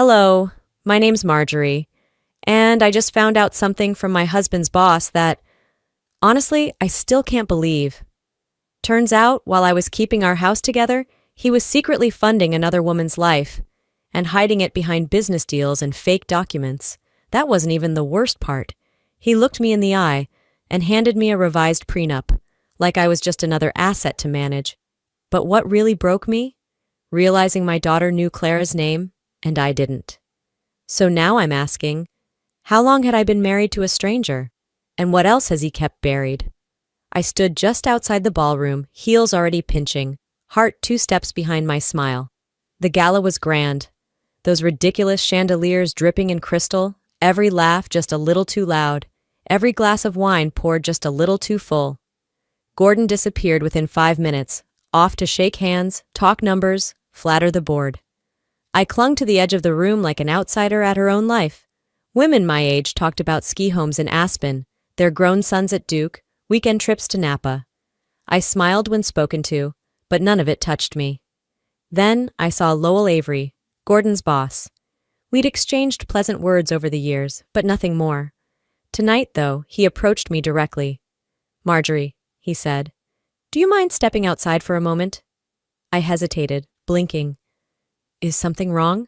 Hello, my name's Marjorie, and I just found out something from my husband's boss that, honestly, I still can't believe. Turns out, while I was keeping our house together, he was secretly funding another woman's life and hiding it behind business deals and fake documents. That wasn't even the worst part. He looked me in the eye and handed me a revised prenup, like I was just another asset to manage. But what really broke me? Realizing my daughter knew Clara's name, and I didn't. So now I'm asking, how long had I been married to a stranger? And what else has he kept buried? I stood just outside the ballroom, heels already pinching, heart 2 steps behind my smile. The gala was grand. Those ridiculous chandeliers dripping in crystal, every laugh just a little too loud, every glass of wine poured just a little too full. Gordon disappeared within 5 minutes, off to shake hands, talk numbers, flatter the board. I clung to the edge of the room like an outsider at her own life. Women my age talked about ski homes in Aspen, their grown sons at Duke, weekend trips to Napa. I smiled when spoken to, but none of it touched me. Then I saw Lowell Avery, Gordon's boss. We'd exchanged pleasant words over the years, but nothing more. Tonight, though, he approached me directly. "Marjorie," he said, "do you mind stepping outside for a moment?" I hesitated, blinking. "Is something wrong?"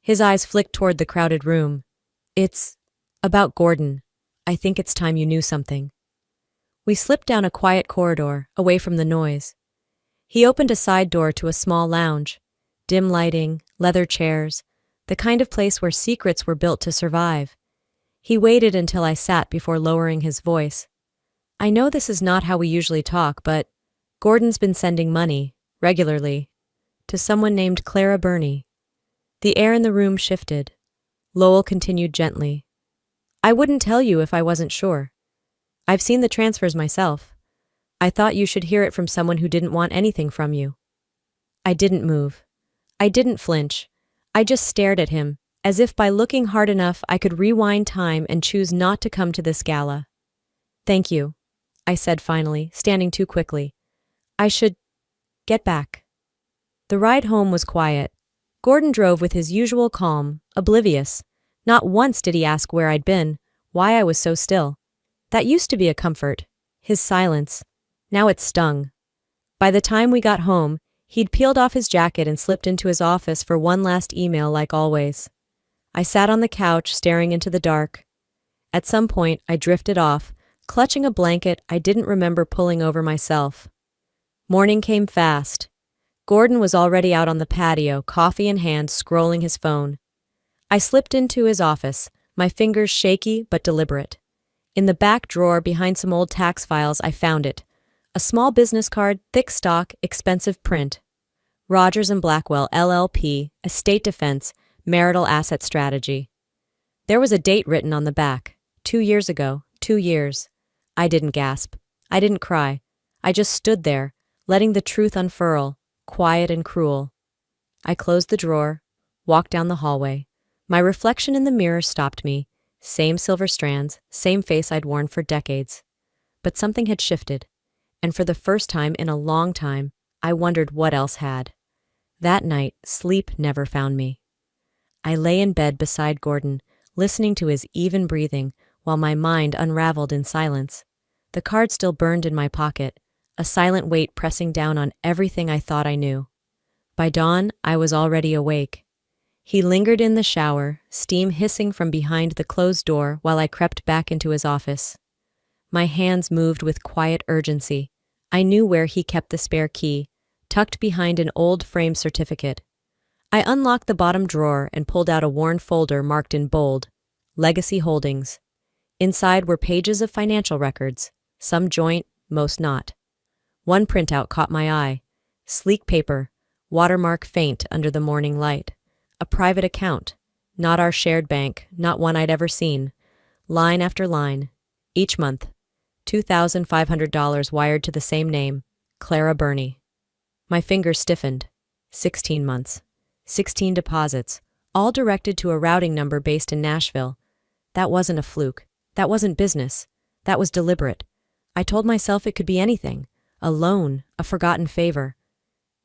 His eyes flicked toward the crowded room. "It's about Gordon. I think it's time you knew something." We slipped down a quiet corridor, away from the noise. He opened a side door to a small lounge. Dim lighting, leather chairs, the kind of place where secrets were built to survive. He waited until I sat before lowering his voice. "I know this is not how we usually talk, but Gordon's been sending money, regularly, to someone named Clara Burney." The air in the room shifted. Lowell continued gently. "I wouldn't tell you if I wasn't sure. I've seen the transfers myself. I thought you should hear it from someone who didn't want anything from you." I didn't move. I didn't flinch. I just stared at him, as if by looking hard enough I could rewind time and choose not to come to this gala. "Thank you," I said finally, standing too quickly. "I should get back." The ride home was quiet. Gordon drove with his usual calm, oblivious. Not once did he ask where I'd been, why I was so still. That used to be a comfort, his silence. Now it stung. By the time we got home, he'd peeled off his jacket and slipped into his office for one last email like always. I sat on the couch, staring into the dark. At some point, I drifted off, clutching a blanket I didn't remember pulling over myself. Morning came fast. Gordon was already out on the patio, coffee in hand, scrolling his phone. I slipped into his office, my fingers shaky but deliberate. In the back drawer behind some old tax files, I found it. A small business card, thick stock, expensive print. Rogers and Blackwell, LLP, Estate Defense, Marital Asset Strategy. There was a date written on the back. 2 years ago, 2 years. I didn't gasp. I didn't cry. I just stood there, letting the truth unfurl, quiet and cruel. I closed the drawer, walked down the hallway. My reflection in the mirror stopped me. Same silver strands, same face I'd worn for decades. But something had shifted, and for the first time in a long time, I wondered what else had. That night, sleep never found me. I lay in bed beside Gordon, listening to his even breathing while my mind unraveled in silence. The card still burned in my pocket, a silent weight pressing down on everything I thought I knew. By dawn, I was already awake. He lingered in the shower, steam hissing from behind the closed door while I crept back into his office. My hands moved with quiet urgency. I knew where he kept the spare key, tucked behind an old frame certificate. I unlocked the bottom drawer and pulled out a worn folder marked in bold, Legacy Holdings. Inside were pages of financial records, some joint, most not. One printout caught my eye. Sleek paper, watermark faint under the morning light. A private account, not our shared bank, not one I'd ever seen. Line after line. Each month, $2,500 wired to the same name, Clara Burney. My fingers stiffened. 16 months. 16 deposits, all directed to a routing number based in Nashville. That wasn't a fluke. That wasn't business. That was deliberate. I told myself it could be anything. A loan, a forgotten favor.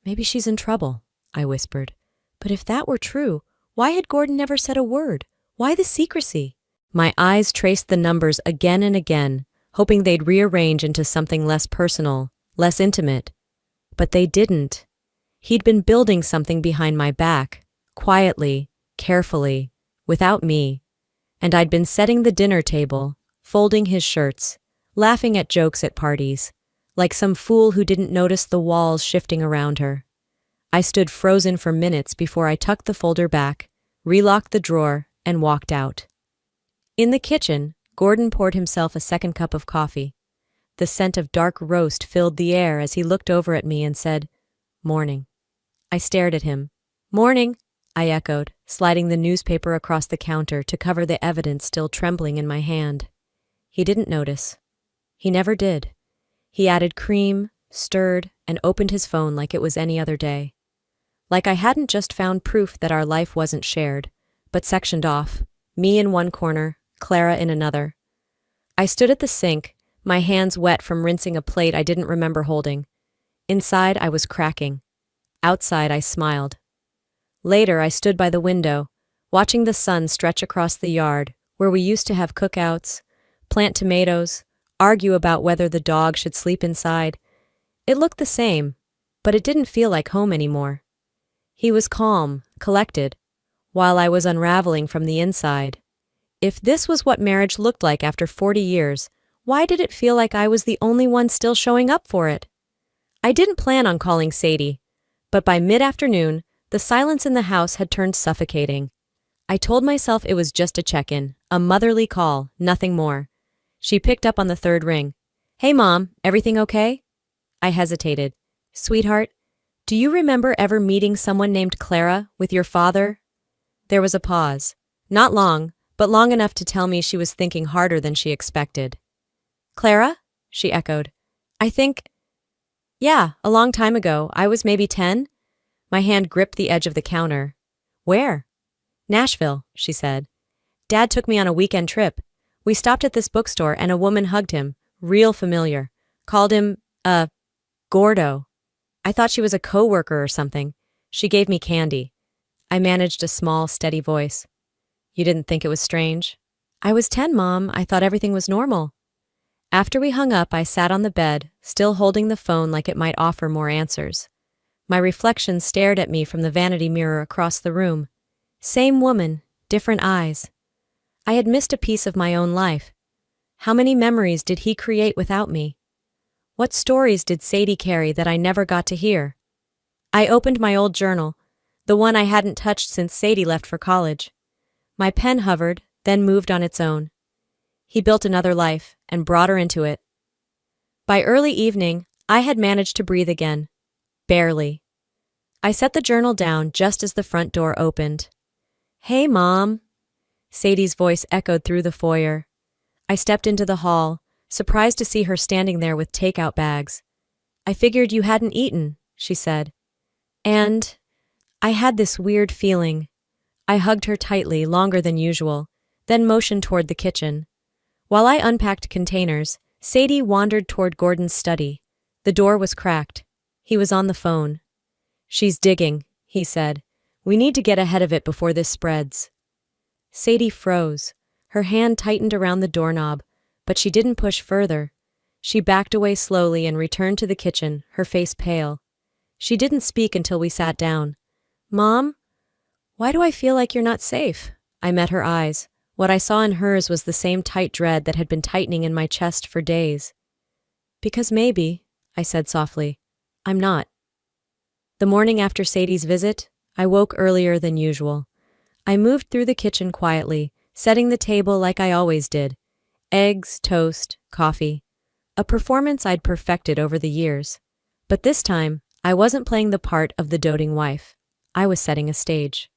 "Maybe she's in trouble," I whispered. But if that were true, Why had Gordon never said a word? Why the secrecy? My eyes traced the numbers again and again, hoping they'd rearrange into something less personal, less intimate. But they didn't. He'd been building something behind my back, quietly, carefully, without me. And I'd been setting the dinner table, folding his shirts, laughing at jokes at parties, like some fool who didn't notice the walls shifting around her. I stood frozen for minutes before I tucked the folder back, relocked the drawer, and walked out. In the kitchen, Gordon poured himself a second cup of coffee. The scent of dark roast filled the air as he looked over at me and said, "Morning." I stared at him. "Morning," I echoed, sliding the newspaper across the counter to cover the evidence still trembling in my hand. He didn't notice. He never did. He added cream, stirred, and opened his phone like it was any other day. Like I hadn't just found proof that our life wasn't shared, but sectioned off, me in one corner, Clara in another. I stood at the sink, my hands wet from rinsing a plate I didn't remember holding. Inside, I was cracking. Outside, I smiled. Later, I stood by the window, watching the sun stretch across the yard, where we used to have cookouts, plant tomatoes, argue about whether the dog should sleep inside. It looked the same, but it didn't feel like home anymore. He was calm, collected, while I was unraveling from the inside. If this was what marriage looked like after 40 years, why did it feel like I was the only one still showing up for it? I didn't plan on calling Sadie, but by mid-afternoon, the silence in the house had turned suffocating. I told myself it was just a check-in, a motherly call, nothing more. She picked up on the third ring. "Hey, Mom, everything okay?" I hesitated. "Sweetheart, do you remember ever meeting someone named Clara with your father?" There was a pause. Not long, but long enough to tell me she was thinking harder than she expected. "Clara?" she echoed. "I think... Yeah, a long time ago. I was maybe 10. My hand gripped the edge of the counter. "Where?" "Nashville," she said. "Dad took me on a weekend trip. We stopped at this bookstore and a woman hugged him, real familiar. Called him, Gordo. I thought she was a co-worker or something. She gave me candy." I managed a small, steady voice. "You didn't think it was strange?" "I was 10, Mom. I thought everything was normal." After we hung up, I sat on the bed, still holding the phone like it might offer more answers. My reflection stared at me from the vanity mirror across the room. Same woman, different eyes. I had missed a piece of my own life. How many memories did he create without me? What stories did Sadie carry that I never got to hear? I opened my old journal, the one I hadn't touched since Sadie left for college. My pen hovered, then moved on its own. He built another life and brought her into it. By early evening, I had managed to breathe again. Barely. I set the journal down just as the front door opened. "Hey, Mom." Sadie's voice echoed through the foyer. I stepped into the hall, surprised to see her standing there with takeout bags. "I figured you hadn't eaten," she said. And I had this weird feeling. I hugged her tightly, longer than usual, then motioned toward the kitchen. While I unpacked containers, Sadie wandered toward Gordon's study. The door was cracked. He was on the phone. "She's digging," he said. "We need to get ahead of it before this spreads." Sadie froze. Her hand tightened around the doorknob, but she didn't push further. She backed away slowly and returned to the kitchen, her face pale. She didn't speak until we sat down. "Mom, why do I feel like you're not safe?" I met her eyes. What I saw in hers was the same tight dread that had been tightening in my chest for days. "Because maybe," I said softly, "I'm not." The morning after Sadie's visit, I woke earlier than usual. I moved through the kitchen quietly, setting the table like I always did. Eggs, toast, coffee. A performance I'd perfected over the years. But this time, I wasn't playing the part of the doting wife. I was setting a stage.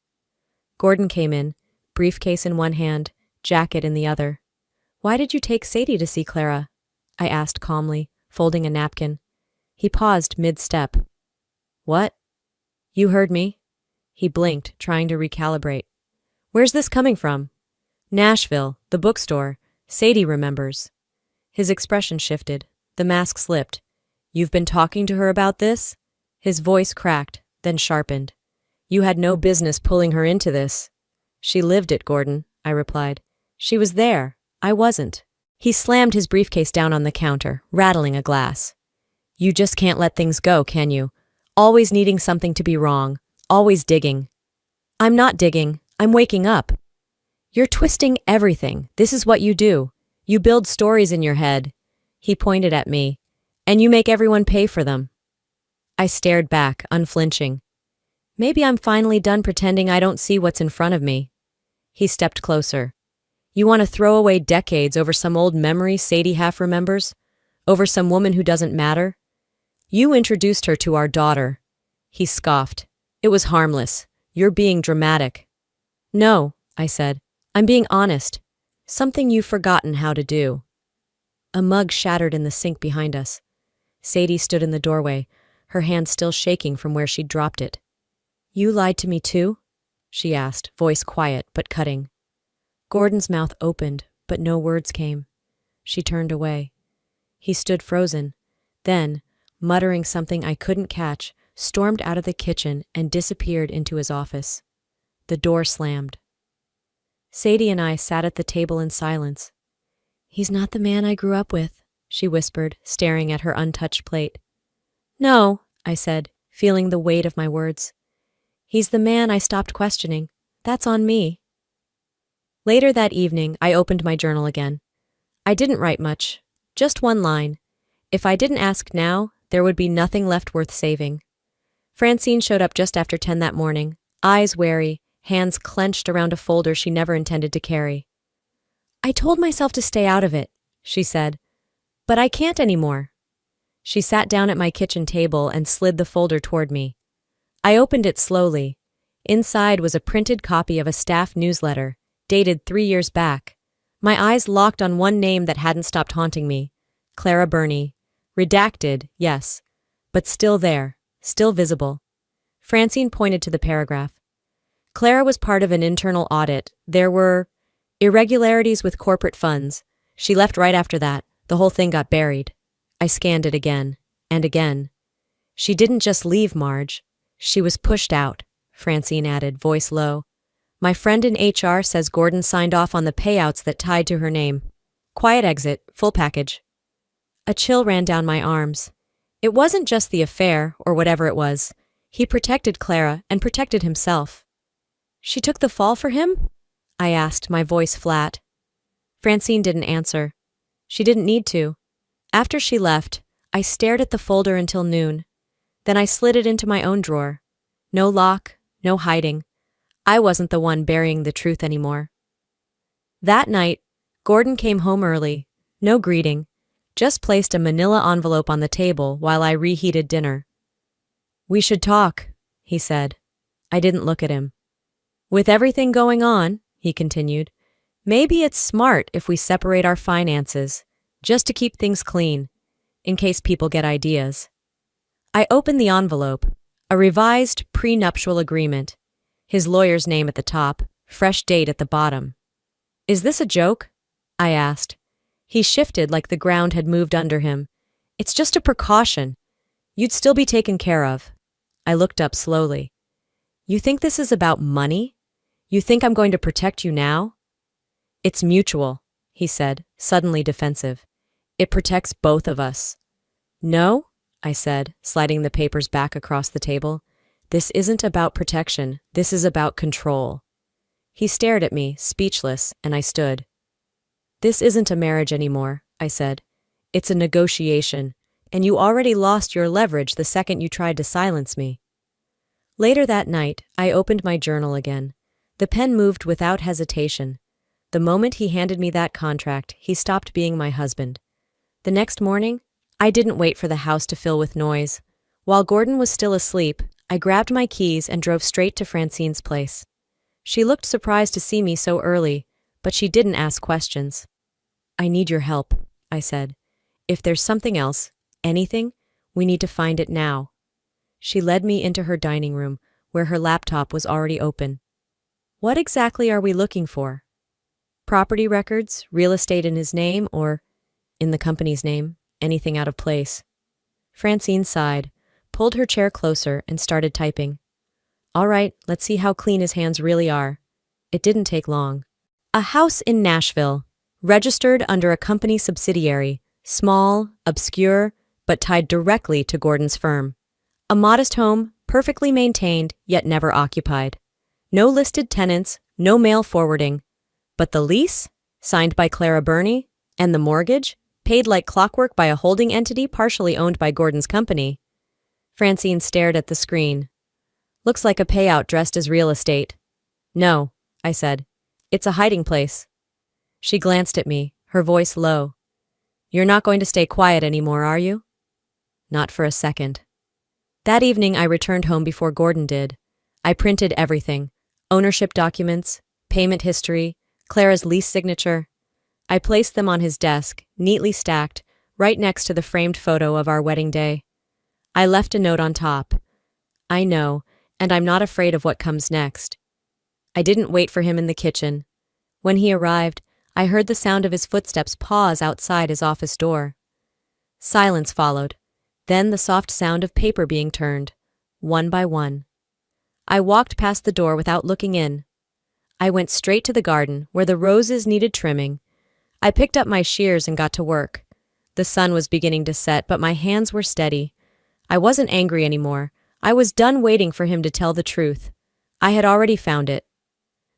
Gordon came in, briefcase in one hand, jacket in the other. "Why did you take Sadie to see Clara?" I asked calmly, folding a napkin. He paused mid-step. "What?" "You heard me." He blinked, trying to recalibrate. "Where's this coming from?" "Nashville, the bookstore. Sadie remembers." His expression shifted. The mask slipped. "You've been talking to her about this?" His voice cracked, then sharpened. You had no business pulling her into this. She lived it, Gordon, I replied. She was there. I wasn't. He slammed his briefcase down on the counter, rattling a glass. You just can't let things go, can you? Always needing something to be wrong. Always digging. I'm not digging. I'm waking up. You're twisting everything. This is what you do. You build stories in your head. He pointed at me. And you make everyone pay for them. I stared back, unflinching. Maybe I'm finally done pretending I don't see what's in front of me. He stepped closer. You want to throw away decades over some old memory Sadie half remembers? Over some woman who doesn't matter? You introduced her to our daughter. He scoffed. It was harmless. You're being dramatic. No, I said. I'm being honest. Something you've forgotten how to do. A mug shattered in the sink behind us. Sadie stood in the doorway, her hand still shaking from where she'd dropped it. You lied to me too? She asked, voice quiet but cutting. Gordon's mouth opened, but no words came. She turned away. He stood frozen. Then, muttering something I couldn't catch, stormed out of the kitchen and disappeared into his office. The door slammed. Sadie and I sat at the table in silence. He's not the man I grew up with, she whispered, staring at her untouched plate. No, I said, feeling the weight of my words. He's the man I stopped questioning. That's on me. Later that evening, I opened my journal again. I didn't write much, just one line. If I didn't ask now, there would be nothing left worth saving. Francine showed up just after 10 that morning, eyes wary, hands clenched around a folder she never intended to carry. I told myself to stay out of it, she said, but I can't anymore. She sat down at my kitchen table and slid the folder toward me. I opened it slowly. Inside was a printed copy of a staff newsletter, dated 3 years back. My eyes locked on one name that hadn't stopped haunting me. Clara Burney. Redacted, yes, but still there, still visible. Francine pointed to the paragraph. Clara was part of an internal audit. There were irregularities with corporate funds. She left right after that. The whole thing got buried. I scanned it again, and again. She didn't just leave, Marge. She was pushed out, Francine added, voice low. My friend in HR says Gordon signed off on the payouts that tied to her name. Quiet exit, full package. A chill ran down my arms. It wasn't just the affair, or whatever it was. He protected Clara and protected himself. She took the fall for him? I asked, my voice flat. Francine didn't answer. She didn't need to. After she left, I stared at the folder until noon. Then I slid it into my own drawer. No lock, no hiding. I wasn't the one burying the truth anymore. That night, Gordon came home early. No greeting. Just placed a manila envelope on the table while I reheated dinner. We should talk, he said. I didn't look at him. With everything going on, he continued, maybe it's smart if we separate our finances, just to keep things clean, in case people get ideas. I opened the envelope, a revised prenuptial agreement, his lawyer's name at the top, fresh date at the bottom. Is this a joke? I asked. He shifted like the ground had moved under him. It's just a precaution. You'd still be taken care of. I looked up slowly. You think this is about money? You think I'm going to protect you now? It's mutual, he said, suddenly defensive. It protects both of us. No, I said, sliding the papers back across the table. This isn't about protection. This is about control. He stared at me, speechless, and I stood. This isn't a marriage anymore, I said. It's a negotiation, and you already lost your leverage the second you tried to silence me. Later that night, I opened my journal again. The pen moved without hesitation. The moment he handed me that contract, he stopped being my husband. The next morning, I didn't wait for the house to fill with noise. While Gordon was still asleep, I grabbed my keys and drove straight to Francine's place. She looked surprised to see me so early, but she didn't ask questions. I need your help, I said. If there's something else, anything, we need to find it now. She led me into her dining room, where her laptop was already open. What exactly are we looking for? Property records, real estate in his name, or, in the company's name, anything out of place? Francine sighed, pulled her chair closer, and started typing. All right, let's see how clean his hands really are. It didn't take long. A house in Nashville, registered under a company subsidiary, small, obscure, but tied directly to Gordon's firm. A modest home, perfectly maintained, yet never occupied. No listed tenants, no mail forwarding. But the lease, signed by Clara Burney, and the mortgage, paid like clockwork by a holding entity partially owned by Gordon's company. Francine stared at the screen. Looks like a payout dressed as real estate. No, I said. It's a hiding place. She glanced at me, her voice low. You're not going to stay quiet anymore, are you? Not for a second. That evening I returned home before Gordon did. I printed everything. Ownership documents, payment history, Clara's lease signature. I placed them on his desk, neatly stacked, right next to the framed photo of our wedding day. I left a note on top. I know, and I'm not afraid of what comes next. I didn't wait for him in the kitchen. When he arrived, I heard the sound of his footsteps pause outside his office door. Silence followed, then the soft sound of paper being turned, one by one. I walked past the door without looking in. I went straight to the garden, where the roses needed trimming. I picked up my shears and got to work. The sun was beginning to set, but my hands were steady. I wasn't angry anymore. I was done waiting for him to tell the truth. I had already found it.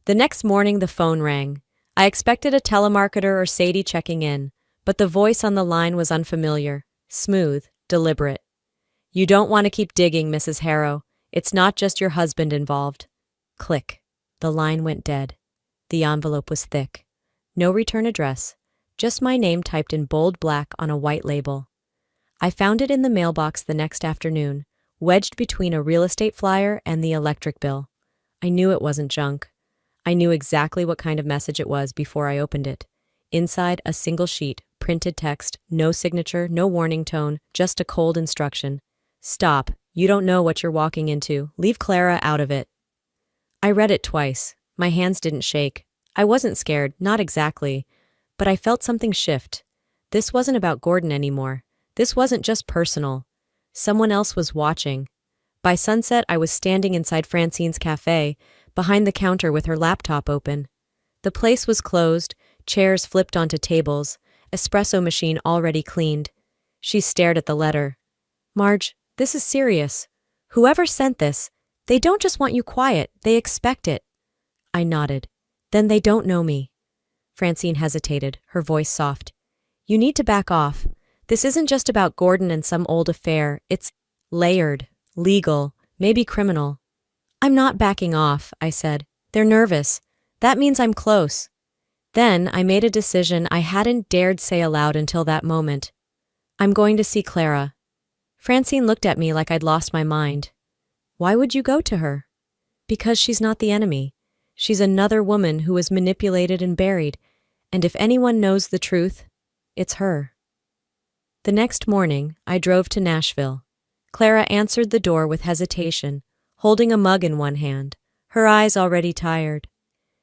The next morning the phone rang. I expected a telemarketer or Sadie checking in, but the voice on the line was unfamiliar, smooth, deliberate. You don't want to keep digging, Mrs. Harrow. It's not just your husband involved. Click. The line went dead. The envelope was thick. No return address, just my name typed in bold black on a white label. I found it in the mailbox the next afternoon, wedged between a real estate flyer and the electric bill. I knew it wasn't junk. I knew exactly what kind of message it was before I opened it. Inside, a single sheet, printed text, no signature, no warning tone, just a cold instruction. Stop. You don't know what you're walking into. Leave Clara out of it. I read it twice. My hands didn't shake. I wasn't scared, not exactly. But I felt something shift. This wasn't about Gordon anymore. This wasn't just personal. Someone else was watching. By sunset, I was standing inside Francine's cafe, behind the counter with her laptop open. The place was closed, chairs flipped onto tables, espresso machine already cleaned. She stared at the letter. Marge, this is serious. Whoever sent this, they don't just want you quiet, they expect it. I nodded. Then they don't know me. Francine hesitated, her voice soft. You need to back off. This isn't just about Gordon and some old affair. It's layered, legal, maybe criminal. I'm not backing off, I said. They're nervous. That means I'm close. Then I made a decision I hadn't dared say aloud until that moment. I'm going to see Clara. Francine looked at me like I'd lost my mind. Why would you go to her? Because she's not the enemy. She's another woman who was manipulated and buried, and if anyone knows the truth, it's her. The next morning, I drove to Nashville. Clara answered the door with hesitation, holding a mug in one hand, her eyes already tired.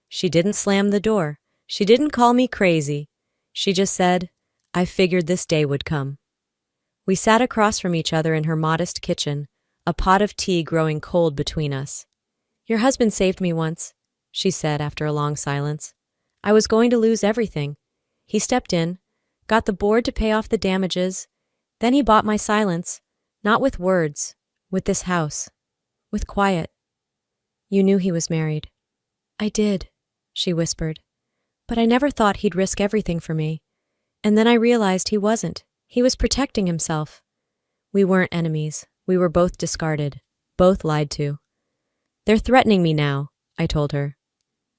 She didn't slam the door. She didn't call me crazy. She just said, I figured this day would come. We sat across from each other in her modest kitchen, a pot of tea growing cold between us. Your husband saved me once, she said after a long silence. I was going to lose everything. He stepped in, got the board to pay off the damages. Then he bought my silence, not with words, with this house, with quiet. You knew he was married. I did, she whispered. But I never thought he'd risk everything for me. And then I realized he wasn't. He was protecting himself. We weren't enemies. We were both discarded, both lied to. They're threatening me now, I told her.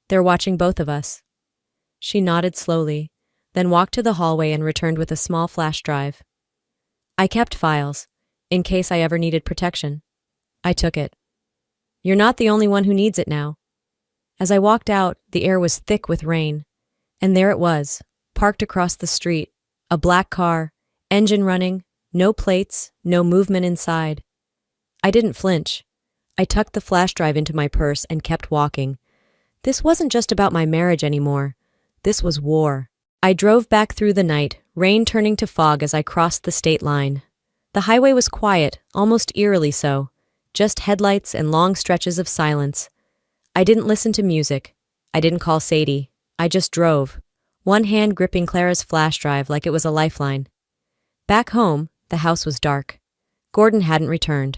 They're watching both of us. She nodded slowly, then walked to the hallway and returned with a small flash drive. I kept files, in case I ever needed protection. I took it. You're not the only one who needs it now. As I walked out, the air was thick with rain. And there it was, parked across the street, a black car, engine running, no plates, no movement inside. I didn't flinch. I tucked the flash drive into my purse and kept walking. This wasn't just about my marriage anymore. This was war. I drove back through the night, rain turning to fog as I crossed the state line. The highway was quiet, almost eerily so. just headlights and long stretches of silence. I didn't listen to music. I didn't call Sadie. I just drove, one hand gripping Clara's flash drive like it was a lifeline. Back home, the house was dark. Gordon hadn't returned.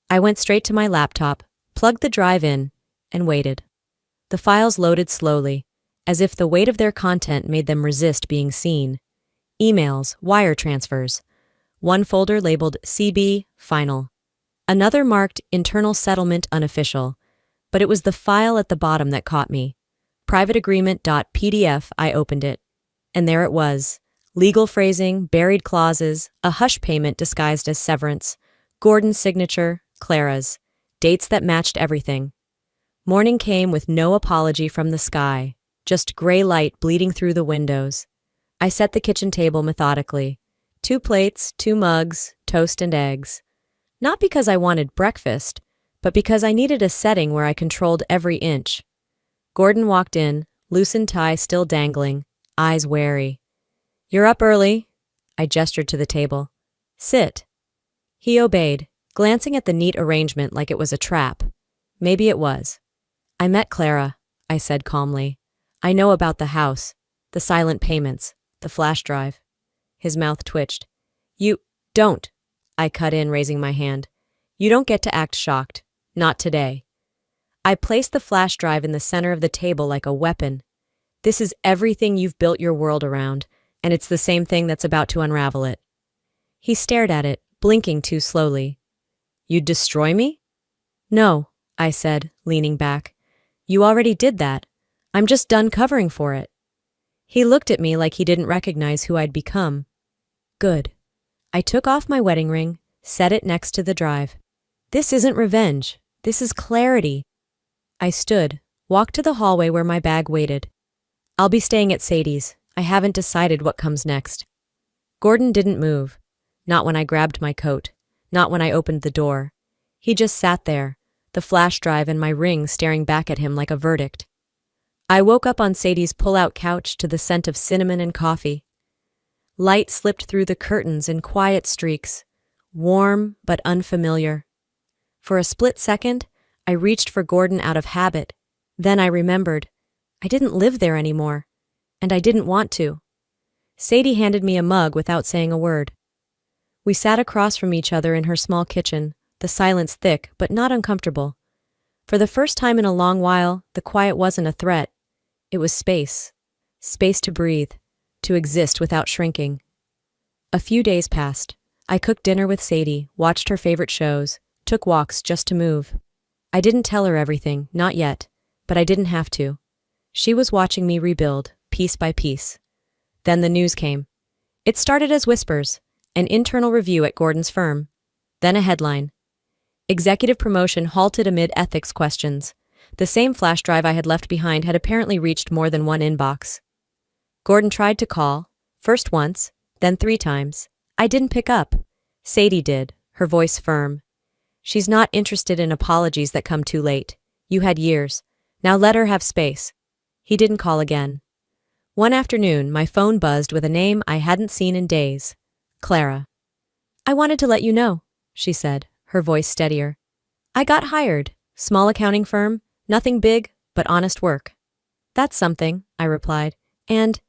I went straight to my laptop, plugged the drive in, and waited. The files loaded slowly, as if the weight of their content made them resist being seen. Emails, wire transfers. One folder labeled CB Final. Another marked Internal Settlement Unofficial, but it was the file at the bottom that caught me. Privateagreement.pdf. I opened it, and there it was. Legal phrasing, buried clauses, a hush payment disguised as severance, Gordon's signature, Clara's, dates that matched everything. Morning came with no apology from the sky, just gray light bleeding through the windows. I set the kitchen table methodically. 2 plates, 2 mugs, toast and eggs. Not because I wanted breakfast, but because I needed a setting where I controlled every inch. Gordon walked in, loosened tie still dangling, eyes wary. "You're up early." I gestured to the table. "Sit." He obeyed, glancing at the neat arrangement like it was a trap. Maybe it was. "I met Clara," I said calmly. "I know about the house, the silent payments, the flash drive." His mouth twitched. "You don't," I cut in, raising my hand. "You don't get to act shocked. Not today." I placed the flash drive in the center of the table like a weapon. "This is everything you've built your world around, and it's the same thing that's about to unravel it." He stared at it, blinking too slowly. "You'd destroy me?" "No," I said, leaning back. "You already did that. I'm just done covering for it." He looked at me like he didn't recognize who I'd become. Good. I took off my wedding ring, set it next to the drive. This isn't revenge. This is clarity. I stood, walked to the hallway where my bag waited. "I'll be staying at Sadie's. I haven't decided what comes next." Gordon didn't move. Not when I grabbed my coat. Not when I opened the door. He just sat there, the flash drive and my ring staring back at him like a verdict. I woke up on Sadie's pull-out couch to the scent of cinnamon and coffee. Light slipped through the curtains in quiet streaks, warm but unfamiliar. For a split second, I reached for Gordon out of habit. Then I remembered. I didn't live there anymore, and I didn't want to. Sadie handed me a mug without saying a word. We sat across from each other in her small kitchen, the silence thick but not uncomfortable. For the first time in a long while, the quiet wasn't a threat. It was space. Space to breathe, to exist without shrinking. A few days passed. I cooked dinner with Sadie, watched her favorite shows, took walks just to move. I didn't tell her everything, not yet, but I didn't have to. She was watching me rebuild, piece by piece. Then the news came. It started as whispers, an internal review at Gordon's firm. Then a headline. Executive promotion halted amid ethics questions. The same flash drive I had left behind had apparently reached more than one inbox. Gordon tried to call, first once, then 3 times. I didn't pick up. Sadie did, her voice firm. "She's not interested in apologies that come too late. You had years. Now let her have space." He didn't call again. One afternoon, my phone buzzed with a name I hadn't seen in days. Clara. "I wanted to let you know," she said, her voice steadier. "I got hired. Small accounting firm. Nothing big, but honest work." "That's something," I replied. "And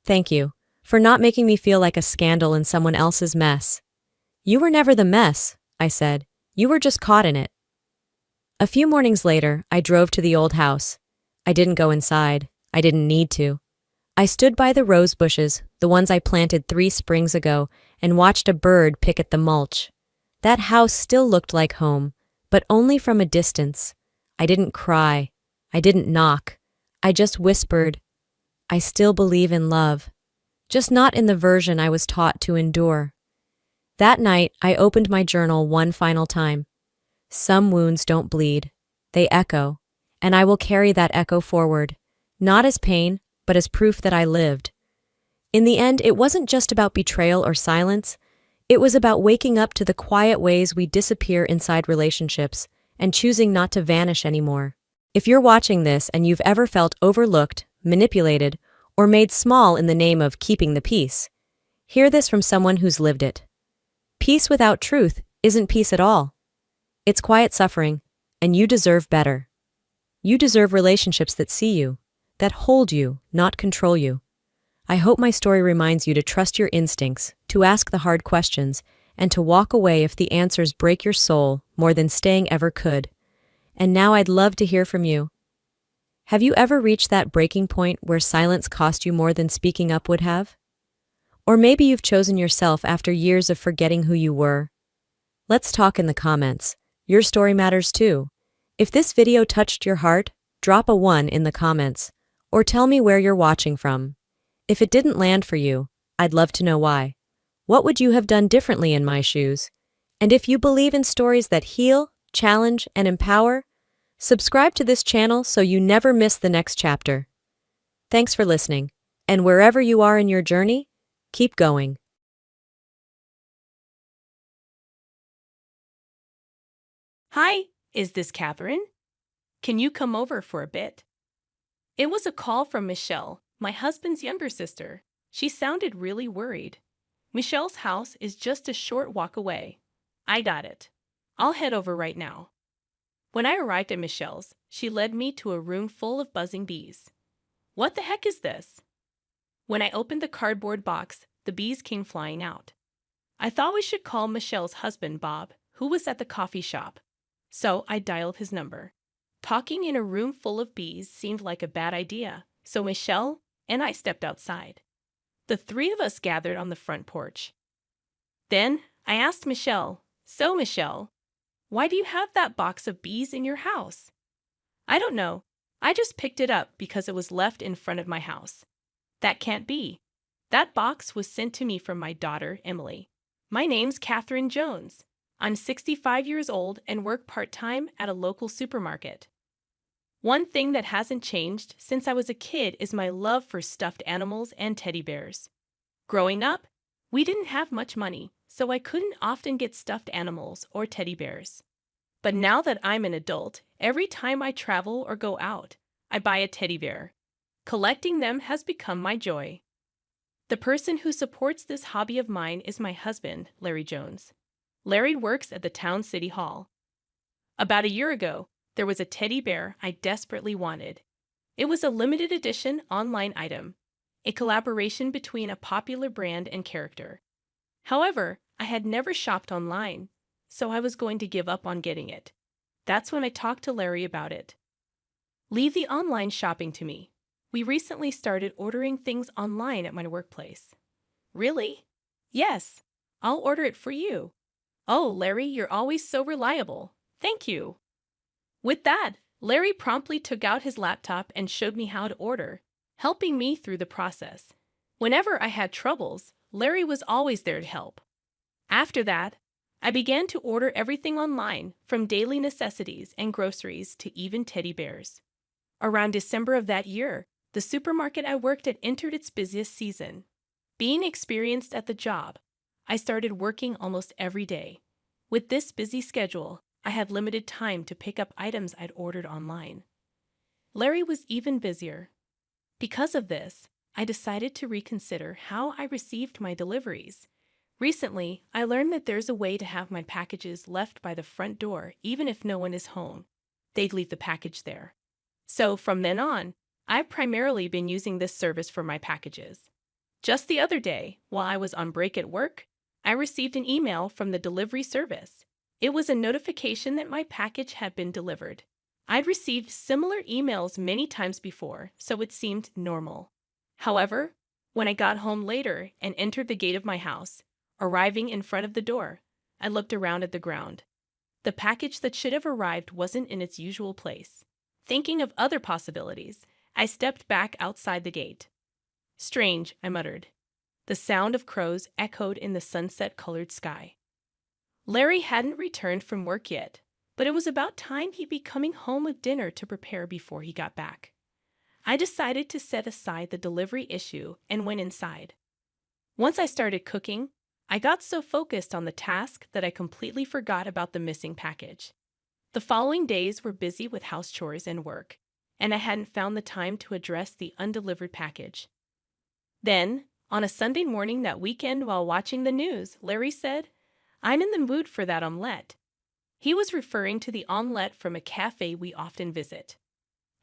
thank you for not making me feel like a scandal in someone else's mess." "You were never the mess," I said. "You were just caught in it." A few mornings later, I drove to the old house. I didn't go inside. I didn't need to. I stood by the rose bushes, the ones I planted 3 springs ago, and watched a bird pick at the mulch. That house still looked like home, but only from a distance. I didn't cry. I didn't knock. I just whispered, "I still believe in love." Just not in the version I was taught to endure. That night, I opened my journal one final time. Some wounds don't bleed. They echo, and I will carry that echo forward, not as pain, but as proof that I lived. In the end, it wasn't just about betrayal or silence. It was about waking up to the quiet ways we disappear inside relationships and choosing not to vanish anymore. If you're watching this and you've ever felt overlooked, manipulated, or made small in the name of keeping the peace, hear this from someone who's lived it. Peace without truth isn't peace at all. It's quiet suffering, and you deserve better. You deserve relationships that see you, that hold you, not control you. I hope my story reminds you to trust your instincts, to ask the hard questions, and to walk away if the answers break your soul more than staying ever could. And now I'd love to hear from you. Have you ever reached that breaking point where silence cost you more than speaking up would have? Or maybe you've chosen yourself after years of forgetting who you were. Let's talk in the comments. Your story matters too. If this video touched your heart, drop a 1 in the comments, or tell me where you're watching from. If it didn't land for you, I'd love to know why. What would you have done differently in my shoes? And if you believe in stories that heal, challenge, and empower, subscribe to this channel so you never miss the next chapter. Thanks for listening, and wherever you are in your journey, keep going. Hi, is this Catherine? Can you come over for a bit? It was a call from Michelle, my husband's younger sister. She sounded really worried. Michelle's house is just a short walk away. I got it. I'll head over right now. When I arrived at Michelle's, she led me to a room full of buzzing bees. What the heck is this? When I opened the cardboard box, the bees came flying out. I thought we should call Michelle's husband, Bob, who was at the coffee shop. So I dialed his number. Talking in a room full of bees seemed like a bad idea, so Michelle and I stepped outside. The three of us gathered on the front porch. Then I asked Michelle, "So Michelle, why do you have that box of bees in your house?" "I don't know. I just picked it up because it was left in front of my house." "That can't be. That box was sent to me from my daughter, Emily. My name's Catherine Jones. I'm 65 years old and work part-time at a local supermarket. One thing that hasn't changed since I was a kid is my love for stuffed animals and teddy bears. Growing up, we didn't have much money, so I couldn't often get stuffed animals or teddy bears. But now that I'm an adult, every time I travel or go out, I buy a teddy bear. Collecting them has become my joy. The person who supports this hobby of mine is my husband, Larry Jones. Larry works at the town city hall. About a year ago, there was a teddy bear I desperately wanted. It was a limited edition online item, a collaboration between a popular brand and character. However, I had never shopped online, so I was going to give up on getting it. That's when I talked to Larry about it. "Leave the online shopping to me. We recently started ordering things online at my workplace." "Really?" "Yes. I'll order it for you." "Oh, Larry, you're always so reliable. Thank you." With that, Larry promptly took out his laptop and showed me how to order, helping me through the process. Whenever I had troubles, Larry was always there to help. After that, I began to order everything online, from daily necessities and groceries to even teddy bears. Around December of that year, the supermarket I worked at entered its busiest season. Being experienced at the job, I started working almost every day. With this busy schedule, I had limited time to pick up items I'd ordered online. Larry was even busier. Because of this, I decided to reconsider how I received my deliveries. Recently, I learned that there's a way to have my packages left by the front door even if no one is home. They'd leave the package there. So from then on, I've primarily been using this service for my packages. Just the other day, while I was on break at work, I received an email from the delivery service. It was a notification that my package had been delivered. I'd received similar emails many times before, so it seemed normal. However, when I got home later and entered the gate of my house, arriving in front of the door, I looked around at the ground. The package that should have arrived wasn't in its usual place. Thinking of other possibilities, I stepped back outside the gate. "Strange," I muttered. The sound of crows echoed in the sunset-colored sky. Larry hadn't returned from work yet, but it was about time he'd be coming home with dinner to prepare before he got back. I decided to set aside the delivery issue and went inside. Once I started cooking, I got so focused on the task that I completely forgot about the missing package. The following days were busy with house chores and work, and I hadn't found the time to address the undelivered package. Then, on a Sunday morning that weekend while watching the news, Larry said, "I'm in the mood for that omelette." He was referring to the omelette from a cafe we often visit.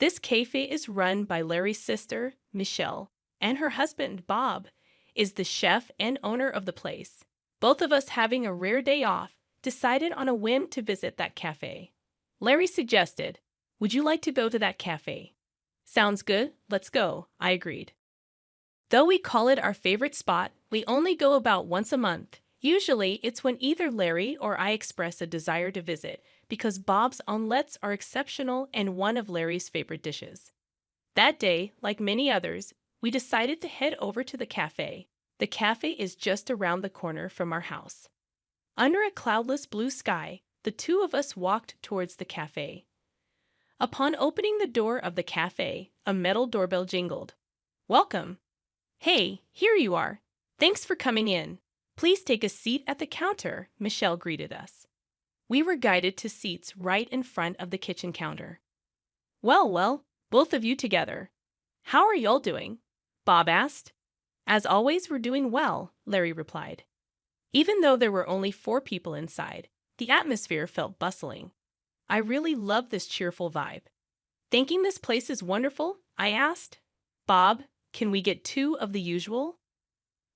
This cafe is run by Larry's sister, Michelle, and her husband, Bob, is the chef and owner of the place. Both of us, having a rare day off, decided on a whim to visit that cafe. Larry suggested, "Would you like to go to that cafe?" "Sounds good, let's go," I agreed. Though we call it our favorite spot, we only go about once a month. Usually, it's when either Larry or I express a desire to visit, because Bob's omelettes are exceptional and one of Larry's favorite dishes. That day, like many others, we decided to head over to the cafe. The cafe is just around the corner from our house. Under a cloudless blue sky, the two of us walked towards the cafe. Upon opening the door of the cafe, a metal doorbell jingled. "Welcome." "Hey, here you are. Thanks for coming in. Please take a seat at the counter," Michelle greeted us. We were guided to seats right in front of the kitchen counter. Well, both of you together. "How are y'all doing?" Bob asked. "As always, we're doing well," Larry replied. Even though there were only 4 people inside, the atmosphere felt bustling. I really love this cheerful vibe. "Thinking this place is wonderful?" I asked. "Bob, can we get 2 of the usual?"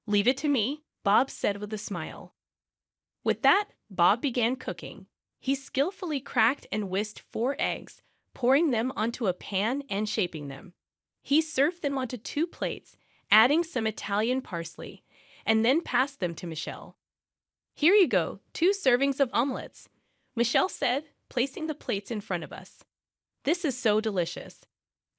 "Leave it to me," Bob said with a smile. With that, Bob began cooking. He skillfully cracked and whisked 4 eggs, pouring them onto a pan and shaping them. He served them onto 2 plates, adding some Italian parsley, and then passed them to Michelle. "Here you go, 2 servings of omelettes," Michelle said, placing the plates in front of us. "This is so delicious.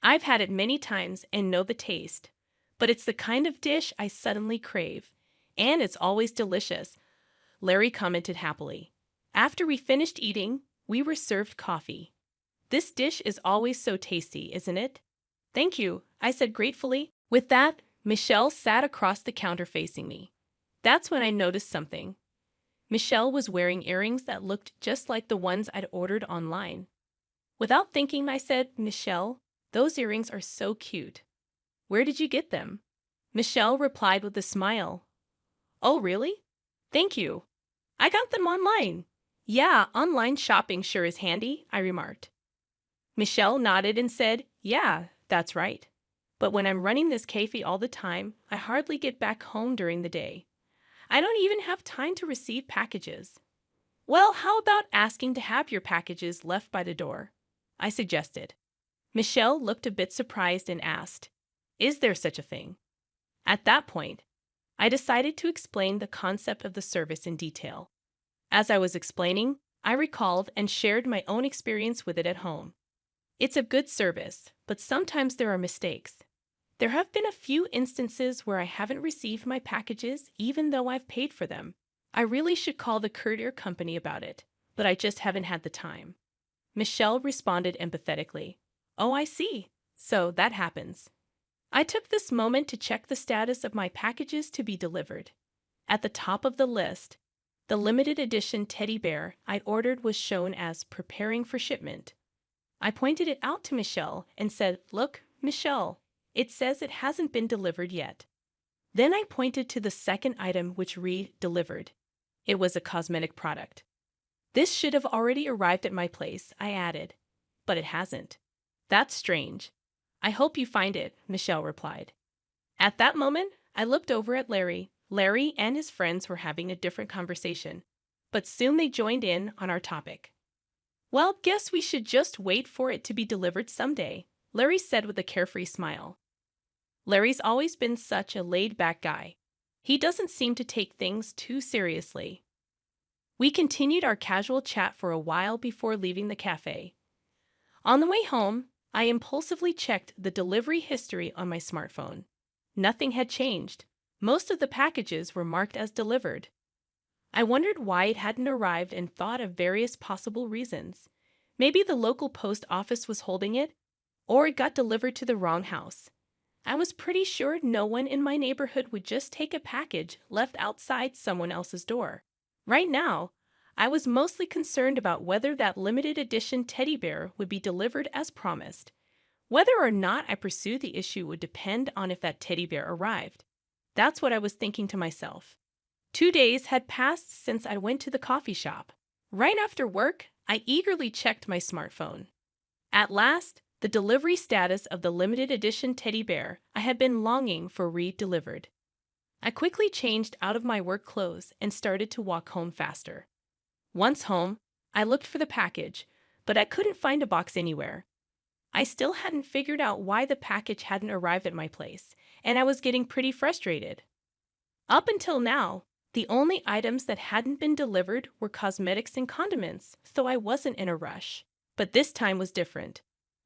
I've had it many times and know the taste, but it's the kind of dish I suddenly crave. And it's always delicious," Larry commented happily. After we finished eating, we were served coffee. "This dish is always so tasty, isn't it?" "Thank you," I said gratefully. With that, Michelle sat across the counter facing me. That's when I noticed something. Michelle was wearing earrings that looked just like the ones I'd ordered online. Without thinking, I said, "Michelle, those earrings are so cute. Where did you get them?" Michelle replied with a smile. "Oh, really? Thank you. I got them online." "Yeah, online shopping sure is handy," I remarked. Michelle nodded and said, "Yeah, that's right. But when I'm running this cafe all the time, I hardly get back home during the day. I don't even have time to receive packages." "Well, how about asking to have your packages left by the door?" I suggested. Michelle looked a bit surprised and asked, "Is there such a thing?" At that point, I decided to explain the concept of the service in detail. As I was explaining, I recalled and shared my own experience with it at home. It's a good service, but sometimes there are mistakes. There have been a few instances where I haven't received my packages even though I've paid for them. I really should call the courier company about it, but I just haven't had the time. Michelle responded empathetically. "Oh, I see. So that happens." I took this moment to check the status of my packages to be delivered. At the top of the list, the limited edition teddy bear I ordered was shown as preparing for shipment. I pointed it out to Michelle and said, "Look, Michelle, it says it hasn't been delivered yet." Then I pointed to the second item which read delivered. It was a cosmetic product. "This should have already arrived at my place," I added, "but it hasn't." "That's strange. I hope you find it," Michelle replied. At that moment, I looked over at Larry. Larry and his friends were having a different conversation, but soon they joined in on our topic. "Well, guess we should just wait for it to be delivered someday," Larry said with a carefree smile. Larry's always been such a laid-back guy. He doesn't seem to take things too seriously. We continued our casual chat for a while before leaving the cafe. On the way home, I impulsively checked the delivery history on my smartphone. Nothing had changed. Most of the packages were marked as delivered. I wondered why it hadn't arrived and thought of various possible reasons. Maybe the local post office was holding it, or it got delivered to the wrong house. I was pretty sure no one in my neighborhood would just take a package left outside someone else's door. Right now, I was mostly concerned about whether that limited edition teddy bear would be delivered as promised. Whether or not I pursued the issue would depend on if that teddy bear arrived. That's what I was thinking to myself. 2 days had passed since I went to the coffee shop. Right after work, I eagerly checked my smartphone. At last, the delivery status of the limited edition teddy bear I had been longing for re-delivered. I quickly changed out of my work clothes and started to walk home faster. Once home, I looked for the package, but I couldn't find a box anywhere. I still hadn't figured out why the package hadn't arrived at my place, and I was getting pretty frustrated. Up until now, the only items that hadn't been delivered were cosmetics and condiments, so I wasn't in a rush. But this time was different.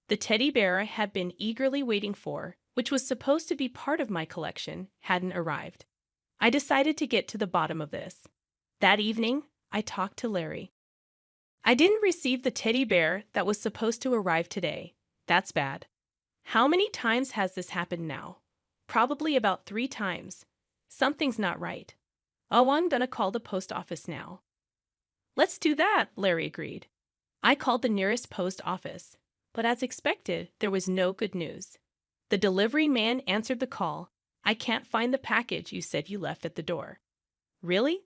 The teddy bear I had been eagerly waiting for, which was supposed to be part of my collection, hadn't arrived. I decided to get to the bottom of this. That evening, I talked to Larry. I didn't receive the teddy bear that was supposed to arrive today. That's bad. How many times has this happened now? Probably about 3 times. Something's not right. Oh, I'm gonna call the post office now. Let's do that, Larry agreed. I called the nearest post office, but as expected, there was no good news. The delivery man answered the call. I can't find the package you said you left at the door. Really?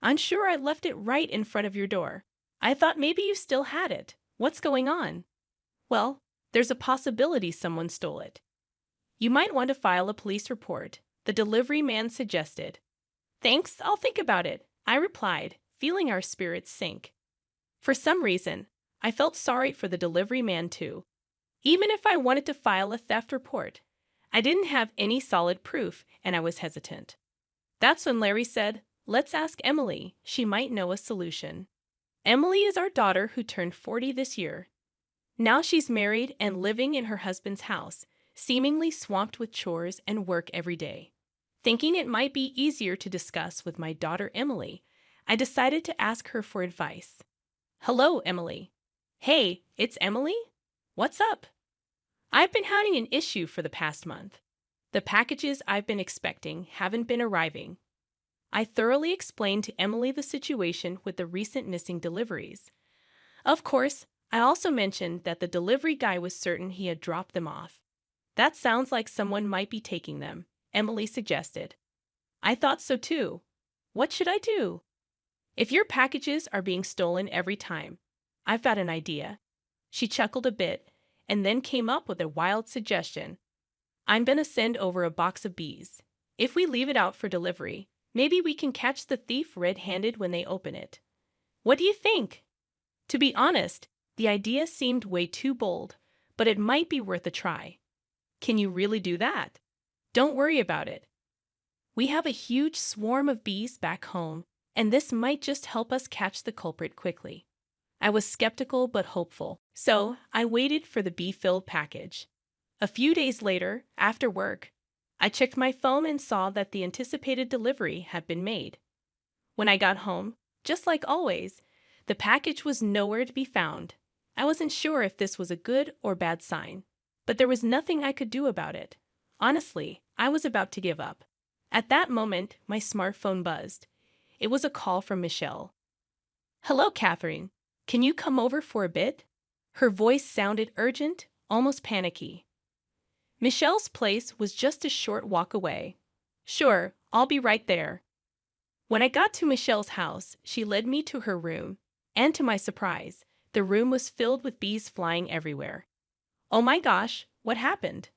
I'm sure I left it right in front of your door. I thought maybe you still had it. What's going on? Well, there's a possibility someone stole it. You might want to file a police report, the delivery man suggested. Thanks, I'll think about it, I replied, feeling our spirits sink. For some reason, I felt sorry for the delivery man too. Even if I wanted to file a theft report, I didn't have any solid proof and I was hesitant. That's when Larry said, "Let's ask Emily, she might know a solution." Emily is our daughter who turned 40 this year. Now she's married and living in her husband's house, seemingly swamped with chores and work every day. Thinking it might be easier to discuss with my daughter Emily, I decided to ask her for advice. Hello, Emily. Hey, it's Emily? What's up? I've been having an issue for the past month. The packages I've been expecting haven't been arriving. I thoroughly explained to Emily the situation with the recent missing deliveries. Of course, I also mentioned that the delivery guy was certain he had dropped them off. That sounds like someone might be taking them, Emily suggested. I thought so too. What should I do? If your packages are being stolen every time, I've got an idea. She chuckled a bit and then came up with a wild suggestion. I'm going to send over a box of bees. If we leave it out for delivery, maybe we can catch the thief red-handed when they open it. What do you think? To be honest, the idea seemed way too bold, but it might be worth a try. Can you really do that? Don't worry about it. We have a huge swarm of bees back home, and this might just help us catch the culprit quickly. I was skeptical but hopeful, so I waited for the bee-filled package. A few days later, after work, I checked my phone and saw that the anticipated delivery had been made. When I got home, just like always, the package was nowhere to be found. I wasn't sure if this was a good or bad sign, but there was nothing I could do about it. Honestly, I was about to give up. At that moment, my smartphone buzzed. It was a call from Michelle. Hello, Catherine. Can you come over for a bit? Her voice sounded urgent, almost panicky. Michelle's place was just a short walk away. Sure, I'll be right there. When I got to Michelle's house, she led me to her room, and to my surprise, the room was filled with bees flying everywhere. Oh my gosh, what happened?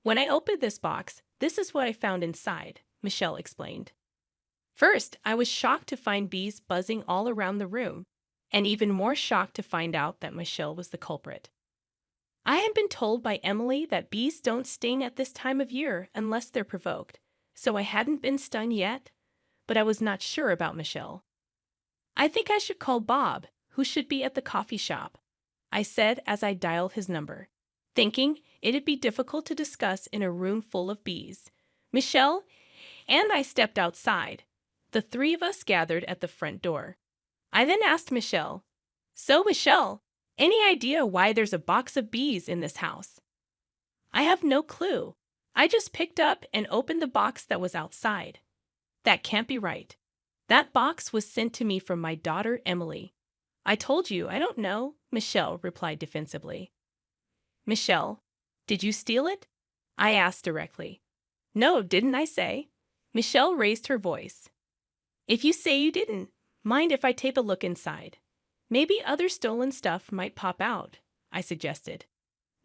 When I opened this box, this is what I found inside, Michelle explained. First, I was shocked to find bees buzzing all around the room, and even more shocked to find out that Michelle was the culprit. I had been told by Emily that bees don't sting at this time of year unless they're provoked, so I hadn't been stung yet, but I was not sure about Michelle. I think I should call Bob, who should be at the coffee shop, I said as I dialed his number, thinking it'd be difficult to discuss in a room full of bees. Michelle and I stepped outside. The 3 of us gathered at the front door. I then asked Michelle, "So, Michelle, any idea why there's a box of bees in this house?" "I have no clue. I just picked up and opened the box that was outside." "That can't be right. That box was sent to me from my daughter Emily." "I told you, I don't know," Michelle replied defensively. "Michelle, did you steal it?" I asked directly. "No, didn't I say?" Michelle raised her voice. "If you say you didn't, mind if I take a look inside?" Maybe other stolen stuff might pop out, I suggested.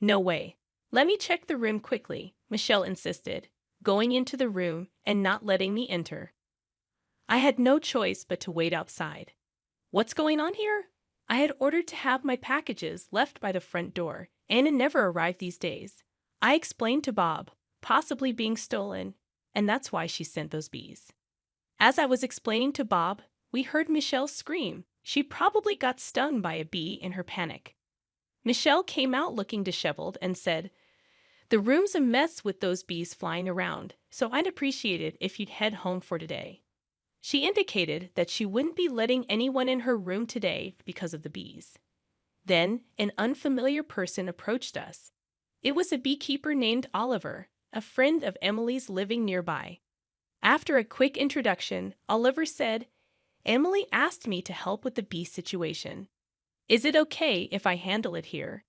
No way. Let me check the room quickly, Michelle insisted, going into the room and not letting me enter. I had no choice but to wait outside. What's going on here? I had ordered to have my packages left by the front door, and it never arrived these days. I explained to Bob, possibly being stolen, and that's why she sent those bees. As I was explaining to Bob, we heard Michelle scream. She probably got stung by a bee in her panic. Michelle came out looking disheveled and said, "The room's a mess with those bees flying around, so I'd appreciate it if you'd head home for today." She indicated that she wouldn't be letting anyone in her room today because of the bees. Then an unfamiliar person approached us. It was a beekeeper named Oliver, a friend of Emily's living nearby. After a quick introduction, Oliver said, "Emily asked me to help with the bee situation. Is it okay if I handle it here?"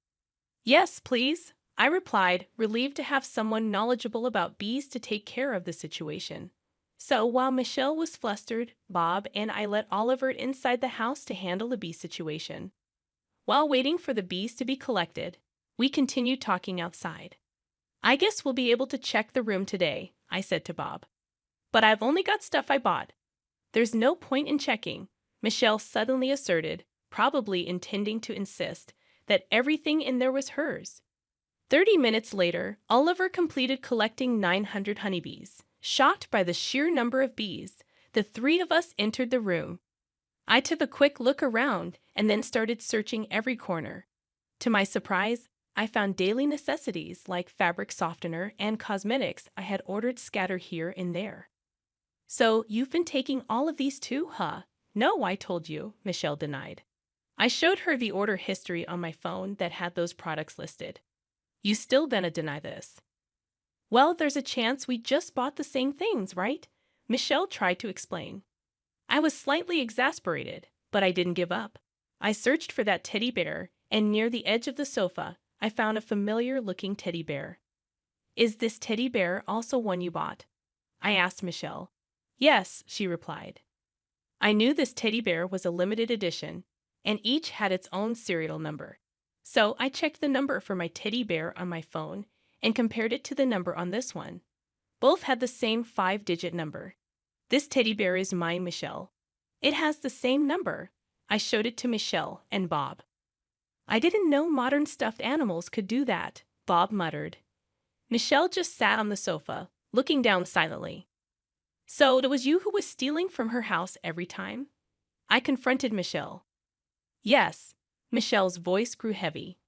"Yes, please," I replied, relieved to have someone knowledgeable about bees to take care of the situation. So while Michelle was flustered, Bob and I let Oliver inside the house to handle the bee situation. While waiting for the bees to be collected, we continued talking outside. "I guess we'll be able to check the room today," I said to Bob. "But I've only got stuff I bought." "There's no point in checking," Michelle suddenly asserted, probably intending to insist that everything in there was hers. 30 minutes later, Oliver completed collecting 900 honeybees. Shocked by the sheer number of bees, the three of us entered the room. I took a quick look around and then started searching every corner. To my surprise, I found daily necessities like fabric softener and cosmetics I had ordered scattered here and there. "So you've been taking all of these too, huh?" "No, I told you," Michelle denied. I showed her the order history on my phone that had those products listed. "You still gonna deny this?" "Well, there's a chance we just bought the same things, right?" Michelle tried to explain. I was slightly exasperated, but I didn't give up. I searched for that teddy bear, and near the edge of the sofa, I found a familiar-looking teddy bear. "Is this teddy bear also one you bought?" I asked Michelle. "Yes," she replied. I knew this teddy bear was a limited edition, and each had its own serial number. So I checked the number for my teddy bear on my phone and compared it to the number on this one. Both had the same 5-digit number. "This teddy bear is mine, Michelle." "It has the same number." I showed it to Michelle and Bob. "I didn't know modern stuffed animals could do that," Bob muttered. Michelle just sat on the sofa, looking down silently. "So it was you who was stealing from her house every time?" I confronted Michelle. "Yes." Michelle's voice grew heavy.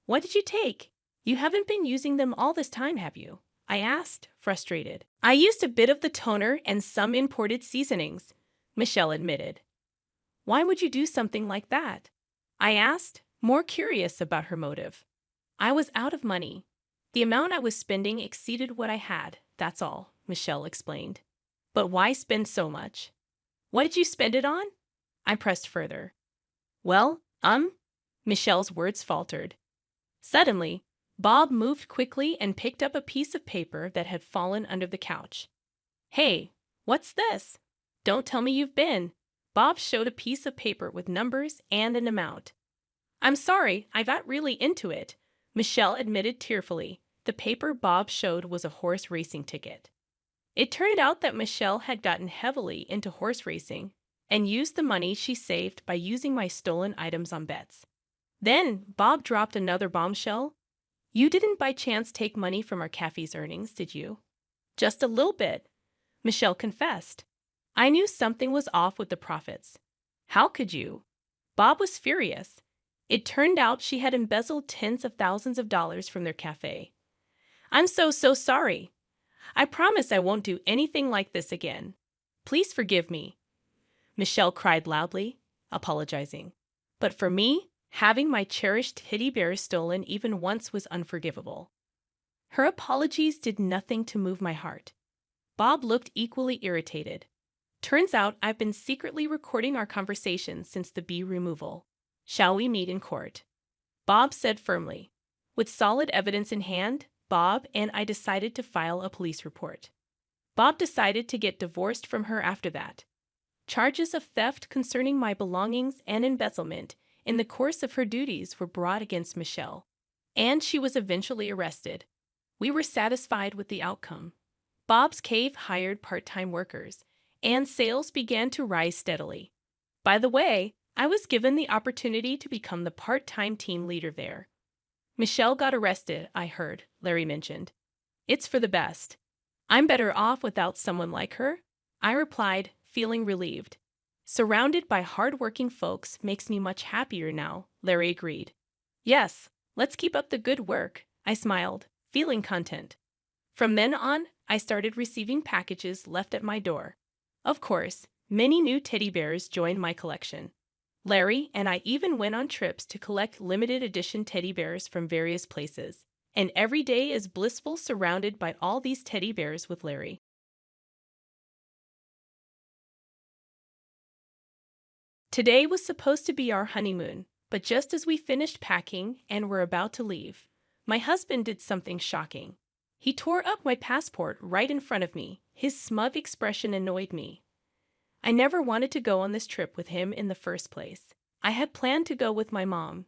"What did you take? You haven't been using them all this time, have you?" I asked, frustrated. "I used a bit of the toner and some imported seasonings," Michelle admitted. "Why would you do something like that?" I asked, more curious about her motive. "I was out of money. The amount I was spending exceeded what I had, that's all," Michelle explained. "But why spend so much?" "What did you spend it on?" I pressed further. "Well, Michelle's words faltered. Suddenly, Bob moved quickly and picked up a piece of paper that had fallen under the couch. "Hey, what's this?" "Don't tell me you've been." Bob showed a piece of paper with numbers and an amount. "I'm sorry, I got really into it," Michelle admitted tearfully. The paper Bob showed was a horse racing ticket. It turned out that Michelle had gotten heavily into horse racing and used the money she saved by using my stolen items on bets. Then Bob dropped another bombshell. "You didn't by chance take money from our cafe's earnings, did you?" "Just a little bit," Michelle confessed. I knew something was off with the profits. "How could you?" Bob was furious. It turned out she had embezzled tens of thousands of dollars from their cafe. "I'm so sorry. I promise I won't do anything like this again. Please forgive me," Michelle cried loudly, apologizing. But for me, having my cherished teddy bear stolen even once was unforgivable. Her apologies did nothing to move my heart. Bob looked equally irritated. "Turns out I've been secretly recording our conversation since the bee removal. Shall we meet in court?" Bob said firmly. With solid evidence in hand, Bob and I decided to file a police report. Bob decided to get divorced from her after that. Charges of theft concerning my belongings and embezzlement in the course of her duties were brought against Michelle, and she was eventually arrested. We were satisfied with the outcome. Bob's Cave hired part-time workers, and sales began to rise steadily. By the way, I was given the opportunity to become the part-time team leader there. Michelle got arrested, I heard, Larry mentioned. It's for the best. I'm better off without someone like her, I replied, feeling relieved. Surrounded by hard-working folks makes me much happier now, Larry agreed. Yes, let's keep up the good work, I smiled, feeling content. From then on, I started receiving packages left at my door. Of course, many new teddy bears joined my collection. Larry and I even went on trips to collect limited edition teddy bears from various places. And every day is blissful surrounded by all these teddy bears with Larry. Today was supposed to be our honeymoon, but just as we finished packing and were about to leave, my husband did something shocking. He tore up my passport right in front of me. His smug expression annoyed me. I never wanted to go on this trip with him in the first place. I had planned to go with my mom.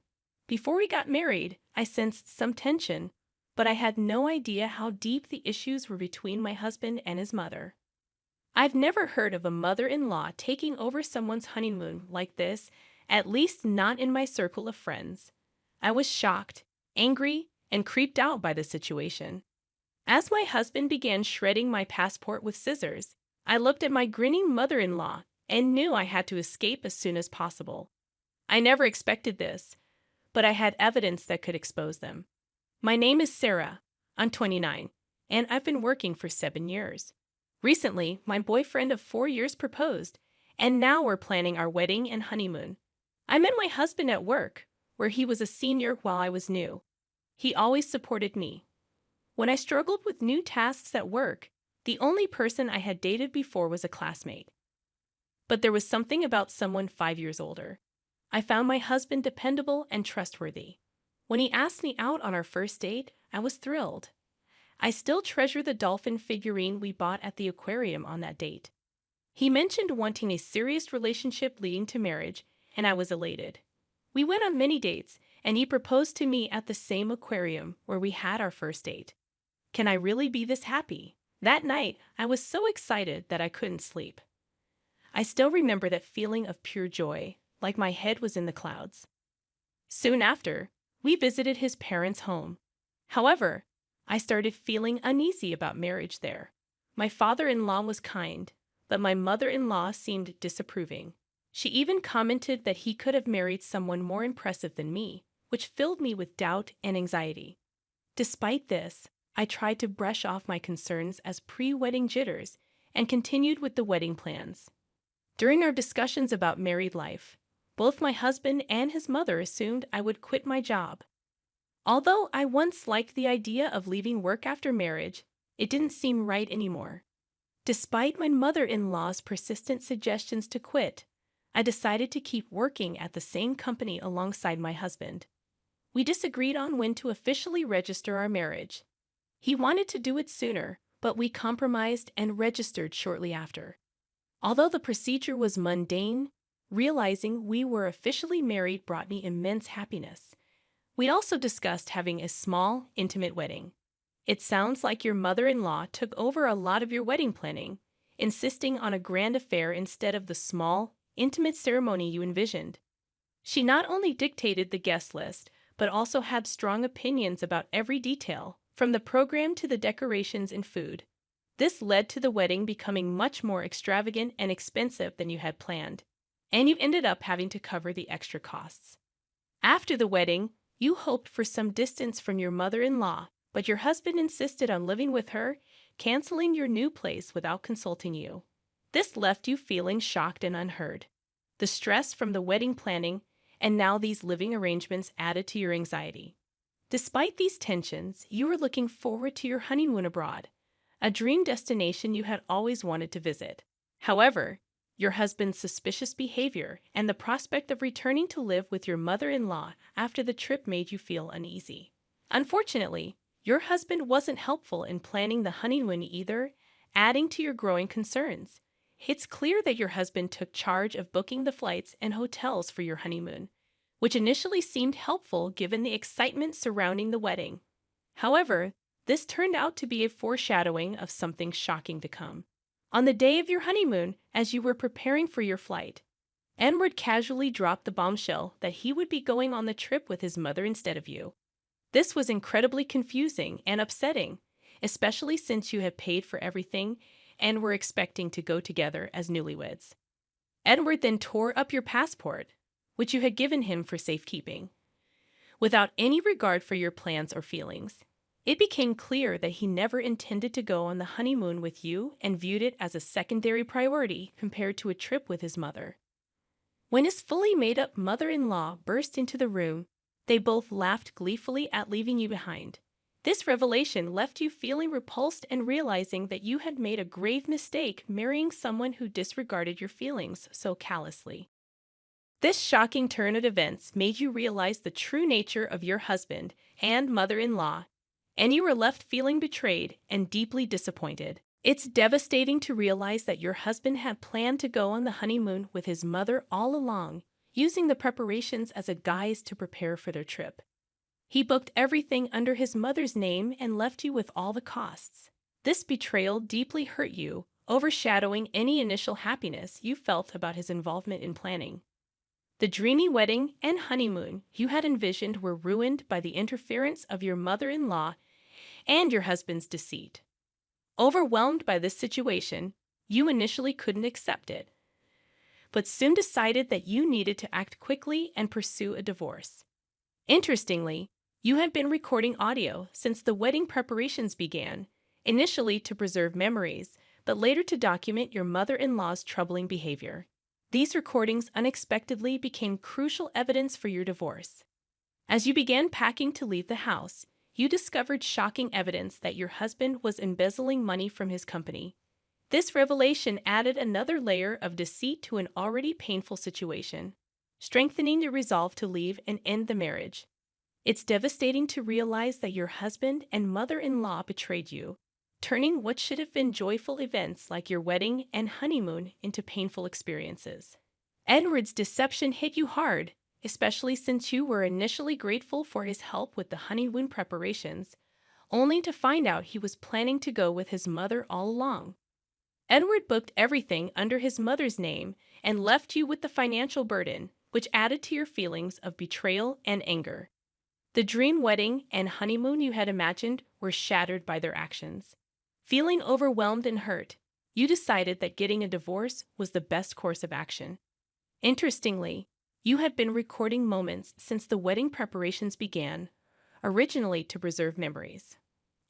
Before we got married, I sensed some tension, but I had no idea how deep the issues were between my husband and his mother. I've never heard of a mother-in-law taking over someone's honeymoon like this, at least not in my circle of friends. I was shocked, angry, and creeped out by the situation. As my husband began shredding my passport with scissors, I looked at my grinning mother-in-law and knew I had to escape as soon as possible. I never expected this, but I had evidence that could expose them. My name is Sarah. I'm 29, and I've been working for 7 years. Recently, my boyfriend of 4 years proposed, and now we're planning our wedding and honeymoon. I met my husband at work, where he was a senior while I was new. He always supported me. When I struggled with new tasks at work, the only person I had dated before was a classmate. But there was something about someone 5 years older. I found my husband dependable and trustworthy. When he asked me out on our first date, I was thrilled. I still treasure the dolphin figurine we bought at the aquarium on that date. He mentioned wanting a serious relationship leading to marriage, and I was elated. We went on many dates, and he proposed to me at the same aquarium where we had our first date. Can I really be this happy? That night, I was so excited that I couldn't sleep. I still remember that feeling of pure joy, like my head was in the clouds. Soon after, we visited his parents' home. However, I started feeling uneasy about marriage there. My father-in-law was kind, but my mother-in-law seemed disapproving. She even commented that he could have married someone more impressive than me, which filled me with doubt and anxiety. Despite this, I tried to brush off my concerns as pre-wedding jitters and continued with the wedding plans. During our discussions about married life, both my husband and his mother assumed I would quit my job. Although I once liked the idea of leaving work after marriage, it didn't seem right anymore. Despite my mother-in-law's persistent suggestions to quit, I decided to keep working at the same company alongside my husband. We disagreed on when to officially register our marriage. He wanted to do it sooner, but we compromised and registered shortly after. Although the procedure was mundane, realizing we were officially married brought me immense happiness. We also discussed having a small, intimate wedding. It sounds like your mother-in-law took over a lot of your wedding planning, insisting on a grand affair instead of the small, intimate ceremony you envisioned. She not only dictated the guest list, but also had strong opinions about every detail, from the program to the decorations and food. This led to the wedding becoming much more extravagant and expensive than you had planned, and you ended up having to cover the extra costs. After the wedding, you hoped for some distance from your mother-in-law, but your husband insisted on living with her, canceling your new place without consulting you. This left you feeling shocked and unheard. The stress from the wedding planning and now these living arrangements added to your anxiety. Despite these tensions, you were looking forward to your honeymoon abroad, a dream destination you had always wanted to visit. However, your husband's suspicious behavior and the prospect of returning to live with your mother-in-law after the trip made you feel uneasy. Unfortunately, your husband wasn't helpful in planning the honeymoon either, adding to your growing concerns. It's clear that your husband took charge of booking the flights and hotels for your honeymoon, which initially seemed helpful given the excitement surrounding the wedding. However, this turned out to be a foreshadowing of something shocking to come. On the day of your honeymoon, as you were preparing for your flight, Edward casually dropped the bombshell that he would be going on the trip with his mother instead of you. This was incredibly confusing and upsetting, especially since you had paid for everything and were expecting to go together as newlyweds. Edward then tore up your passport, which you had given him for safekeeping. Without any regard for your plans or feelings, it became clear that he never intended to go on the honeymoon with you and viewed it as a secondary priority compared to a trip with his mother. When his fully made-up mother-in-law burst into the room, they both laughed gleefully at leaving you behind. This revelation left you feeling repulsed and realizing that you had made a grave mistake marrying someone who disregarded your feelings so callously. This shocking turn of events made you realize the true nature of your husband and mother-in-law, and you were left feeling betrayed and deeply disappointed. It's devastating to realize that your husband had planned to go on the honeymoon with his mother all along, using the preparations as a guise to prepare for their trip. He booked everything under his mother's name and left you with all the costs. This betrayal deeply hurt you, overshadowing any initial happiness you felt about his involvement in planning. The dreamy wedding and honeymoon you had envisioned were ruined by the interference of your mother-in-law and your husband's deceit. Overwhelmed by this situation, you initially couldn't accept it, but soon decided that you needed to act quickly and pursue a divorce. Interestingly, you had been recording audio since the wedding preparations began, initially to preserve memories, but later to document your mother-in-law's troubling behavior. These recordings unexpectedly became crucial evidence for your divorce. As you began packing to leave the house, you discovered shocking evidence that your husband was embezzling money from his company. This revelation added another layer of deceit to an already painful situation, strengthening your resolve to leave and end the marriage. It's devastating to realize that your husband and mother-in-law betrayed you, turning what should have been joyful events like your wedding and honeymoon into painful experiences. Edward's deception hit you hard, especially since you were initially grateful for his help with the honeymoon preparations, only to find out he was planning to go with his mother all along. Edward booked everything under his mother's name and left you with the financial burden, which added to your feelings of betrayal and anger. The dream wedding and honeymoon you had imagined were shattered by their actions. Feeling overwhelmed and hurt, you decided that getting a divorce was the best course of action. Interestingly, you had been recording moments since the wedding preparations began, originally to preserve memories.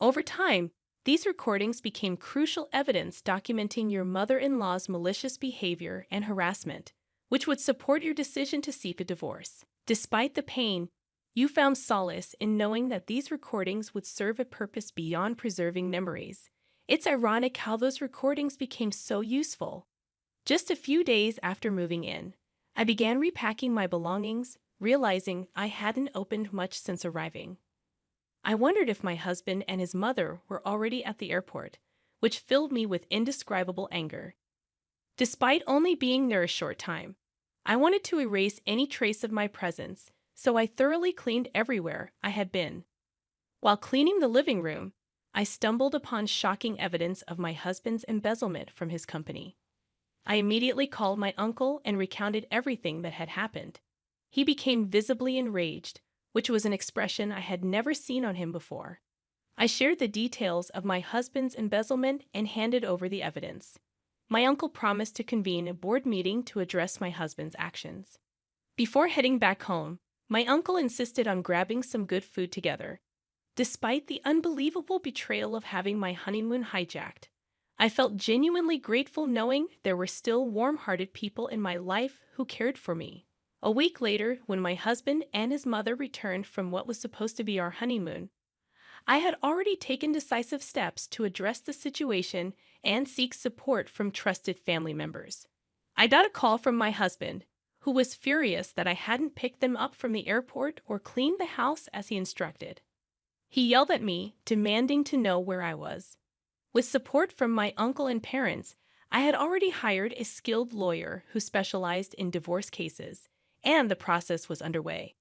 Over time, these recordings became crucial evidence documenting your mother-in-law's malicious behavior and harassment, which would support your decision to seek a divorce. Despite the pain, you found solace in knowing that these recordings would serve a purpose beyond preserving memories. It's ironic how those recordings became so useful. Just a few days after moving in, I began repacking my belongings, realizing I hadn't opened much since arriving. I wondered if my husband and his mother were already at the airport, which filled me with indescribable anger. Despite only being there a short time, I wanted to erase any trace of my presence, so I thoroughly cleaned everywhere I had been. While cleaning the living room, I stumbled upon shocking evidence of my husband's embezzlement from his company. I immediately called my uncle and recounted everything that had happened. He became visibly enraged, which was an expression I had never seen on him before. I shared the details of my husband's embezzlement and handed over the evidence. My uncle promised to convene a board meeting to address my husband's actions. Before heading back home, my uncle insisted on grabbing some good food together. Despite the unbelievable betrayal of having my honeymoon hijacked, I felt genuinely grateful knowing there were still warm-hearted people in my life who cared for me. A week later, when my husband and his mother returned from what was supposed to be our honeymoon, I had already taken decisive steps to address the situation and seek support from trusted family members. I got a call from my husband, who was furious that I hadn't picked them up from the airport or cleaned the house as he instructed. He yelled at me, demanding to know where I was. With support from my uncle and parents, I had already hired a skilled lawyer who specialized in divorce cases, and the process was underway.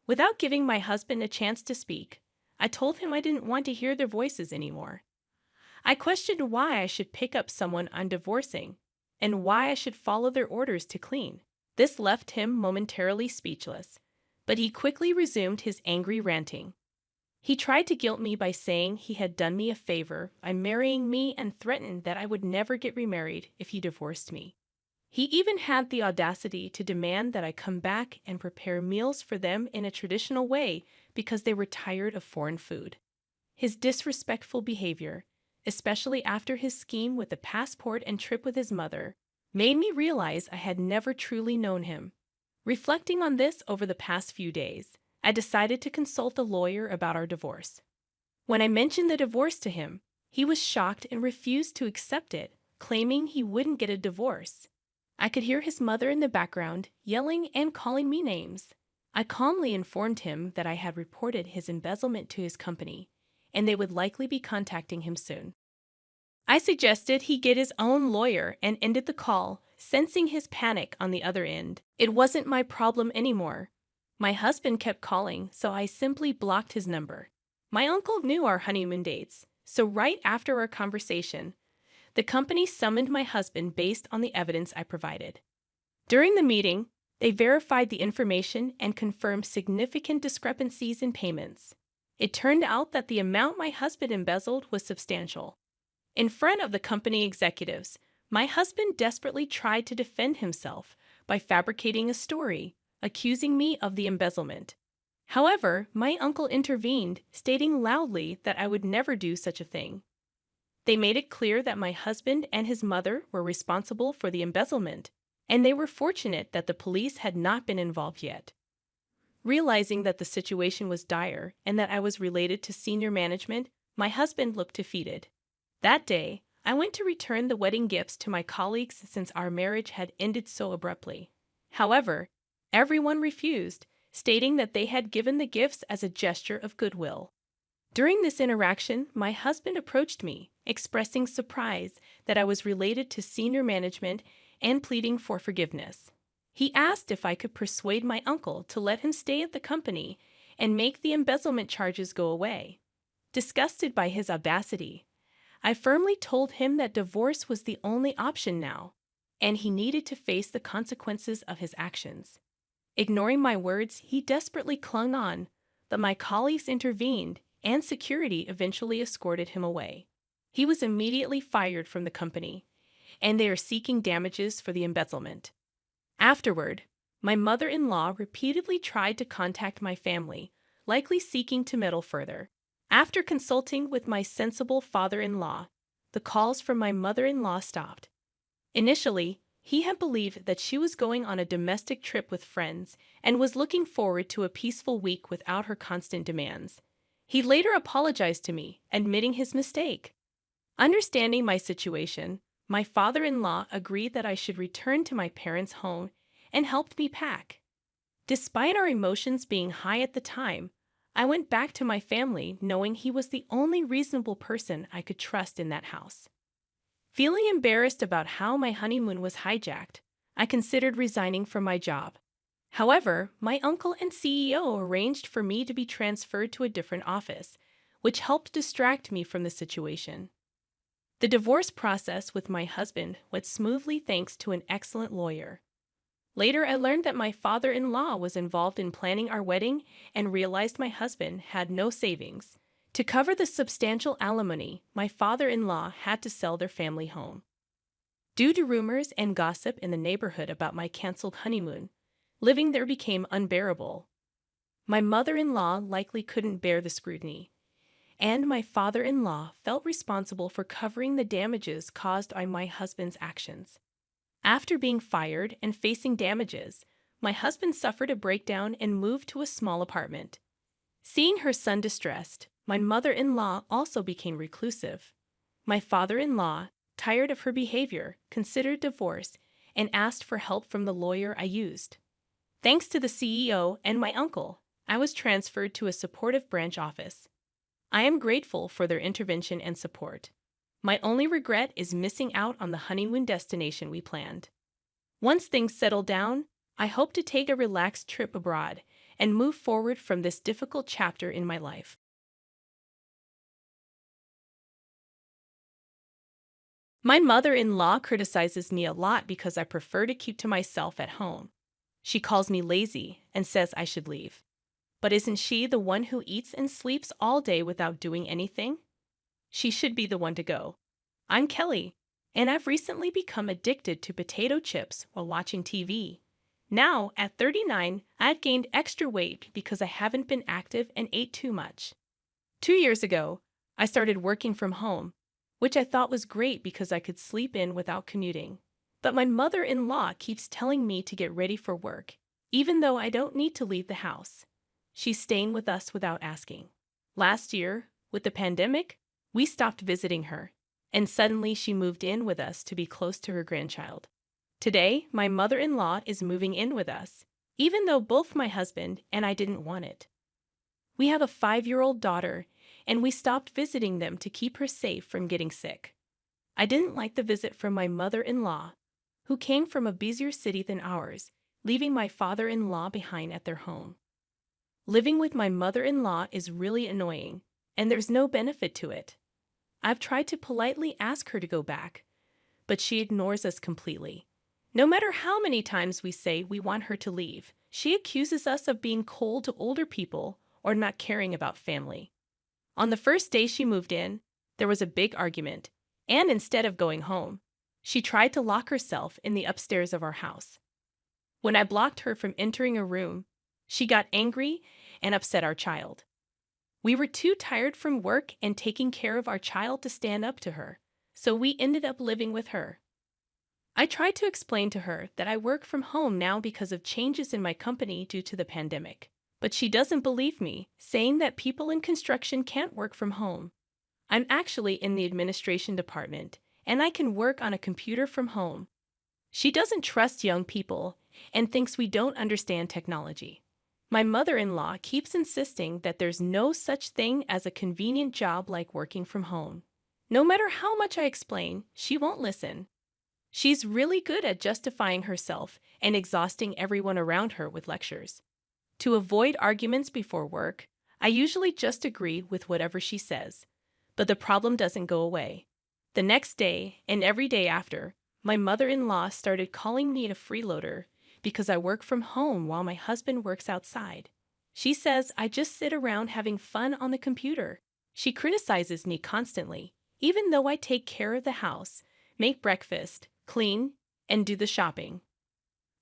Without giving my husband a chance to speak, I told him I didn't want to hear their voices anymore. I questioned why I should pick up someone I'm divorcing and why I should follow their orders to clean. This left him momentarily speechless, but he quickly resumed his angry ranting. He tried to guilt me by saying he had done me a favor by marrying me and threatened that I would never get remarried if he divorced me. He even had the audacity to demand that I come back and prepare meals for them in a traditional way because they were tired of foreign food. His disrespectful behavior, especially after his scheme with the passport and trip with his mother, made me realize I had never truly known him. Reflecting on this over the past few days, I decided to consult a lawyer about our divorce. When I mentioned the divorce to him, he was shocked and refused to accept it, claiming he wouldn't get a divorce. I could hear his mother in the background yelling and calling me names. I calmly informed him that I had reported his embezzlement to his company, and they would likely be contacting him soon. I suggested he get his own lawyer and ended the call, sensing his panic on the other end. It wasn't my problem anymore. My husband kept calling, so I simply blocked his number. My uncle knew our honeymoon dates, so right after our conversation, the company summoned my husband based on the evidence I provided. During the meeting, they verified the information and confirmed significant discrepancies in payments. It turned out that the amount my husband embezzled was substantial. In front of the company executives, my husband desperately tried to defend himself by fabricating a story, accusing me of the embezzlement. However, my uncle intervened, stating loudly that I would never do such a thing. They made it clear that my husband and his mother were responsible for the embezzlement, and they were fortunate that the police had not been involved yet. Realizing that the situation was dire and that I was related to senior management, my husband looked defeated. That day, I went to return the wedding gifts to my colleagues since our marriage had ended so abruptly. However, everyone refused, stating that they had given the gifts as a gesture of goodwill. During this interaction, my husband approached me, expressing surprise that I was related to senior management and pleading for forgiveness. He asked if I could persuade my uncle to let him stay at the company and make the embezzlement charges go away. Disgusted by his audacity, I firmly told him that divorce was the only option now, and he needed to face the consequences of his actions. Ignoring my words, he desperately clung on, but my colleagues intervened, and security eventually escorted him away. He was immediately fired from the company, and they are seeking damages for the embezzlement. Afterward, my mother-in-law repeatedly tried to contact my family, likely seeking to meddle further. After consulting with my sensible father-in-law, the calls from my mother-in-law stopped. Initially, he had believed that she was going on a domestic trip with friends and was looking forward to a peaceful week without her constant demands. He later apologized to me, admitting his mistake. Understanding my situation, my father-in-law agreed that I should return to my parents' home and helped me pack. Despite our emotions being high at the time, I went back to my family knowing he was the only reasonable person I could trust in that house. Feeling embarrassed about how my honeymoon was hijacked, I considered resigning from my job. However, my uncle and CEO arranged for me to be transferred to a different office, which helped distract me from the situation. The divorce process with my husband went smoothly thanks to an excellent lawyer. Later, I learned that my father-in-law was involved in planning our wedding and realized my husband had no savings. To cover the substantial alimony, my father-in-law had to sell their family home. Due to rumors and gossip in the neighborhood about my canceled honeymoon, living there became unbearable. My mother-in-law likely couldn't bear the scrutiny, and my father-in-law felt responsible for covering the damages caused by my husband's actions. After being fired and facing damages, my husband suffered a breakdown and moved to a small apartment. Seeing her son distressed, my mother-in-law also became reclusive. My father-in-law, tired of her behavior, considered divorce and asked for help from the lawyer I used. Thanks to the CEO and my uncle, I was transferred to a supportive branch office. I am grateful for their intervention and support. My only regret is missing out on the honeymoon destination we planned. Once things settled down, I hope to take a relaxed trip abroad and move forward from this difficult chapter in my life. My mother-in-law criticizes me a lot because I prefer to keep to myself at home. She calls me lazy and says I should leave. But isn't she the one who eats and sleeps all day without doing anything? She should be the one to go. I'm Kelly, and I've recently become addicted to potato chips while watching TV. Now, at 39, I've gained extra weight because I haven't been active and ate too much. 2 years ago, I started working from home, which I thought was great because I could sleep in without commuting. But my mother-in-law keeps telling me to get ready for work, even though I don't need to leave the house. She's staying with us without asking. Last year, with the pandemic, we stopped visiting her, and suddenly she moved in with us to be close to her grandchild. Today, my mother-in-law is moving in with us, even though both my husband and I didn't want it. We have a 5-year-old daughter, and we stopped visiting them to keep her safe from getting sick. I didn't like the visit from my mother-in-law, who came from a busier city than ours, leaving my father-in-law behind at their home. Living with my mother-in-law is really annoying, and there's no benefit to it. I've tried to politely ask her to go back, but she ignores us completely. No matter how many times we say we want her to leave, she accuses us of being cold to older people or not caring about family. On the first day she moved in, there was a big argument, and instead of going home, she tried to lock herself in the upstairs of our house. When I blocked her from entering a room, she got angry and upset our child. We were too tired from work and taking care of our child to stand up to her, so we ended up living with her. I tried to explain to her that I work from home now because of changes in my company due to the pandemic, but she doesn't believe me, saying that people in construction can't work from home. I'm actually in the administration department, and I can work on a computer from home. She doesn't trust young people and thinks we don't understand technology. My mother-in-law keeps insisting that there's no such thing as a convenient job like working from home. No matter how much I explain, she won't listen. She's really good at justifying herself and exhausting everyone around her with lectures. To avoid arguments before work, I usually just agree with whatever she says, but the problem doesn't go away. The next day, and every day after, my mother-in-law started calling me a freeloader because I work from home while my husband works outside. She says I just sit around having fun on the computer. She criticizes me constantly, even though I take care of the house, make breakfast, clean, and do the shopping.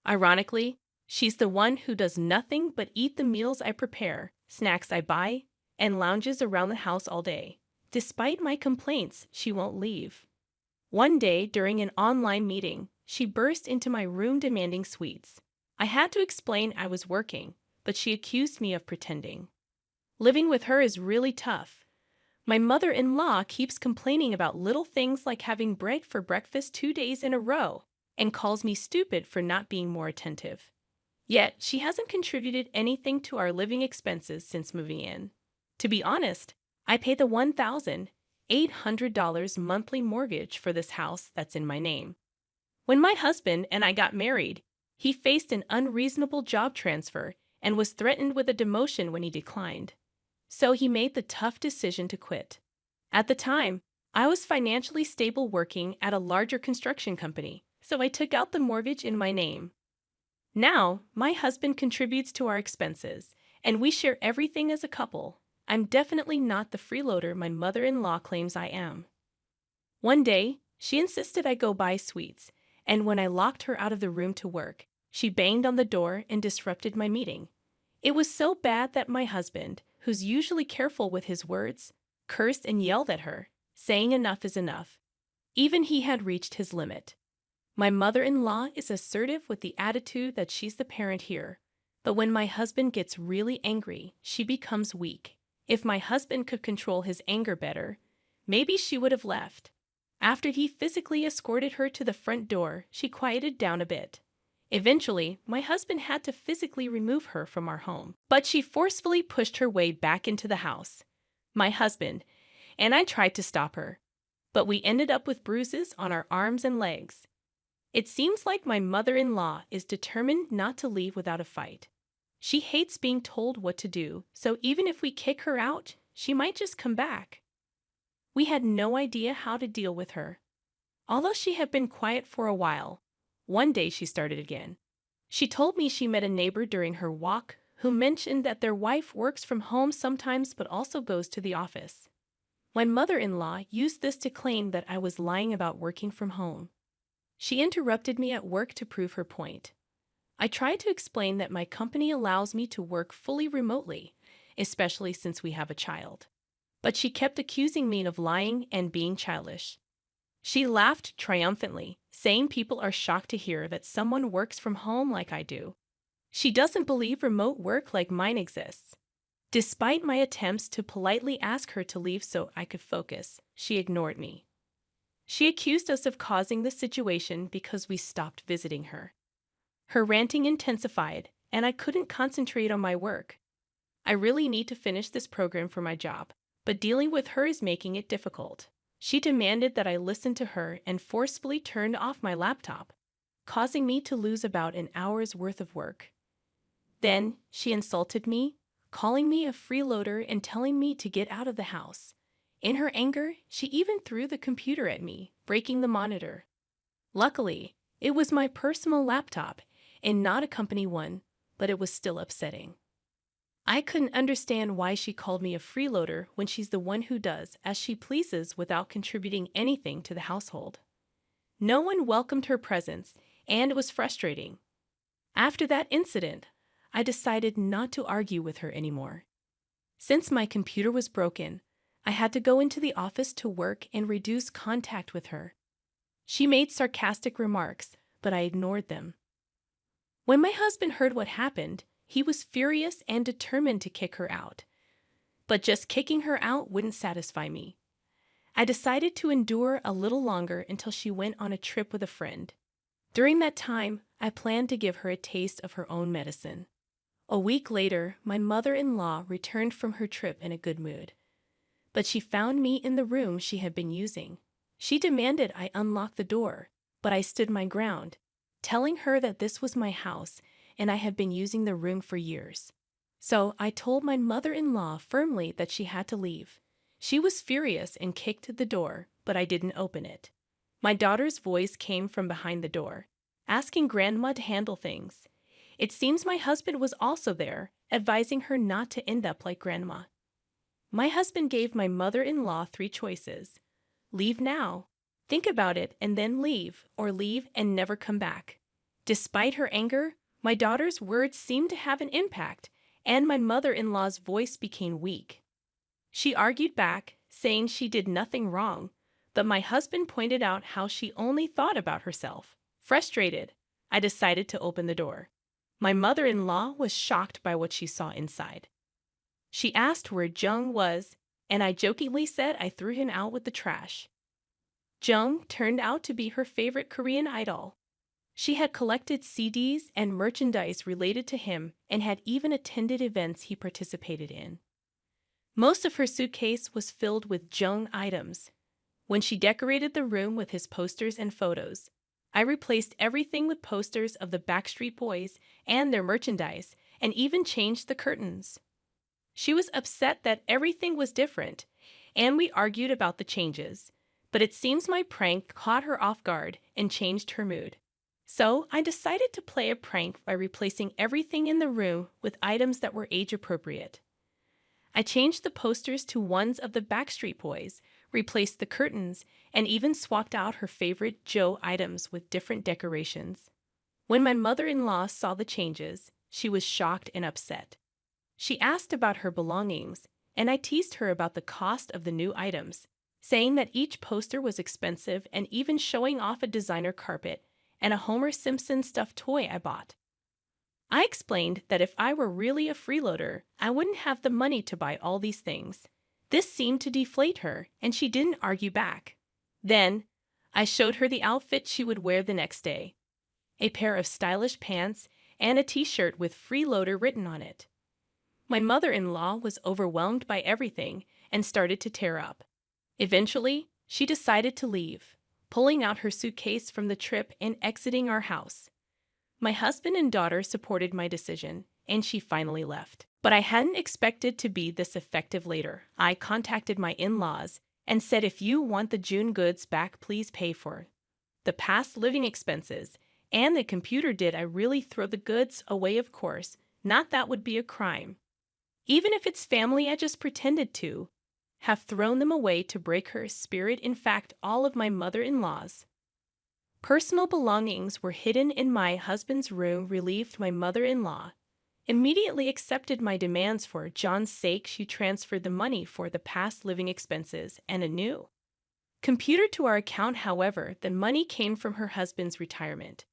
Ironically, she's the one who does nothing but eat the meals I prepare, snacks I buy, and lounges around the house all day. Despite my complaints, she won't leave. One day, during an online meeting, she burst into my room demanding sweets. I had to explain I was working, but she accused me of pretending. Living with her is really tough. My mother-in-law keeps complaining about little things like having bread for breakfast 2 days in a row and calls me stupid for not being more attentive. Yet, she hasn't contributed anything to our living expenses since moving in. To be honest, I pay the $1,800 monthly mortgage for this house that's in my name. When my husband and I got married, he faced an unreasonable job transfer and was threatened with a demotion when he declined. So he made the tough decision to quit. At the time, I was financially stable working at a larger construction company, so I took out the mortgage in my name. Now, my husband contributes to our expenses, and we share everything as a couple. I'm definitely not the freeloader my mother-in-law claims I am. One day, she insisted I go buy sweets, and when I locked her out of the room to work, she banged on the door and disrupted my meeting. It was so bad that my husband, who's usually careful with his words, cursed and yelled at her, saying enough is enough. Even he had reached his limit. My mother-in-law is assertive with the attitude that she's the parent here, but when my husband gets really angry, she becomes weak. If my husband could control his anger better, maybe she would have left. After he physically escorted her to the front door, she quieted down a bit. Eventually, my husband had to physically remove her from our home, but she forcefully pushed her way back into the house. My husband and I tried to stop her, but we ended up with bruises on our arms and legs. It seems like my mother-in-law is determined not to leave without a fight. She hates being told what to do, so even if we kick her out, she might just come back. We had no idea how to deal with her. Although she had been quiet for a while, one day she started again. She told me she met a neighbor during her walk who mentioned that their wife works from home sometimes but also goes to the office. My mother-in-law used this to claim that I was lying about working from home. She interrupted me at work to prove her point. I tried to explain that my company allows me to work fully remotely, especially since we have a child. But she kept accusing me of lying and being childish. She laughed triumphantly, saying people are shocked to hear that someone works from home like I do. She doesn't believe remote work like mine exists. Despite my attempts to politely ask her to leave so I could focus, she ignored me. She accused us of causing the situation because we stopped visiting her. Her ranting intensified, and I couldn't concentrate on my work. I really need to finish this program for my job, but dealing with her is making it difficult. She demanded that I listen to her and forcefully turned off my laptop, causing me to lose about an hour's worth of work. Then she insulted me, calling me a freeloader and telling me to get out of the house. In her anger, she even threw the computer at me, breaking the monitor. Luckily, it was my personal laptop and not a company one, but it was still upsetting. I couldn't understand why she called me a freeloader when she's the one who does as she pleases without contributing anything to the household. No one welcomed her presence, and it was frustrating. After that incident, I decided not to argue with her anymore. Since my computer was broken, I had to go into the office to work and reduce contact with her. She made sarcastic remarks, but I ignored them. When my husband heard what happened, he was furious and determined to kick her out. But just kicking her out wouldn't satisfy me. I decided to endure a little longer until she went on a trip with a friend. During that time, I planned to give her a taste of her own medicine. A week later, my mother-in-law returned from her trip in a good mood. But she found me in the room she had been using. She demanded I unlock the door, but I stood my ground, telling her that this was my house and I had been using the room for years. So I told my mother-in-law firmly that she had to leave. She was furious and kicked the door, but I didn't open it. My daughter's voice came from behind the door, asking Grandma to handle things. It seems my husband was also there, advising her not to end up like Grandma. My husband gave my mother-in-law 3 choices. Leave now, think about it, and then leave, or leave and never come back. Despite her anger, my daughter's words seemed to have an impact, and my mother-in-law's voice became weak. She argued back, saying she did nothing wrong, but my husband pointed out how she only thought about herself. Frustrated, I decided to open the door. My mother-in-law was shocked by what she saw inside. She asked where Jung was, and I jokingly said I threw him out with the trash. Jung turned out to be her favorite Korean idol. She had collected CDs and merchandise related to him and had even attended events he participated in. Most of her suitcase was filled with Jung items. When she decorated the room with his posters and photos, I replaced everything with posters of the Backstreet Boys and their merchandise, and even changed the curtains. She was upset that everything was different, and we argued about the changes, but it seems my prank caught her off guard and changed her mood. So I decided to play a prank by replacing everything in the room with items that were age-appropriate. I changed the posters to ones of the Backstreet Boys, replaced the curtains, and even swapped out her favorite Joe items with different decorations. When my mother-in-law saw the changes, she was shocked and upset. She asked about her belongings, and I teased her about the cost of the new items, saying that each poster was expensive and even showing off a designer carpet and a Homer Simpson stuffed toy I bought. I explained that if I were really a freeloader, I wouldn't have the money to buy all these things. This seemed to deflate her, and she didn't argue back. Then, I showed her the outfit she would wear the next day. A pair of stylish pants and a t-shirt with freeloader written on it. My mother-in-law was overwhelmed by everything and started to tear up. Eventually, she decided to leave. pulling out her suitcase from the trip and exiting our house. My husband and daughter supported my decision, and she finally left. But I hadn't expected to be this effective later. I contacted my in-laws and said, if you want the June goods back, please pay for the past living expenses. And the computer did I really throw the goods away, of course. Not that would be a crime. Even if it's family, I just pretended to have thrown them away to break her spirit. In fact, all of my mother-in-law's personal belongings were hidden in my husband's room. Relieved, my mother-in-law immediately accepted my demands. For John's sake, she transferred the money for the past living expenses and a new computer to our account. However, the money came from her husband's retirement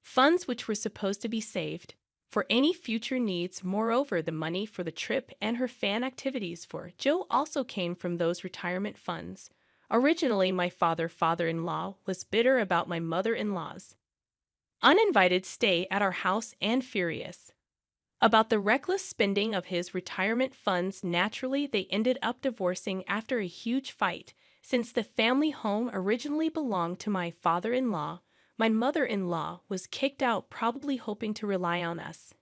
funds, which were supposed to be saved for any future needs. Moreover, the money for the trip and her fan activities for Joe also came from those retirement funds. Originally, my father-in-law was bitter about my mother-in-law's uninvited stay at our house and furious about the reckless spending of his retirement funds. Naturally, they ended up divorcing after a huge fight. Since the family home originally belonged to my father-in-law, my mother-in-law was kicked out, probably hoping to rely on us.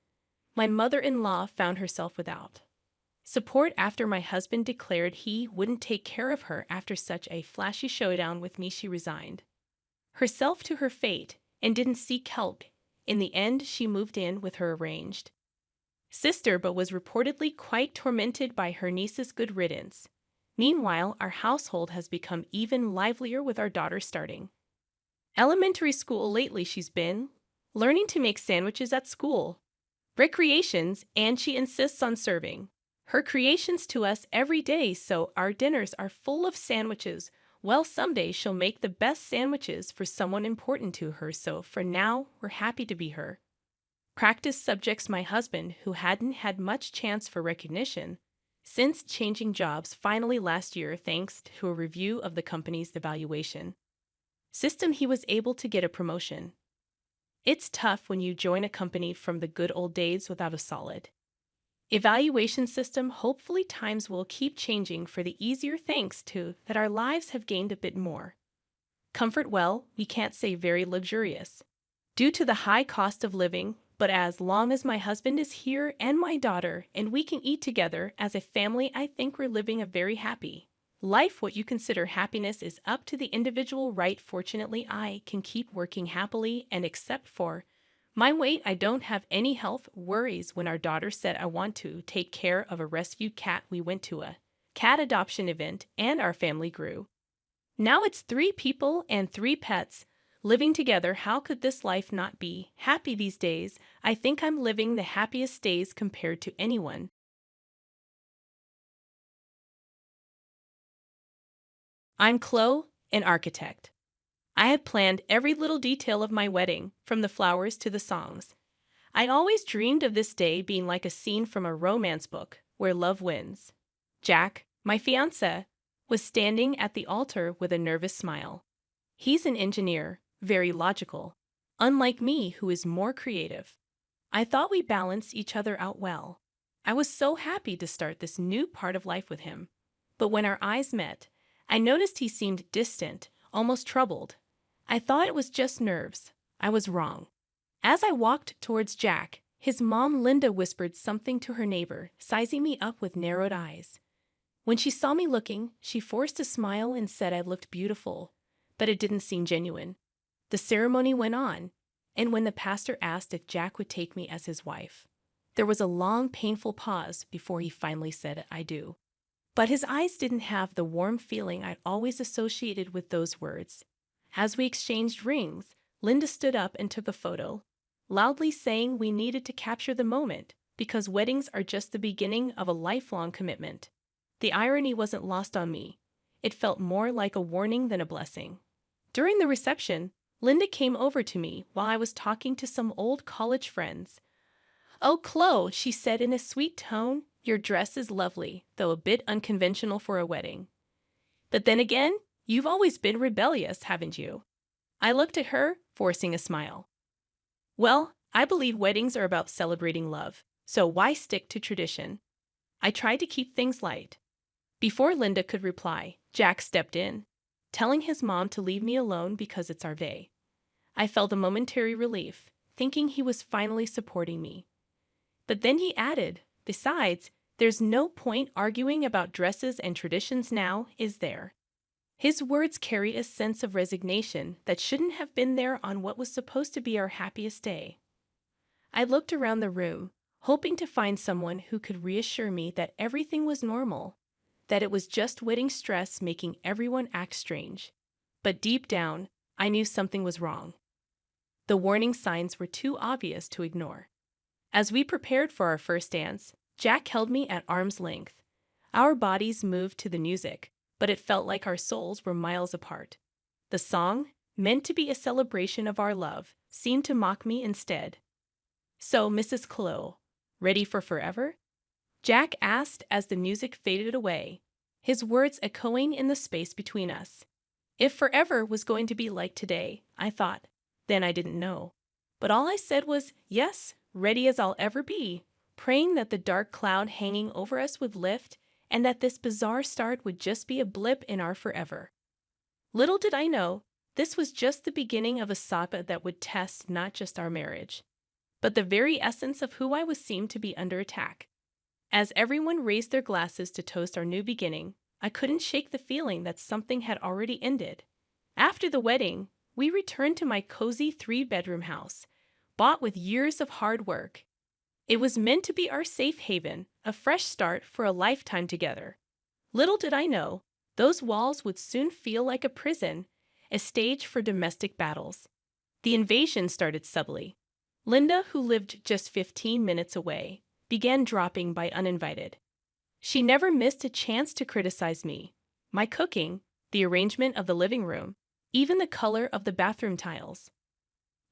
My mother-in-law found herself without support after my husband declared he wouldn't take care of her. After such a flashy showdown with me, she resigned herself to her fate and didn't seek help. In the end, she moved in with her arranged sister, but was reportedly quite tormented by her niece's good riddance. Meanwhile, our household has become even livelier with our daughter starting elementary school. Lately, she's been learning to make sandwiches at school recreations, and she insists on serving her creations to us every day, so our dinners are full of sandwiches. Well, someday she'll make the best sandwiches for someone important to her, so for now, we're happy to be her practice subjects. My husband, who hadn't had much chance for recognition since changing jobs finally last year thanks to a review of the company's evaluation system, he was able to get a promotion. It's tough when you join a company from the good old days without a solid evaluation system. Hopefully times will keep changing for the easier, thanks to that our lives have gained a bit more comfort. Well, we can't say very luxurious due to the high cost of living, but as long as my husband is here and my daughter and we can eat together as a family, I think we're living a very happy life. What you consider happiness is up to the individual, right? Fortunately, I can keep working happily, and except for my weight, I don't have any health worries. When our daughter said I want to take care of a rescued cat, we went to a cat adoption event and our family grew. Now it's 3 people and 3 pets living together. How could this life not be happy these days? I think I'm living the happiest days compared to anyone. I'm Chloe, an architect. I had planned every little detail of my wedding, from the flowers to the songs. I always dreamed of this day being like a scene from a romance book where love wins. Jack, my fiancé, was standing at the altar with a nervous smile. He's an engineer, very logical, unlike me, who is more creative. I thought we balanced each other out well. I was so happy to start this new part of life with him. But when our eyes met, I noticed he seemed distant, almost troubled. I thought it was just nerves. I was wrong. As I walked towards Jack, his mom Linda whispered something to her neighbor, sizing me up with narrowed eyes. When she saw me looking, she forced a smile and said I looked beautiful, but it didn't seem genuine. The ceremony went on, and when the pastor asked if Jack would take me as his wife, there was a long, painful pause before he finally said, I do. But his eyes didn't have the warm feeling I'd always associated with those words. As we exchanged rings, Linda stood up and took a photo, loudly saying we needed to capture the moment because weddings are just the beginning of a lifelong commitment. The irony wasn't lost on me. It felt more like a warning than a blessing. During the reception, Linda came over to me while I was talking to some old college friends. Oh, Chloe, she said in a sweet tone, your dress is lovely, though a bit unconventional for a wedding. But then again, you've always been rebellious, haven't you? I looked at her, forcing a smile. Well, I believe weddings are about celebrating love, so why stick to tradition? I tried to keep things light. Before Linda could reply, Jack stepped in. telling his mom to leave me alone because it's our day. I felt a momentary relief, thinking he was finally supporting me. But then he added, "Besides, there's no point arguing about dresses and traditions now, is there?" His words carried a sense of resignation that shouldn't have been there on what was supposed to be our happiest day. I looked around the room, hoping to find someone who could reassure me that everything was normal, that it was just wedding stress making everyone act strange. But deep down, I knew something was wrong. The warning signs were too obvious to ignore. As we prepared for our first dance, Jack held me at arm's length. Our bodies moved to the music, but it felt like our souls were miles apart. The song, meant to be a celebration of our love, seemed to mock me instead. "So, Mrs. Clo, ready for forever?" Jack asked as the music faded away, his words echoing in the space between us. If forever was going to be like today, I thought, then I didn't know. But all I said was, "Yes, ready as I'll ever be," praying that the dark cloud hanging over us would lift and that this bizarre start would just be a blip in our forever. Little did I know, this was just the beginning of a saga that would test not just our marriage, but the very essence of who I was seemed to be under attack. As everyone raised their glasses to toast our new beginning, I couldn't shake the feeling that something had already ended. After the wedding, we returned to my cozy 3-bedroom house, bought with years of hard work. It was meant to be our safe haven, a fresh start for a lifetime together. Little did I know, those walls would soon feel like a prison, a stage for domestic battles. The invasion started subtly. Linda, who lived just 15 minutes away, began dropping by uninvited. She never missed a chance to criticize me, my cooking, the arrangement of the living room, even the color of the bathroom tiles.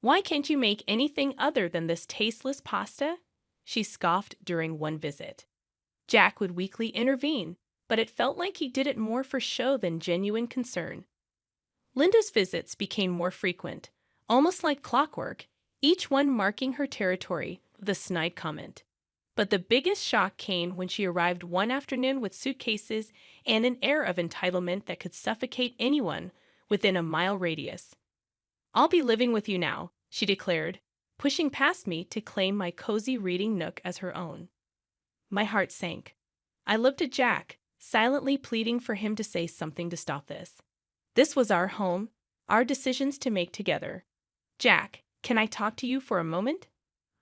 "Why can't you make anything other than this tasteless pasta?" she scoffed during one visit. Jack would weakly intervene, but it felt like he did it more for show than genuine concern. Linda's visits became more frequent, almost like clockwork, each one marking her territory with a snide comment. But the biggest shock came when she arrived one afternoon with suitcases and an air of entitlement that could suffocate anyone within a mile radius. "I'll be living with you now," she declared, pushing past me to claim my cozy reading nook as her own. My heart sank. I looked at Jack, silently pleading for him to say something to stop this. This was our home, our decisions to make together. "Jack, can I talk to you for a moment?"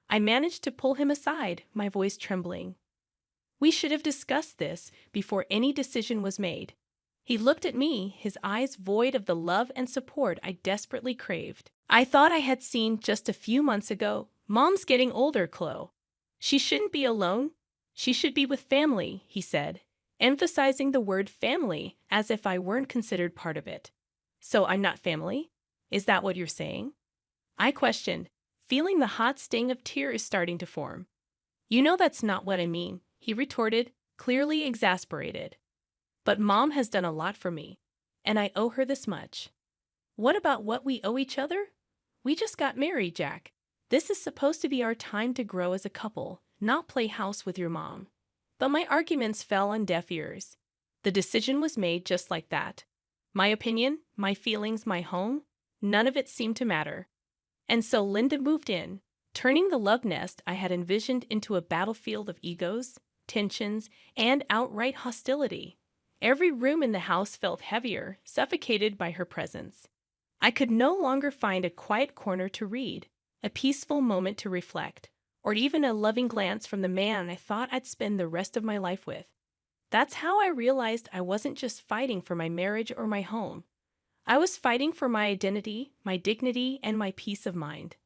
I managed to pull him aside, my voice trembling. "We should have discussed this before any decision was made." He looked at me, his eyes void of the love and support I desperately craved. "I thought I had seen just a few months ago. Mom's getting older, Chloe. She shouldn't be alone. She should be with family," he said, emphasizing the word family as if I weren't considered part of it. "So I'm not family? Is that what you're saying?" I questioned, feeling the hot sting of tears starting to form. "You know that's not what I mean," he retorted, clearly exasperated. "But Mom has done a lot for me, and I owe her this much." "What about what we owe each other? We just got married, Jack. This is supposed to be our time to grow as a couple, not play house with your mom." But my arguments fell on deaf ears. The decision was made just like that. My opinion, my feelings, my home, none of it seemed to matter. And so Linda moved in, turning the love nest I had envisioned into a battlefield of egos, tensions, and outright hostility. Every room in the house felt heavier, suffocated by her presence. I could no longer find a quiet corner to read, a peaceful moment to reflect, or even a loving glance from the man I thought I'd spend the rest of my life with. That's how I realized I wasn't just fighting for my marriage or my home. I was fighting for my identity, my dignity, and my peace of mind.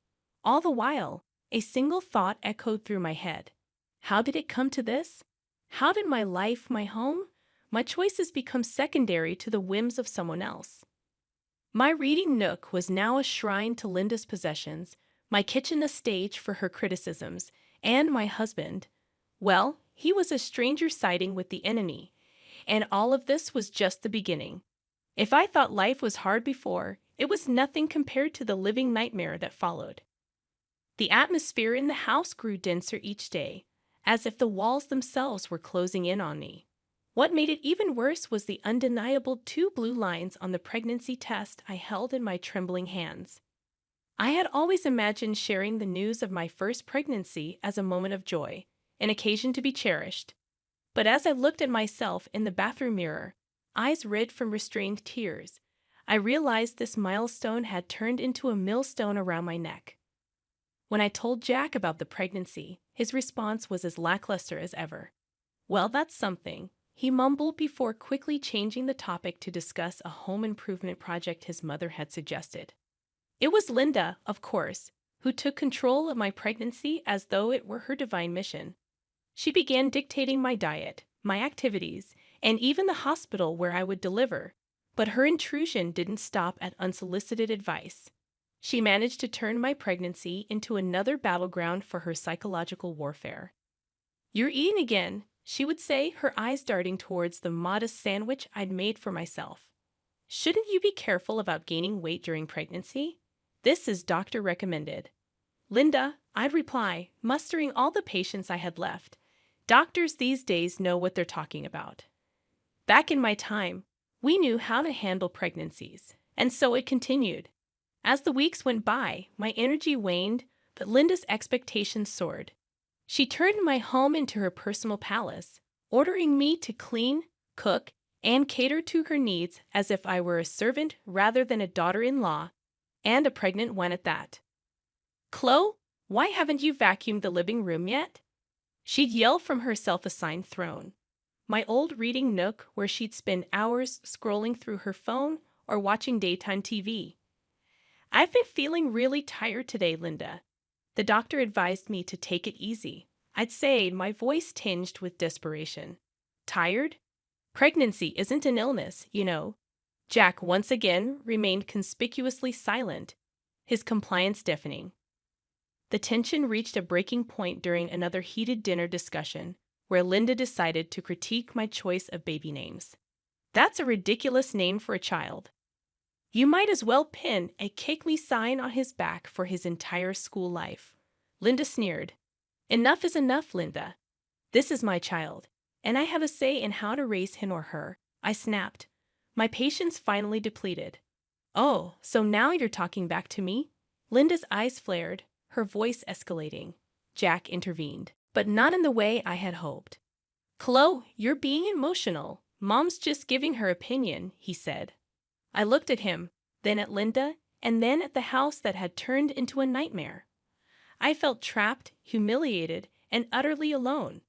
All the while, a single thought echoed through my head. How did it come to this? How did my life, my home, my choices become secondary to the whims of someone else? My reading nook was now a shrine to Linda's possessions, my kitchen a stage for her criticisms, and my husband, well, he was a stranger siding with the enemy, and all of this was just the beginning. If I thought life was hard before, it was nothing compared to the living nightmare that followed. The atmosphere in the house grew denser each day, as if the walls themselves were closing in on me. What made it even worse was the undeniable 2 blue lines on the pregnancy test I held in my trembling hands. I had always imagined sharing the news of my first pregnancy as a moment of joy, an occasion to be cherished. But as I looked at myself in the bathroom mirror, eyes red from restrained tears, I realized this milestone had turned into a millstone around my neck. When I told Jack about the pregnancy, his response was as lackluster as ever. "Well, that's something," he mumbled before quickly changing the topic to discuss a home improvement project his mother had suggested. It was Linda, of course, who took control of my pregnancy as though it were her divine mission. She began dictating my diet, my activities, and even the hospital where I would deliver. But her intrusion didn't stop at unsolicited advice. She managed to turn my pregnancy into another battleground for her psychological warfare. "You're eating again," she would say, her eyes darting towards the modest sandwich I'd made for myself. "Shouldn't you be careful about gaining weight during pregnancy? This is doctor recommended." "Linda," I'd reply, mustering all the patience I had left, "doctors these days know what they're talking about. Back in my time, we knew how to handle pregnancies." And so it continued. As the weeks went by, my energy waned, but Linda's expectations soared. She turned my home into her personal palace, ordering me to clean, cook, and cater to her needs as if I were a servant rather than a daughter-in-law, and a pregnant one at that. "Chloe, why haven't you vacuumed the living room yet?" she'd yell from her self-assigned throne, my old reading nook where she'd spend hours scrolling through her phone or watching daytime TV. "I've been feeling really tired today, Linda. The doctor advised me to take it easy," I'd say, my voice tinged with desperation. "Tired? Pregnancy isn't an illness, you know." Jack once again remained conspicuously silent, his compliance deafening. The tension reached a breaking point during another heated dinner discussion, where Linda decided to critique my choice of baby names. "That's a ridiculous name for a child. You might as well pin a 'kick me' sign on his back for his entire school life," Linda sneered. "Enough is enough, Linda. This is my child, and I have a say in how to raise him or her," I snapped, my patience finally depleted. "Oh, so now you're talking back to me?" Linda's eyes flared, her voice escalating. Jack intervened, but not in the way I had hoped. "Chloe, you're being emotional. Mom's just giving her opinion," he said. I looked at him, then at Linda, and then at the house that had turned into a nightmare. I felt trapped, humiliated, and utterly alone.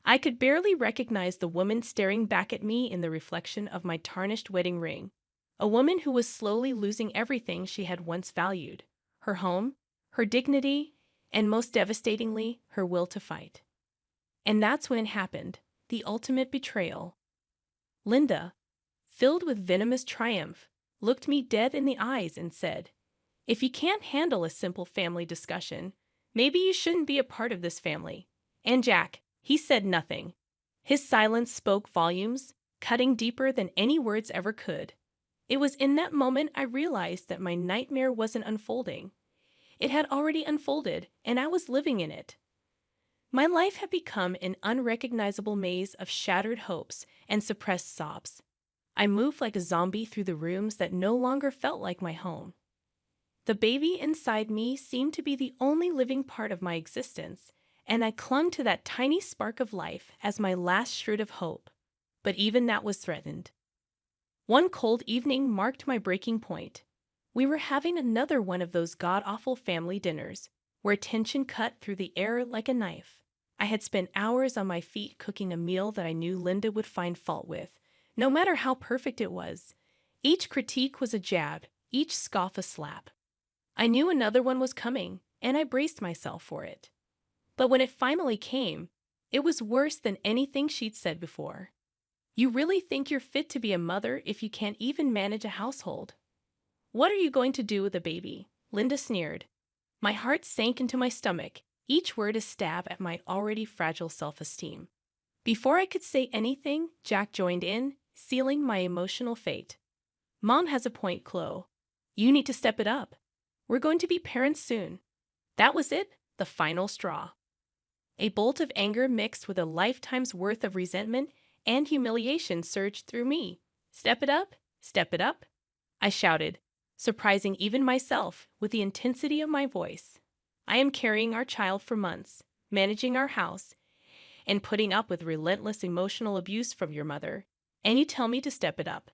I could barely recognize the woman staring back at me in the reflection of my tarnished wedding ring, a woman who was slowly losing everything she had once valued: her home, her dignity, and most devastatingly, her will to fight. And that's when it happened, the ultimate betrayal. Linda, filled with venomous triumph, looked me dead in the eyes and said, "If you can't handle a simple family discussion, maybe you shouldn't be a part of this family." And Jack, he said nothing. His silence spoke volumes, cutting deeper than any words ever could. It was in that moment I realized that my nightmare wasn't unfolding. It had already unfolded, and I was living in it. My life had become an unrecognizable maze of shattered hopes and suppressed sobs. I moved like a zombie through the rooms that no longer felt like my home. The baby inside me seemed to be the only living part of my existence, and I clung to that tiny spark of life as my last shred of hope. But even that was threatened. One cold evening marked my breaking point. We were having another one of those god-awful family dinners, where tension cut through the air like a knife. I had spent hours on my feet cooking a meal that I knew Linda would find fault with, no matter how perfect it was. Each critique was a jab, each scoff a slap. I knew another one was coming, and I braced myself for it. But when it finally came, it was worse than anything she'd said before. "You really think you're fit to be a mother if you can't even manage a household? What are you going to do with a baby?" Linda sneered. My heart sank into my stomach, each word a stab at my already fragile self-esteem. Before I could say anything, Jack joined in, sealing my emotional fate. "Mom has a point, Chloe. You need to step it up. We're going to be parents soon." That was it, the final straw. A bolt of anger mixed with a lifetime's worth of resentment, and humiliation surged through me. Step it up, step it up, I shouted, surprising even myself with the intensity of my voice. I am carrying our child for months, managing our house, and putting up with relentless emotional abuse from your mother, and you tell me to step it up.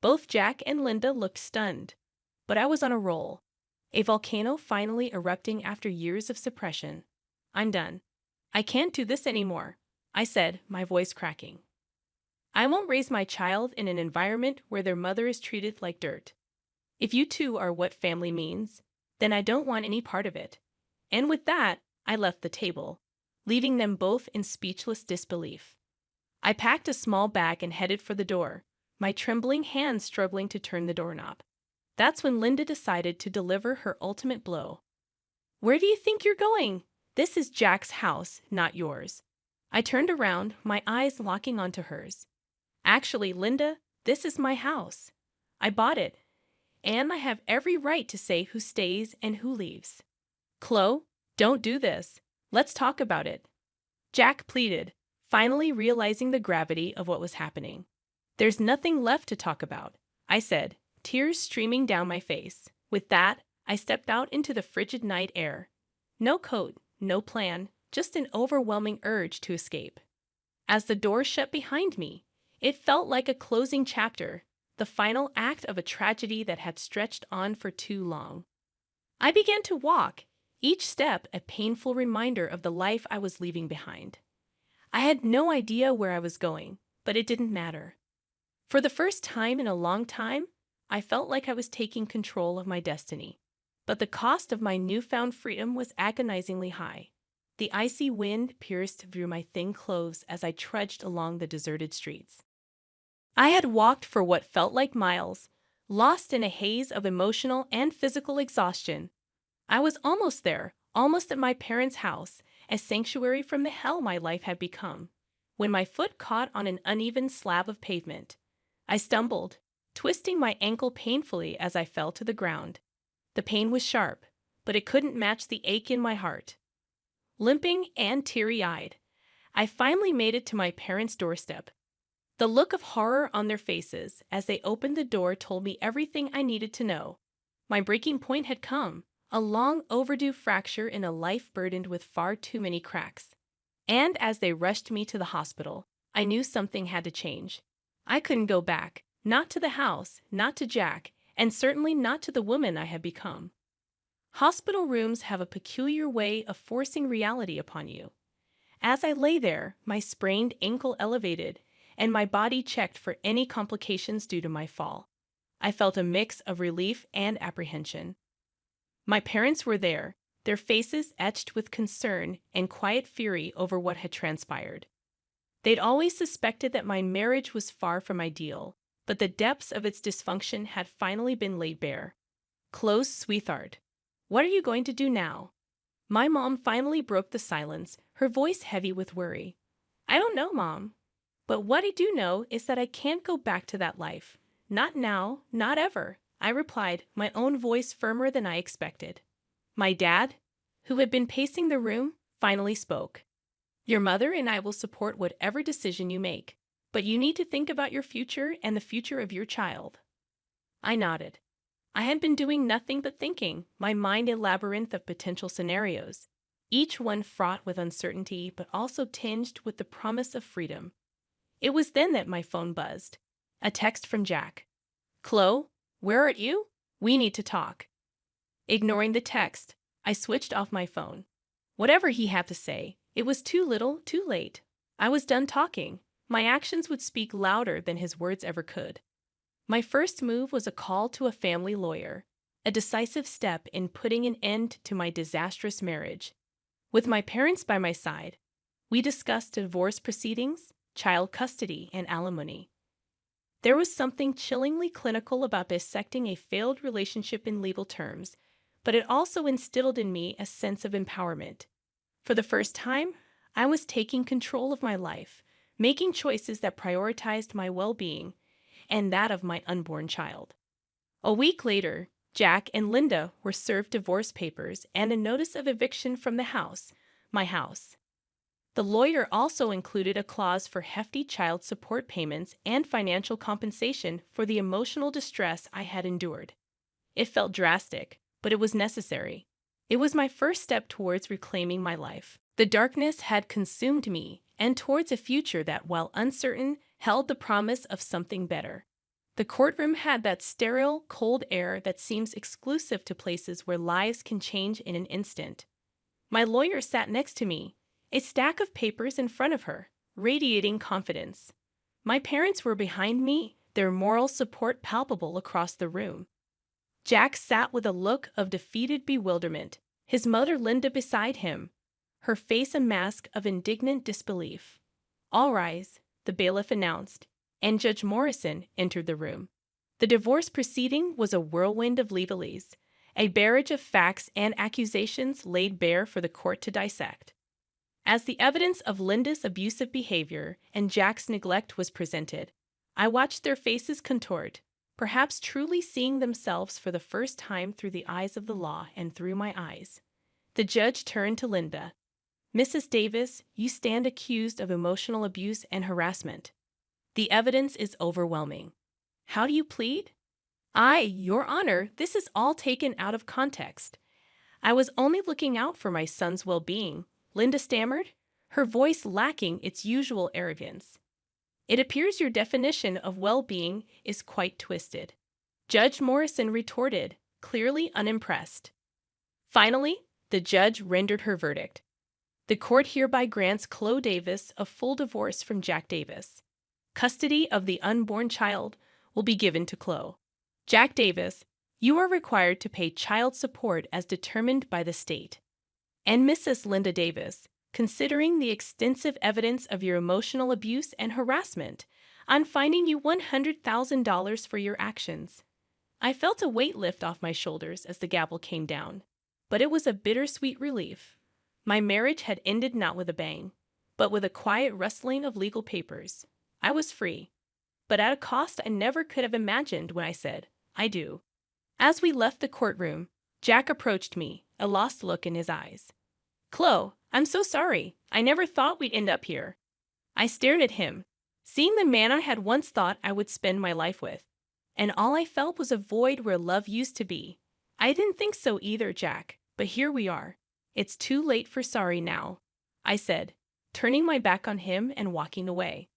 Both Jack and Linda looked stunned, but I was on a roll, a volcano finally erupting after years of suppression. I'm done. I can't do this anymore, I said, my voice cracking. I won't raise my child in an environment where their mother is treated like dirt. If you two are what family means, then I don't want any part of it. And with that, I left the table, leaving them both in speechless disbelief. I packed a small bag and headed for the door, my trembling hands struggling to turn the doorknob. That's when Linda decided to deliver her ultimate blow. Where do you think you're going? This is Jack's house, not yours. I turned around, my eyes locking onto hers. Actually, Linda, this is my house. I bought it, and I have every right to say who stays and who leaves. Chloe, don't do this. Let's talk about it. Jack pleaded, finally realizing the gravity of what was happening. There's nothing left to talk about, I said, tears streaming down my face. With that, I stepped out into the frigid night air. No coat, no plan, just an overwhelming urge to escape. As the door shut behind me, it felt like a closing chapter, the final act of a tragedy that had stretched on for too long. I began to walk, each step a painful reminder of the life I was leaving behind. I had no idea where I was going, but it didn't matter. For the first time in a long time, I felt like I was taking control of my destiny. But the cost of my newfound freedom was agonizingly high. The icy wind pierced through my thin clothes as I trudged along the deserted streets. I had walked for what felt like miles, lost in a haze of emotional and physical exhaustion. I was almost there, almost at my parents' house, a sanctuary from the hell my life had become, when my foot caught on an uneven slab of pavement. I stumbled, twisting my ankle painfully as I fell to the ground. The pain was sharp, but it couldn't match the ache in my heart. Limping and teary-eyed, I finally made it to my parents' doorstep. The look of horror on their faces as they opened the door told me everything I needed to know. My breaking point had come, a long overdue fracture in a life burdened with far too many cracks. And as they rushed me to the hospital, I knew something had to change. I couldn't go back, not to the house, not to Jack, and certainly not to the woman I had become. Hospital rooms have a peculiar way of forcing reality upon you. As I lay there, my sprained ankle elevated, and my body checked for any complications due to my fall, I felt a mix of relief and apprehension. My parents were there, their faces etched with concern and quiet fury over what had transpired. They'd always suspected that my marriage was far from ideal, but the depths of its dysfunction had finally been laid bare. Chloe's sweetheart, what are you going to do now? My mom finally broke the silence, her voice heavy with worry. I don't know, Mom. But what I do know is that I can't go back to that life. Not now, not ever, I replied, my own voice firmer than I expected. My dad, who had been pacing the room, finally spoke. Your mother and I will support whatever decision you make, but you need to think about your future and the future of your child. I nodded. I had been doing nothing but thinking, my mind a labyrinth of potential scenarios, each one fraught with uncertainty but also tinged with the promise of freedom. It was then that my phone buzzed. A text from Jack. Chloe, where are you? We need to talk. Ignoring the text, I switched off my phone. Whatever he had to say, it was too little, too late. I was done talking. My actions would speak louder than his words ever could. My first move was a call to a family lawyer, a decisive step in putting an end to my disastrous marriage. With my parents by my side, we discussed divorce proceedings, child custody, and alimony. There was something chillingly clinical about dissecting a failed relationship in legal terms, but it also instilled in me a sense of empowerment. For the first time, I was taking control of my life, making choices that prioritized my well-being and that of my unborn child. A week later, Jack and Linda were served divorce papers and a notice of eviction from the house, my house. The lawyer also included a clause for hefty child support payments and financial compensation for the emotional distress I had endured. It felt drastic, but it was necessary. It was my first step towards reclaiming my life. The darkness had consumed me, and towards a future that, while uncertain, held the promise of something better. The courtroom had that sterile, cold air that seems exclusive to places where lives can change in an instant. My lawyer sat next to me, a stack of papers in front of her, radiating confidence. My parents were behind me, their moral support palpable across the room. Jack sat with a look of defeated bewilderment, his mother Linda beside him, her face a mask of indignant disbelief. "All rise," the bailiff announced, and Judge Morrison entered the room. The divorce proceeding was a whirlwind of legalese, a barrage of facts and accusations laid bare for the court to dissect. As the evidence of Linda's abusive behavior and Jack's neglect was presented, I watched their faces contort, perhaps truly seeing themselves for the first time through the eyes of the law and through my eyes. The judge turned to Linda. "Mrs. Davis, you stand accused of emotional abuse and harassment. The evidence is overwhelming. How do you plead?" Your Honor, this is all taken out of context. I was only looking out for my son's well-being," Linda stammered, her voice lacking its usual arrogance. "It appears your definition of well-being is quite twisted," Judge Morrison retorted, clearly unimpressed. Finally, the judge rendered her verdict. "The court hereby grants Chloe Davis a full divorce from Jack Davis. Custody of the unborn child will be given to Chloe. Jack Davis, you are required to pay child support as determined by the state. And Mrs. Linda Davis, considering the extensive evidence of your emotional abuse and harassment, I'm fining you $100,000 for your actions." I felt a weight lift off my shoulders as the gavel came down, but it was a bittersweet relief. My marriage had ended not with a bang, but with a quiet rustling of legal papers. I was free, but at a cost I never could have imagined when I said, "I do." As we left the courtroom, Jack approached me, a lost look in his eyes. "Chloe, I'm so sorry. I never thought we'd end up here." I stared at him, seeing the man I had once thought I would spend my life with, and all I felt was a void where love used to be. "I didn't think so either, Jack, but here we are. It's too late for sorry now," I said, turning my back on him and walking away.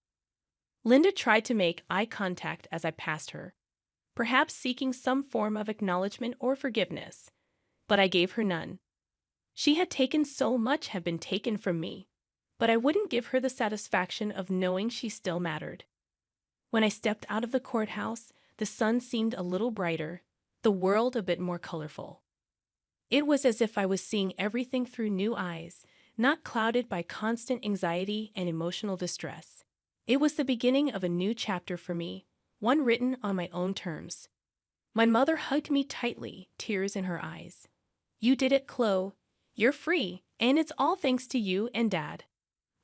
Linda tried to make eye contact as I passed her, perhaps seeking some form of acknowledgement or forgiveness, but I gave her none. She had taken so much had been taken from me, but I wouldn't give her the satisfaction of knowing she still mattered. When I stepped out of the courthouse, the sun seemed a little brighter, the world a bit more colorful. It was as if I was seeing everything through new eyes, not clouded by constant anxiety and emotional distress. It was the beginning of a new chapter for me, one written on my own terms. My mother hugged me tightly, tears in her eyes. "You did it, Chloe. You're free, and it's all thanks to you and Dad."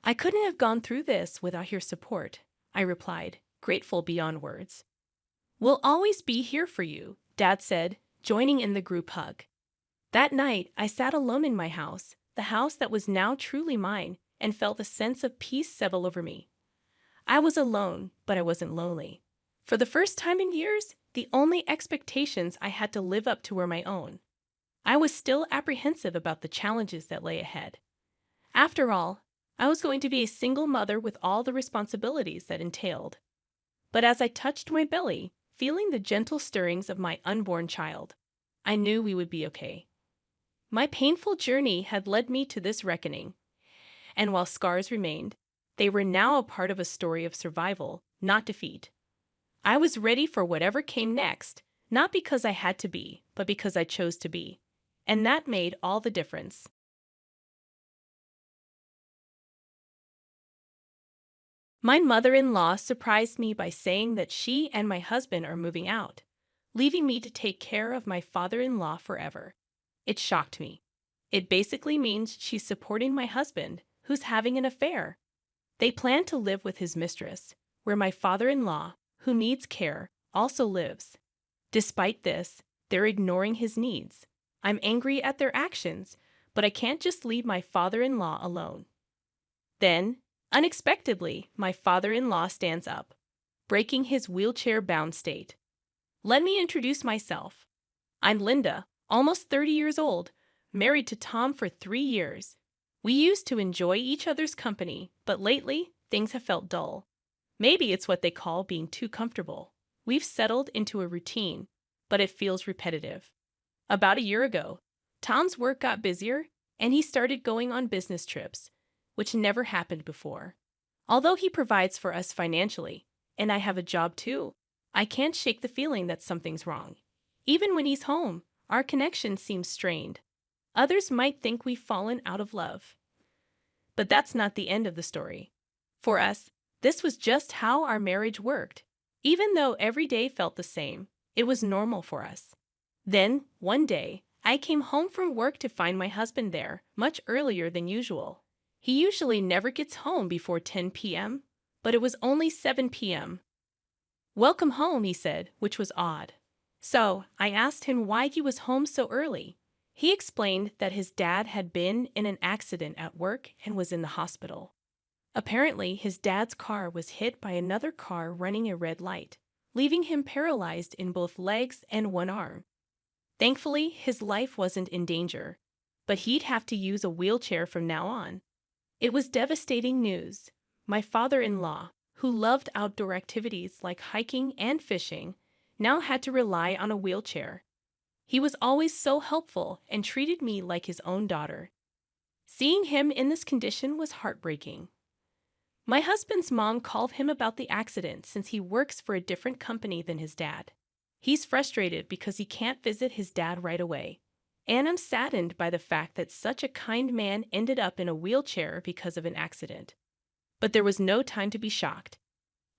"I couldn't have gone through this without your support," I replied, grateful beyond words. "We'll always be here for you," Dad said, joining in the group hug. That night, I sat alone in my house, the house that was now truly mine, and felt a sense of peace settle over me. I was alone, but I wasn't lonely. For the first time in years, the only expectations I had to live up to were my own. I was still apprehensive about the challenges that lay ahead. After all, I was going to be a single mother with all the responsibilities that entailed. But as I touched my belly, feeling the gentle stirrings of my unborn child, I knew we would be okay. My painful journey had led me to this reckoning, and while scars remained, they were now a part of a story of survival, not defeat. I was ready for whatever came next, not because I had to be, but because I chose to be. And that made all the difference. My mother-in-law surprised me by saying that she and my husband are moving out, leaving me to take care of my father-in-law forever. It shocked me. It basically means she's supporting my husband, who's having an affair. They plan to live with his mistress, where my father-in-law, who needs care, also lives. Despite this, they're ignoring his needs. I'm angry at their actions, but I can't just leave my father-in-law alone. Then, unexpectedly, my father-in-law stands up, breaking his wheelchair-bound state. Let me introduce myself. I'm Linda, almost 30 years old, married to Tom for 3 years. We used to enjoy each other's company, but lately, things have felt dull. Maybe it's what they call being too comfortable. We've settled into a routine, but it feels repetitive. About a year ago, Tom's work got busier, and he started going on business trips, which never happened before. Although he provides for us financially, and I have a job too, I can't shake the feeling that something's wrong. Even when he's home, our connection seems strained. Others might think we've fallen out of love. But that's not the end of the story. For us, this was just how our marriage worked. Even though every day felt the same, it was normal for us. Then, one day, I came home from work to find my husband there, much earlier than usual. He usually never gets home before 10 p.m., but it was only 7 p.m. "Welcome home," he said, which was odd. So, I asked him why he was home so early. He explained that his dad had been in an accident at work and was in the hospital. Apparently, his dad's car was hit by another car running a red light, leaving him paralyzed in both legs and one arm. Thankfully, his life wasn't in danger, but he'd have to use a wheelchair from now on. It was devastating news. My father-in-law, who loved outdoor activities like hiking and fishing, now had to rely on a wheelchair. He was always so helpful and treated me like his own daughter. Seeing him in this condition was heartbreaking. My husband's mom called him about the accident since he works for a different company than his dad. He's frustrated because he can't visit his dad right away. And I'm saddened by the fact that such a kind man ended up in a wheelchair because of an accident. But there was no time to be shocked.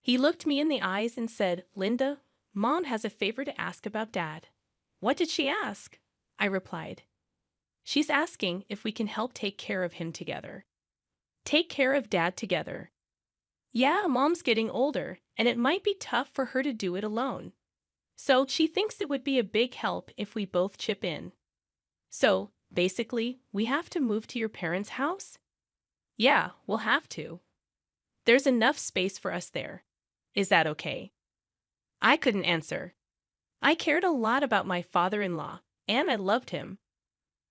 He looked me in the eyes and said, "Linda, Mom has a favor to ask about Dad." "What did she ask?" I replied. "She's asking if we can help take care of him together." Take care of Dad together. Yeah, Mom's getting older, and it might be tough for her to do it alone. So she thinks it would be a big help if we both chip in. So, basically, we have to move to your parents' house? Yeah, we'll have to. There's enough space for us there. Is that okay? I couldn't answer. I cared a lot about my father-in-law, and I loved him.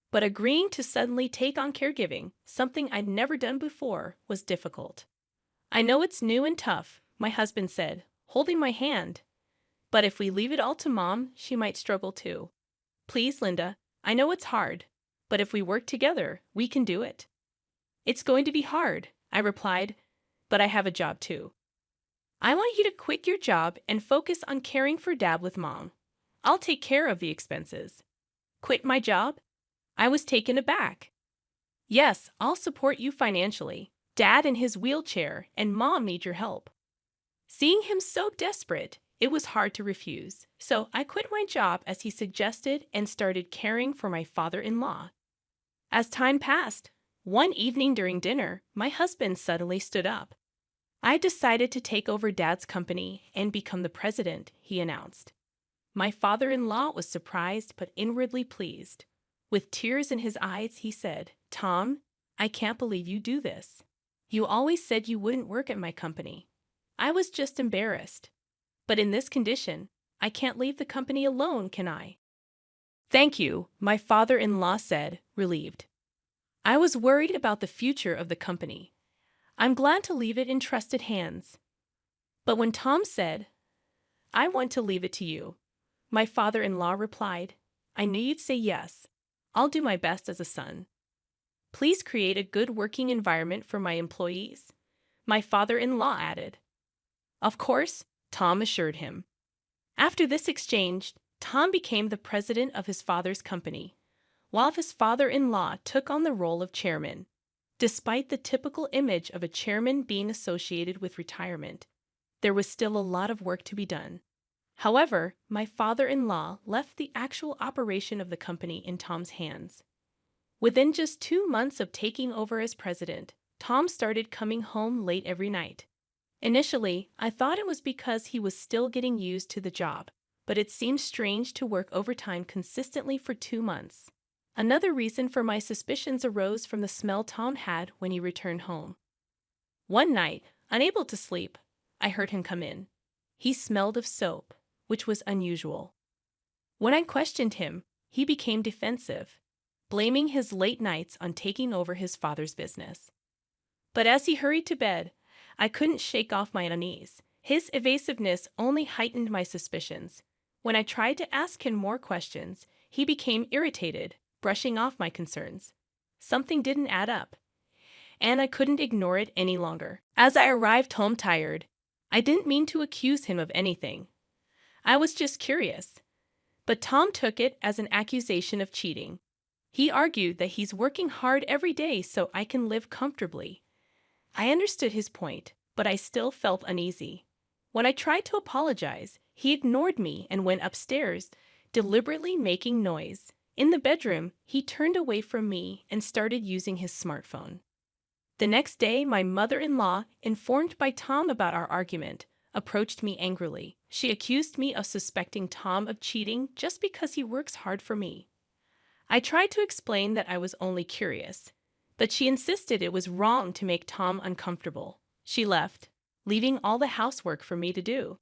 But agreeing to suddenly take on caregiving, something I'd never done before, was difficult. "I know it's new and tough," my husband said, holding my hand. "But if we leave it all to Mom, she might struggle too. Please, Linda, I know it's hard, but if we work together, we can do it." "It's going to be hard," I replied, "but I have a job too." "I want you to quit your job and focus on caring for Dad with Mom. I'll take care of the expenses." "Quit my job?" I was taken aback. "Yes, I'll support you financially. Dad in his wheelchair and Mom need your help." Seeing him so desperate, it was hard to refuse, so I quit my job as he suggested and started caring for my father-in-law. As time passed, one evening during dinner, my husband suddenly stood up. "I decided to take over Dad's company and become the president," he announced. My father-in-law was surprised but inwardly pleased. With tears in his eyes, he said, "Tom, I can't believe you do this. You always said you wouldn't work at my company." I was just embarrassed. "But in this condition, I can't leave the company alone, can I?" "Thank you," my father-in-law said, relieved. I was worried about the future of the company. "I'm glad to leave it in trusted hands." But when Tom said, "I want to leave it to you," my father-in-law replied, "I knew you'd say yes. I'll do my best as a son. Please create a good working environment for my employees," my father-in-law added. "Of course," Tom assured him. After this exchange, Tom became the president of his father's company, while his father-in-law took on the role of chairman. Despite the typical image of a chairman being associated with retirement, there was still a lot of work to be done. However, my father-in-law left the actual operation of the company in Tom's hands. Within just 2 months of taking over as president, Tom started coming home late every night. Initially, I thought it was because he was still getting used to the job, but it seemed strange to work overtime consistently for 2 months. Another reason for my suspicions arose from the smell Tom had when he returned home. One night, unable to sleep, I heard him come in. He smelled of soap, which was unusual. When I questioned him, he became defensive, blaming his late nights on taking over his father's business. But as he hurried to bed, I couldn't shake off my unease. His evasiveness only heightened my suspicions. When I tried to ask him more questions, he became irritated, brushing off my concerns. Something didn't add up, and I couldn't ignore it any longer. As I arrived home tired, I didn't mean to accuse him of anything. I was just curious. But Tom took it as an accusation of cheating. He argued that he's working hard every day so I can live comfortably. I understood his point, but I still felt uneasy. When I tried to apologize, he ignored me and went upstairs, deliberately making noise. In the bedroom, he turned away from me and started using his smartphone. The next day, my mother-in-law, informed by Tom about our argument, approached me angrily. She accused me of suspecting Tom of cheating just because he works hard for me. I tried to explain that I was only curious, but she insisted it was wrong to make Tom uncomfortable. She left, leaving all the housework for me to do.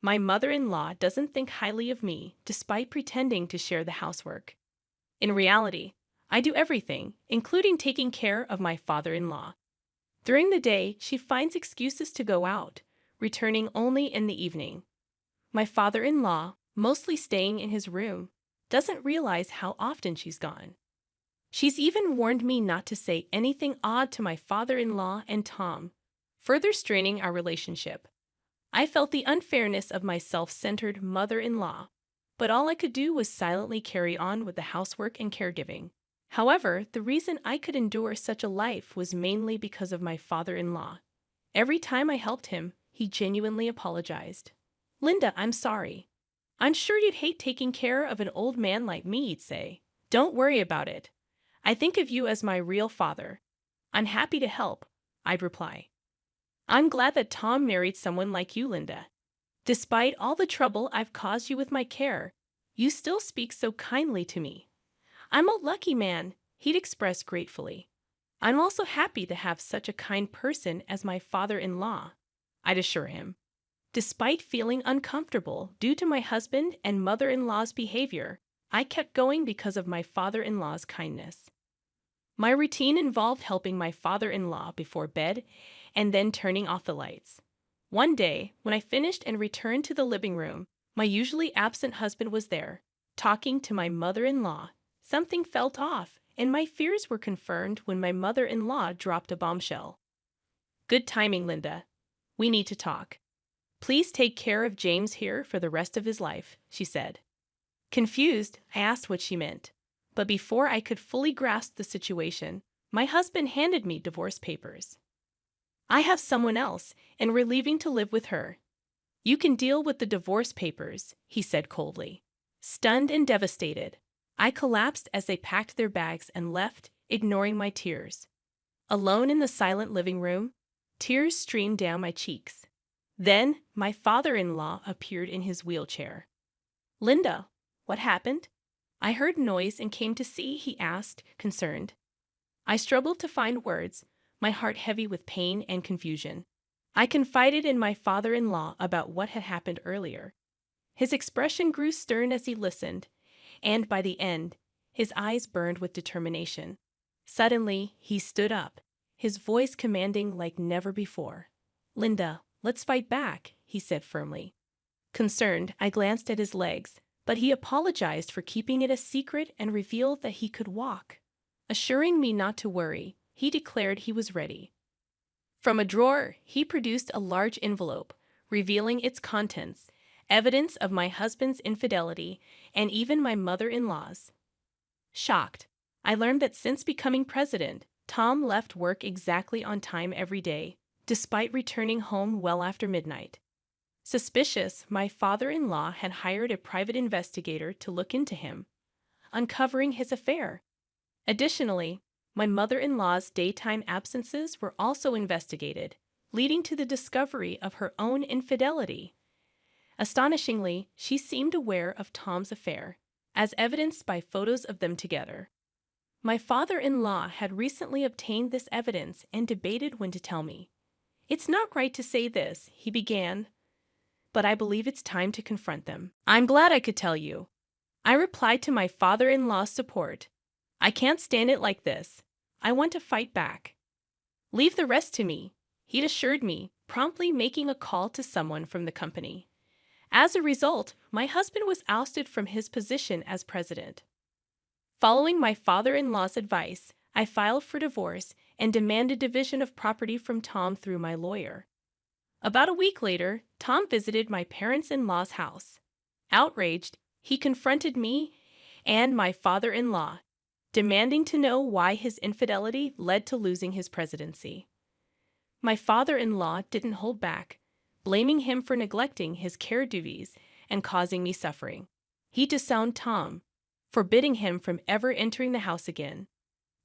My mother-in-law doesn't think highly of me, despite pretending to share the housework. In reality, I do everything, including taking care of my father-in-law. During the day, she finds excuses to go out, returning only in the evening. My father-in-law, mostly staying in his room, doesn't realize how often she's gone. She's even warned me not to say anything odd to my father-in-law and Tom, further straining our relationship. I felt the unfairness of my self-centered mother-in-law, but all I could do was silently carry on with the housework and caregiving. However, the reason I could endure such a life was mainly because of my father-in-law. Every time I helped him, he genuinely apologized. "Linda, I'm sorry. I'm sure you'd hate taking care of an old man like me," he'd say. "Don't worry about it. I think of you as my real father. I'm happy to help," I'd reply. "I'm glad that Tom married someone like you, Linda. Despite all the trouble I've caused you with my care, you still speak so kindly to me." "I'm a lucky man," he'd express gratefully. "I'm also happy to have such a kind person as my father-in-law," I'd assure him. Despite feeling uncomfortable due to my husband and mother-in-law's behavior, I kept going because of my father-in-law's kindness. My routine involved helping my father-in-law before bed and then turning off the lights. One day, when I finished and returned to the living room, my usually absent husband was there, talking to my mother-in-law. Something felt off, and my fears were confirmed when my mother-in-law dropped a bombshell. "Good timing, Linda. We need to talk. Please take care of James here for the rest of his life," she said. Confused, I asked what she meant. But before I could fully grasp the situation, my husband handed me divorce papers. "I have someone else, and we're leaving to live with her. You can deal with the divorce papers," he said coldly. Stunned and devastated, I collapsed as they packed their bags and left, ignoring my tears. Alone in the silent living room, tears streamed down my cheeks. Then, my father-in-law appeared in his wheelchair. "Linda, what happened?" "I heard noise and came to see," he asked, concerned. I struggled to find words, my heart heavy with pain and confusion. I confided in my father-in-law about what had happened earlier. His expression grew stern as he listened, and by the end, his eyes burned with determination. Suddenly, he stood up, his voice commanding like never before. "Linda, let's fight back," he said firmly. Concerned, I glanced at his legs, but he apologized for keeping it a secret and revealed that he could walk. Assuring me not to worry, he declared he was ready. From a drawer, he produced a large envelope, revealing its contents, evidence of my husband's infidelity and even my mother-in-law's. Shocked, I learned that since becoming president, Tom left work exactly on time every day, despite returning home well after midnight. Suspicious, my father-in-law had hired a private investigator to look into him, uncovering his affair. Additionally, my mother-in-law's daytime absences were also investigated, leading to the discovery of her own infidelity. Astonishingly, she seemed aware of Tom's affair, as evidenced by photos of them together. My father-in-law had recently obtained this evidence and debated when to tell me. It's not right to say this, he began, but I believe it's time to confront them. I'm glad I could tell you. I replied to my father-in-law's support. I can't stand it like this. I want to fight back. Leave the rest to me, he'd assured me, promptly making a call to someone from the company. As a result, my husband was ousted from his position as president. Following my father-in-law's advice, I filed for divorce and demanded division of property from Tom through my lawyer. About a week later, Tom visited my parents-in-law's house. Outraged, he confronted me and my father-in-law, demanding to know why his infidelity led to losing his presidency. My father-in-law didn't hold back, blaming him for neglecting his care duties and causing me suffering. He disowned Tom, forbidding him from ever entering the house again.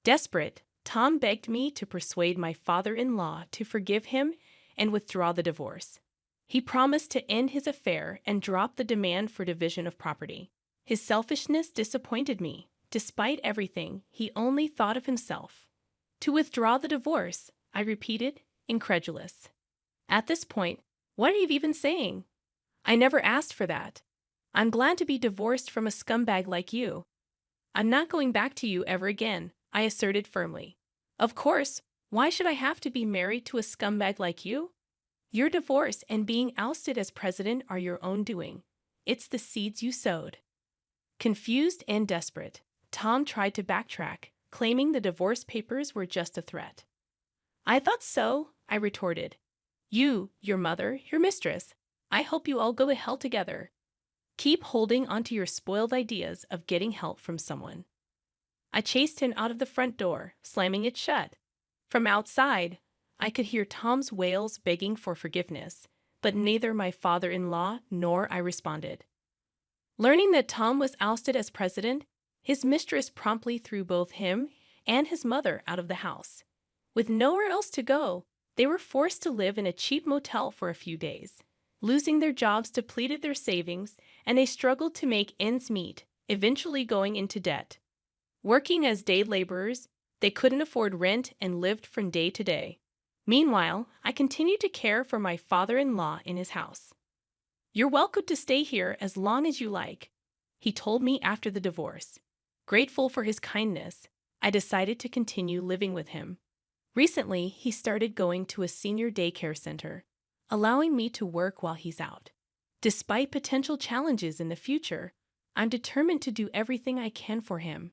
Desperate, Tom begged me to persuade my father-in-law to forgive him and withdraw the divorce. He promised to end his affair and drop the demand for division of property. His selfishness disappointed me. Despite everything, he only thought of himself. To withdraw the divorce, I repeated, incredulous. At this point, what are you even saying? I never asked for that. I'm glad to be divorced from a scumbag like you. I'm not going back to you ever again, I asserted firmly. Of course, why should I have to be married to a scumbag like you? Your divorce and being ousted as president are your own doing. It's the seeds you sowed. Confused and desperate, Tom tried to backtrack, claiming the divorce papers were just a threat. I thought so, I retorted. You, your mother, your mistress. I hope you all go to hell together. Keep holding onto your spoiled ideas of getting help from someone. I chased him out of the front door, slamming it shut. From outside, I could hear Tom's wails begging for forgiveness, but neither my father-in-law nor I responded. Learning that Tom was ousted as president, his mistress promptly threw both him and his mother out of the house. With nowhere else to go, they were forced to live in a cheap motel for a few days. Losing their jobs depleted their savings, and they struggled to make ends meet, eventually going into debt. Working as day laborers, they couldn't afford rent and lived from day to day. Meanwhile, I continued to care for my father-in-law in his house. You're welcome to stay here as long as you like, he told me after the divorce. Grateful for his kindness, I decided to continue living with him. Recently, he started going to a senior daycare center, allowing me to work while he's out. Despite potential challenges in the future, I'm determined to do everything I can for him.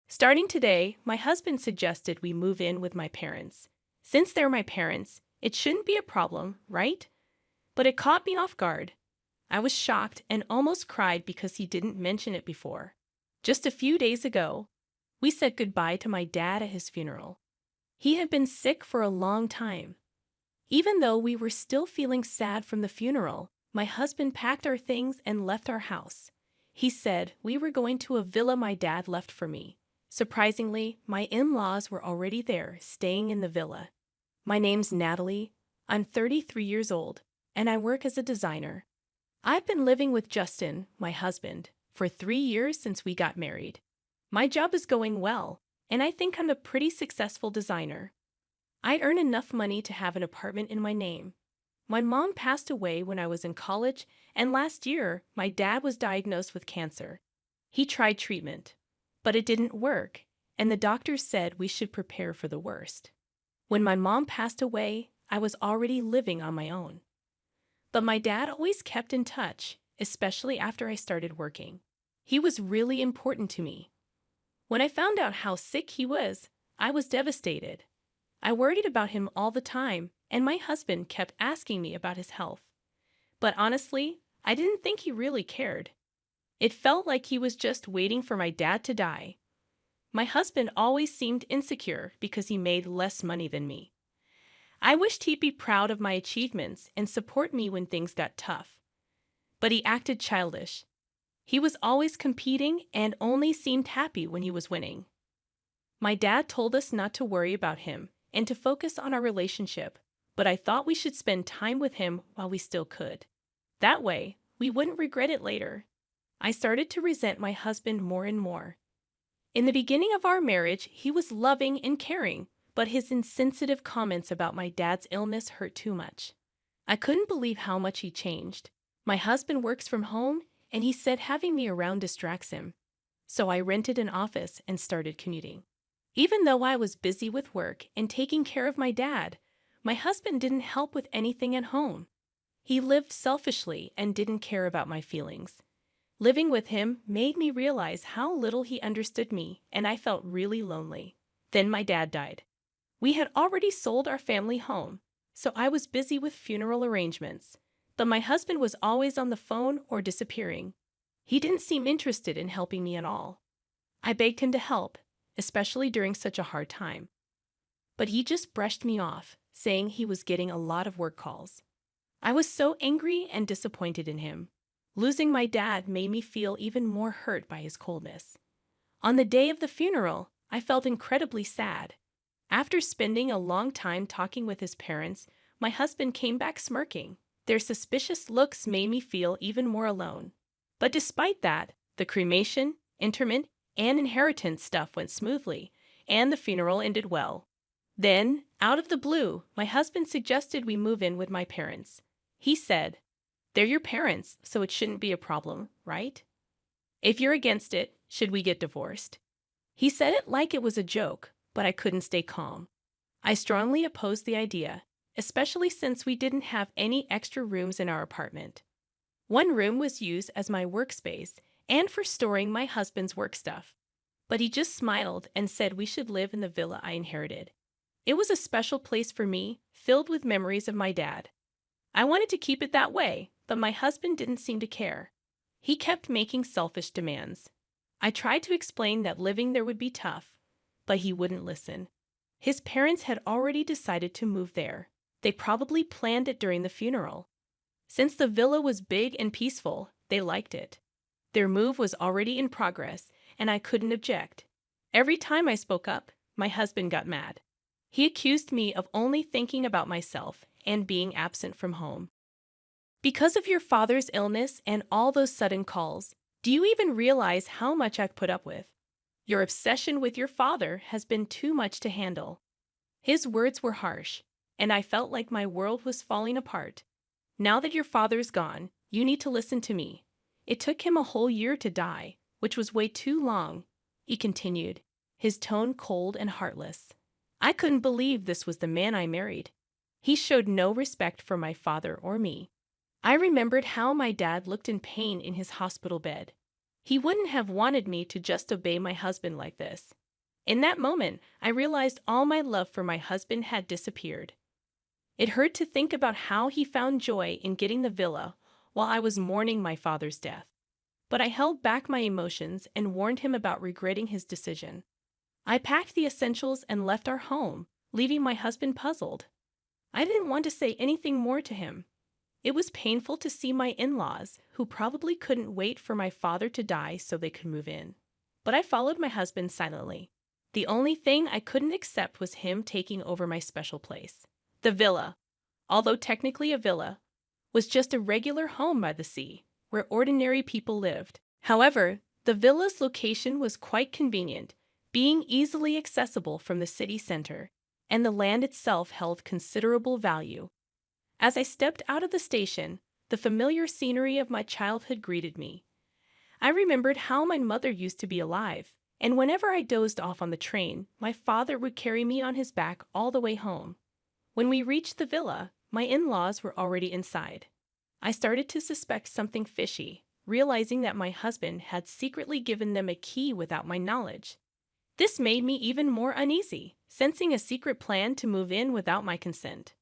Starting today, my husband suggested we move in with my parents. Since they're my parents, it shouldn't be a problem, right? But it caught me off guard. I was shocked and almost cried because he didn't mention it before. Just a few days ago, we said goodbye to my dad at his funeral. He had been sick for a long time. Even though we were still feeling sad from the funeral, my husband packed our things and left our house. He said we were going to a villa my dad left for me. Surprisingly, my in-laws were already there, staying in the villa. My name's Natalie. I'm 33 years old, and I work as a designer. I've been living with Justin, my husband, for 3 years since we got married. My job is going well, and I think I'm a pretty successful designer. I'd earn enough money to have an apartment in my name. My mom passed away when I was in college, and last year, my dad was diagnosed with cancer. He tried treatment, but it didn't work, and the doctors said we should prepare for the worst. When my mom passed away, I was already living on my own. But my dad always kept in touch, especially after I started working. He was really important to me. When I found out how sick he was, I was devastated. I worried about him all the time, and my husband kept asking me about his health. But honestly, I didn't think he really cared. It felt like he was just waiting for my dad to die. My husband always seemed insecure because he made less money than me. I wished he'd be proud of my achievements and support me when things got tough. But he acted childish. He was always competing and only seemed happy when he was winning. My dad told us not to worry about him and to focus on our relationship, but I thought we should spend time with him while we still could. That way, we wouldn't regret it later. I started to resent my husband more and more. In the beginning of our marriage, he was loving and caring, but his insensitive comments about my dad's illness hurt too much. I couldn't believe how much he changed. My husband works from home, and he said having me around distracts him. So I rented an office and started commuting. Even though I was busy with work and taking care of my dad, my husband didn't help with anything at home. He lived selfishly and didn't care about my feelings. Living with him made me realize how little he understood me, and I felt really lonely. Then my dad died. We had already sold our family home, so I was busy with funeral arrangements. But my husband was always on the phone or disappearing. He didn't seem interested in helping me at all. I begged him to help, especially during such a hard time. But he just brushed me off, saying he was getting a lot of work calls. I was so angry and disappointed in him. Losing my dad made me feel even more hurt by his coldness. On the day of the funeral, I felt incredibly sad. After spending a long time talking with his parents, my husband came back smirking. Their suspicious looks made me feel even more alone. But despite that, the cremation, interment, and inheritance stuff went smoothly, and the funeral ended well. Then, out of the blue, my husband suggested we move in with my parents. He said, "They're your parents, so it shouldn't be a problem, right? If you're against it, should we get divorced?" He said it like it was a joke, but I couldn't stay calm. I strongly opposed the idea, especially since we didn't have any extra rooms in our apartment. One room was used as my workspace and for storing my husband's work stuff. But he just smiled and said we should live in the villa I inherited. It was a special place for me, filled with memories of my dad. I wanted to keep it that way, but my husband didn't seem to care. He kept making selfish demands. I tried to explain that living there would be tough, but he wouldn't listen. His parents had already decided to move there. They probably planned it during the funeral. Since the villa was big and peaceful, they liked it. Their move was already in progress, and I couldn't object. Every time I spoke up, my husband got mad. He accused me of only thinking about myself and being absent from home. "Because of your father's illness and all those sudden calls, do you even realize how much I've put up with? Your obsession with your father has been too much to handle." His words were harsh, and I felt like my world was falling apart. "Now that your father's gone, you need to listen to me. It took him a whole year to die, which was way too long," he continued, his tone cold and heartless. I couldn't believe this was the man I married. He showed no respect for my father or me. I remembered how my dad looked in pain in his hospital bed. He wouldn't have wanted me to just obey my husband like this. In that moment, I realized all my love for my husband had disappeared. It hurt to think about how he found joy in getting the villa while I was mourning my father's death. But I held back my emotions and warned him about regretting his decision. I packed the essentials and left our home, leaving my husband puzzled. I didn't want to say anything more to him. It was painful to see my in-laws, who probably couldn't wait for my father to die so they could move in. But I followed my husband silently. The only thing I couldn't accept was him taking over my special place. The villa, although technically a villa, was just a regular home by the sea, where ordinary people lived. However, the villa's location was quite convenient, being easily accessible from the city center, and the land itself held considerable value. As I stepped out of the station, the familiar scenery of my childhood greeted me. I remembered how my mother used to be alive, and whenever I dozed off on the train, my father would carry me on his back all the way home. When we reached the villa, my in-laws were already inside. I started to suspect something fishy, realizing that my husband had secretly given them a key without my knowledge. This made me even more uneasy, sensing a secret plan to move in without my consent.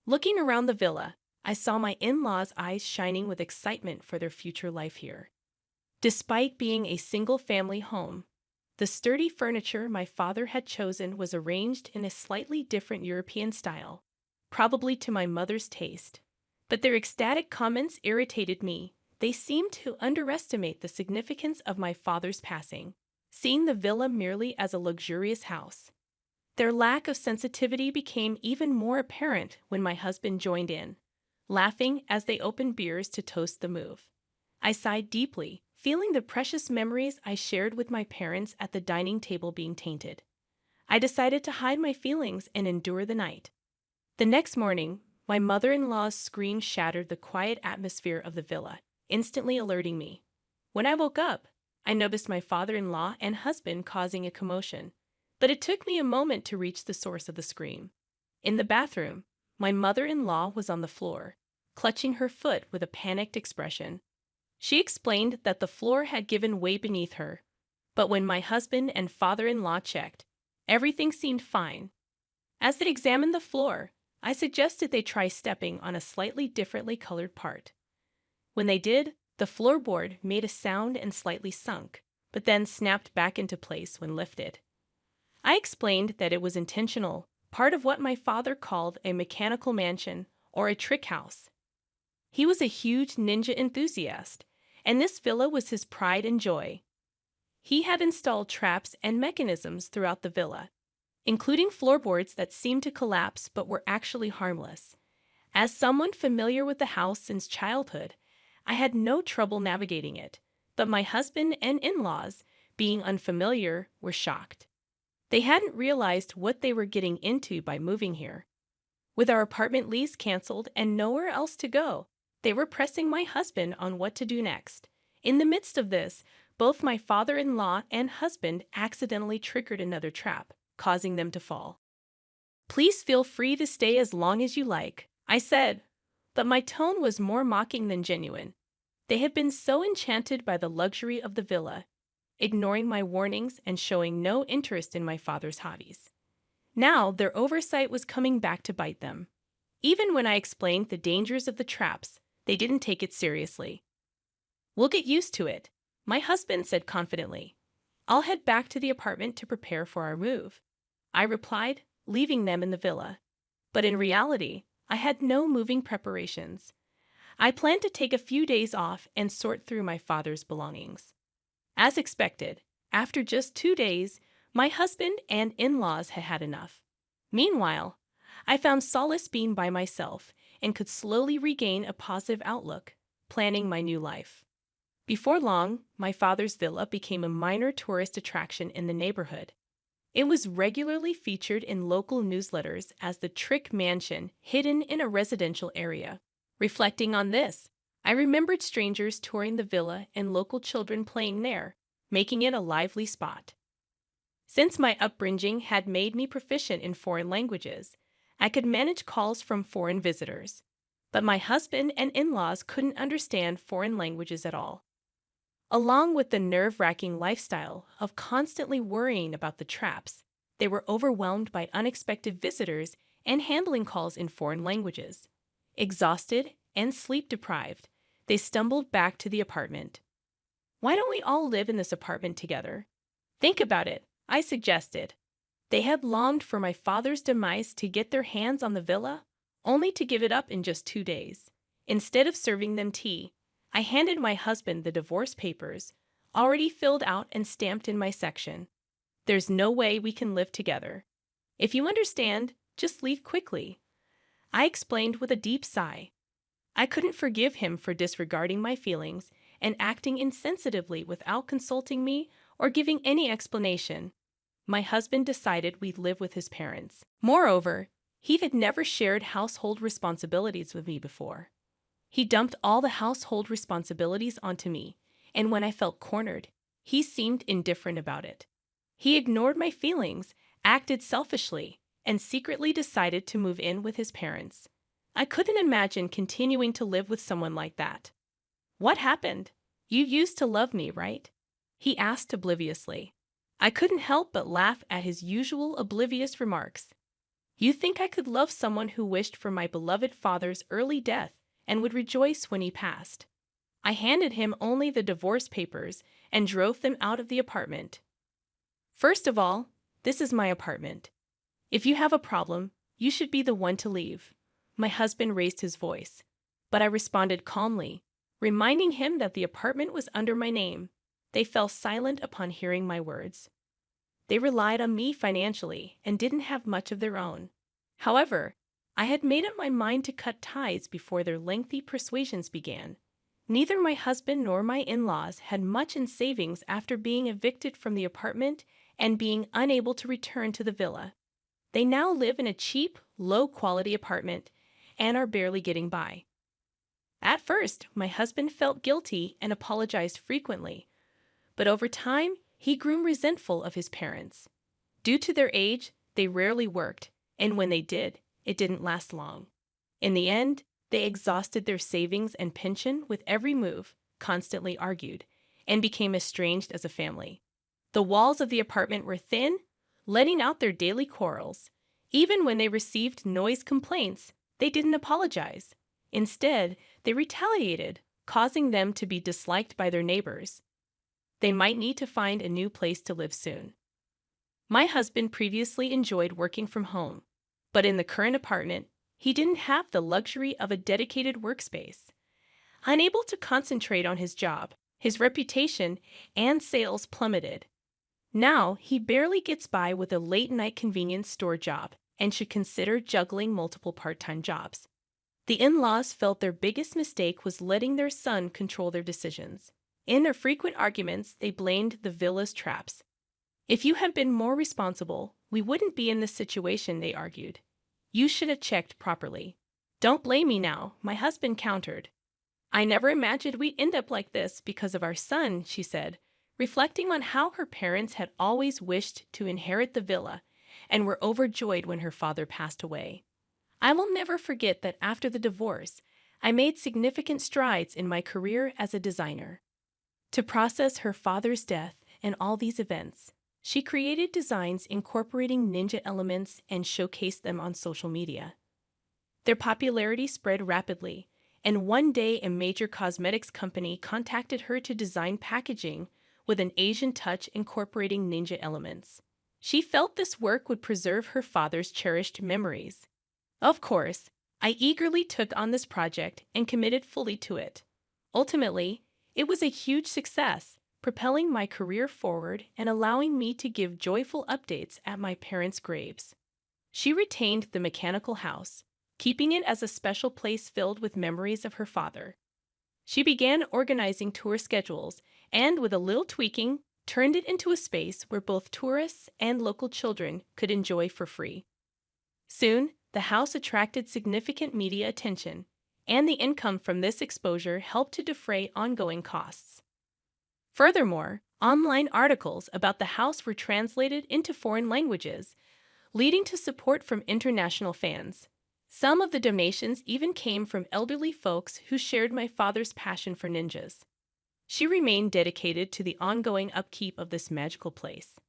Looking around the villa, I saw my in-laws' eyes shining with excitement for their future life here. Despite being a single-family home, the sturdy furniture my father had chosen was arranged in a slightly different European style, probably to my mother's taste. But their ecstatic comments irritated me. They seemed to underestimate the significance of my father's passing, seeing the villa merely as a luxurious house. Their lack of sensitivity became even more apparent when my husband joined in, laughing as they opened beers to toast the move. I sighed deeply, feeling the precious memories I shared with my parents at the dining table being tainted. I decided to hide my feelings and endure the night. The next morning, my mother-in-law's scream shattered the quiet atmosphere of the villa, instantly alerting me. When I woke up, I noticed my father-in-law and husband causing a commotion, but it took me a moment to reach the source of the scream. In the bathroom, my mother-in-law was on the floor, clutching her foot with a panicked expression. She explained that the floor had given way beneath her, but when my husband and father-in-law checked, everything seemed fine. As they examined the floor, I suggested they try stepping on a slightly differently colored part. When they did, the floorboard made a sound and slightly sunk, but then snapped back into place when lifted. I explained that it was intentional, part of what my father called a mechanical mansion or a trick house. He was a huge ninja enthusiast, and this villa was his pride and joy. He had installed traps and mechanisms throughout the villa, including floorboards that seemed to collapse but were actually harmless. As someone familiar with the house since childhood, I had no trouble navigating it, but my husband and in-laws, being unfamiliar, were shocked. They hadn't realized what they were getting into by moving here. With our apartment lease canceled and nowhere else to go, they were pressing my husband on what to do next. In the midst of this, both my father-in-law and husband accidentally triggered another trap, causing them to fall. "Please feel free to stay as long as you like," I said, but my tone was more mocking than genuine. They had been so enchanted by the luxury of the villa, ignoring my warnings and showing no interest in my father's hobbies. Now their oversight was coming back to bite them. Even when I explained the dangers of the traps, they didn't take it seriously. "We'll get used to it," my husband said confidently. "I'll head back to the apartment to prepare for our move," I replied, leaving them in the villa. But in reality, I had no moving preparations. I planned to take a few days off and sort through my father's belongings. As expected, after just 2 days, my husband and in-laws had had enough. Meanwhile, I found solace being by myself and could slowly regain a positive outlook, planning my new life. Before long, my father's villa became a minor tourist attraction in the neighborhood. It was regularly featured in local newsletters as the trick mansion hidden in a residential area. Reflecting on this, I remembered strangers touring the villa and local children playing there, making it a lively spot. Since my upbringing had made me proficient in foreign languages, I could manage calls from foreign visitors. But my husband and in-laws couldn't understand foreign languages at all. Along with the nerve-wracking lifestyle of constantly worrying about the traps, they were overwhelmed by unexpected visitors and handling calls in foreign languages. Exhausted and sleep-deprived, they stumbled back to the apartment. "Why don't we all live in this apartment together? Think about it," I suggested. They had longed for my father's demise to get their hands on the villa, only to give it up in just 2 days. Instead of serving them tea, I handed my husband the divorce papers, already filled out and stamped in my section. "There's no way we can live together. If you understand, just leave quickly," I explained with a deep sigh. I couldn't forgive him for disregarding my feelings and acting insensitively without consulting me or giving any explanation. My husband decided we'd live with his parents. Moreover, he had never shared household responsibilities with me before. He dumped all the household responsibilities onto me, and when I felt cornered, he seemed indifferent about it. He ignored my feelings, acted selfishly, and secretly decided to move in with his parents. I couldn't imagine continuing to live with someone like that. "What happened? You used to love me, right?" he asked obliviously. I couldn't help but laugh at his usual oblivious remarks. "You think I could love someone who wished for my beloved father's early death and would rejoice when he passed?" I handed him only the divorce papers and drove them out of the apartment. "First of all, this is my apartment. If you have a problem, you should be the one to leave." My husband raised his voice, but I responded calmly, reminding him that the apartment was under my name. They fell silent upon hearing my words. They relied on me financially and didn't have much of their own. However, I had made up my mind to cut ties before their lengthy persuasions began. Neither my husband nor my in-laws had much in savings after being evicted from the apartment and being unable to return to the villa. They now live in a cheap, low-quality apartment and are barely getting by. At first, my husband felt guilty and apologized frequently, but over time, he grew resentful of his parents. Due to their age, they rarely worked, and when they did, it didn't last long. In the end, they exhausted their savings and pension with every move, constantly argued, and became estranged as a family. The walls of the apartment were thin, letting out their daily quarrels. Even when they received noise complaints, they didn't apologize. Instead, they retaliated, causing them to be disliked by their neighbors. They might need to find a new place to live soon. My husband previously enjoyed working from home, but in the current apartment, he didn't have the luxury of a dedicated workspace. Unable to concentrate on his job, his reputation and sales plummeted. Now, he barely gets by with a late-night convenience store job and should consider juggling multiple part-time jobs. The in-laws felt their biggest mistake was letting their son control their decisions. In their frequent arguments, they blamed the villa's traps. "If you had been more responsible, we wouldn't be in this situation," they argued. "You should have checked properly." "Don't blame me now," my husband countered. "I never imagined we'd end up like this because of our son," she said, reflecting on how her parents had always wished to inherit the villa and were overjoyed when her father passed away. "I will never forget that after the divorce, I made significant strides in my career as a designer." To process her father's death and all these events, she created designs incorporating ninja elements and showcased them on social media. Their popularity spread rapidly, and one day a major cosmetics company contacted her to design packaging with an Asian touch incorporating ninja elements. She felt this work would preserve her father's cherished memories. Of course, I eagerly took on this project and committed fully to it. Ultimately, it was a huge success, propelling my career forward and allowing me to give joyful updates at my parents' graves. She retained the mechanical house, keeping it as a special place filled with memories of her father. She began organizing tour schedules and, with a little tweaking, turned it into a space where both tourists and local children could enjoy for free. Soon, the house attracted significant media attention, and the income from this exposure helped to defray ongoing costs. Furthermore, online articles about the house were translated into foreign languages, leading to support from international fans. Some of the donations even came from elderly folks who shared my father's passion for ninjas. She remained dedicated to the ongoing upkeep of this magical place.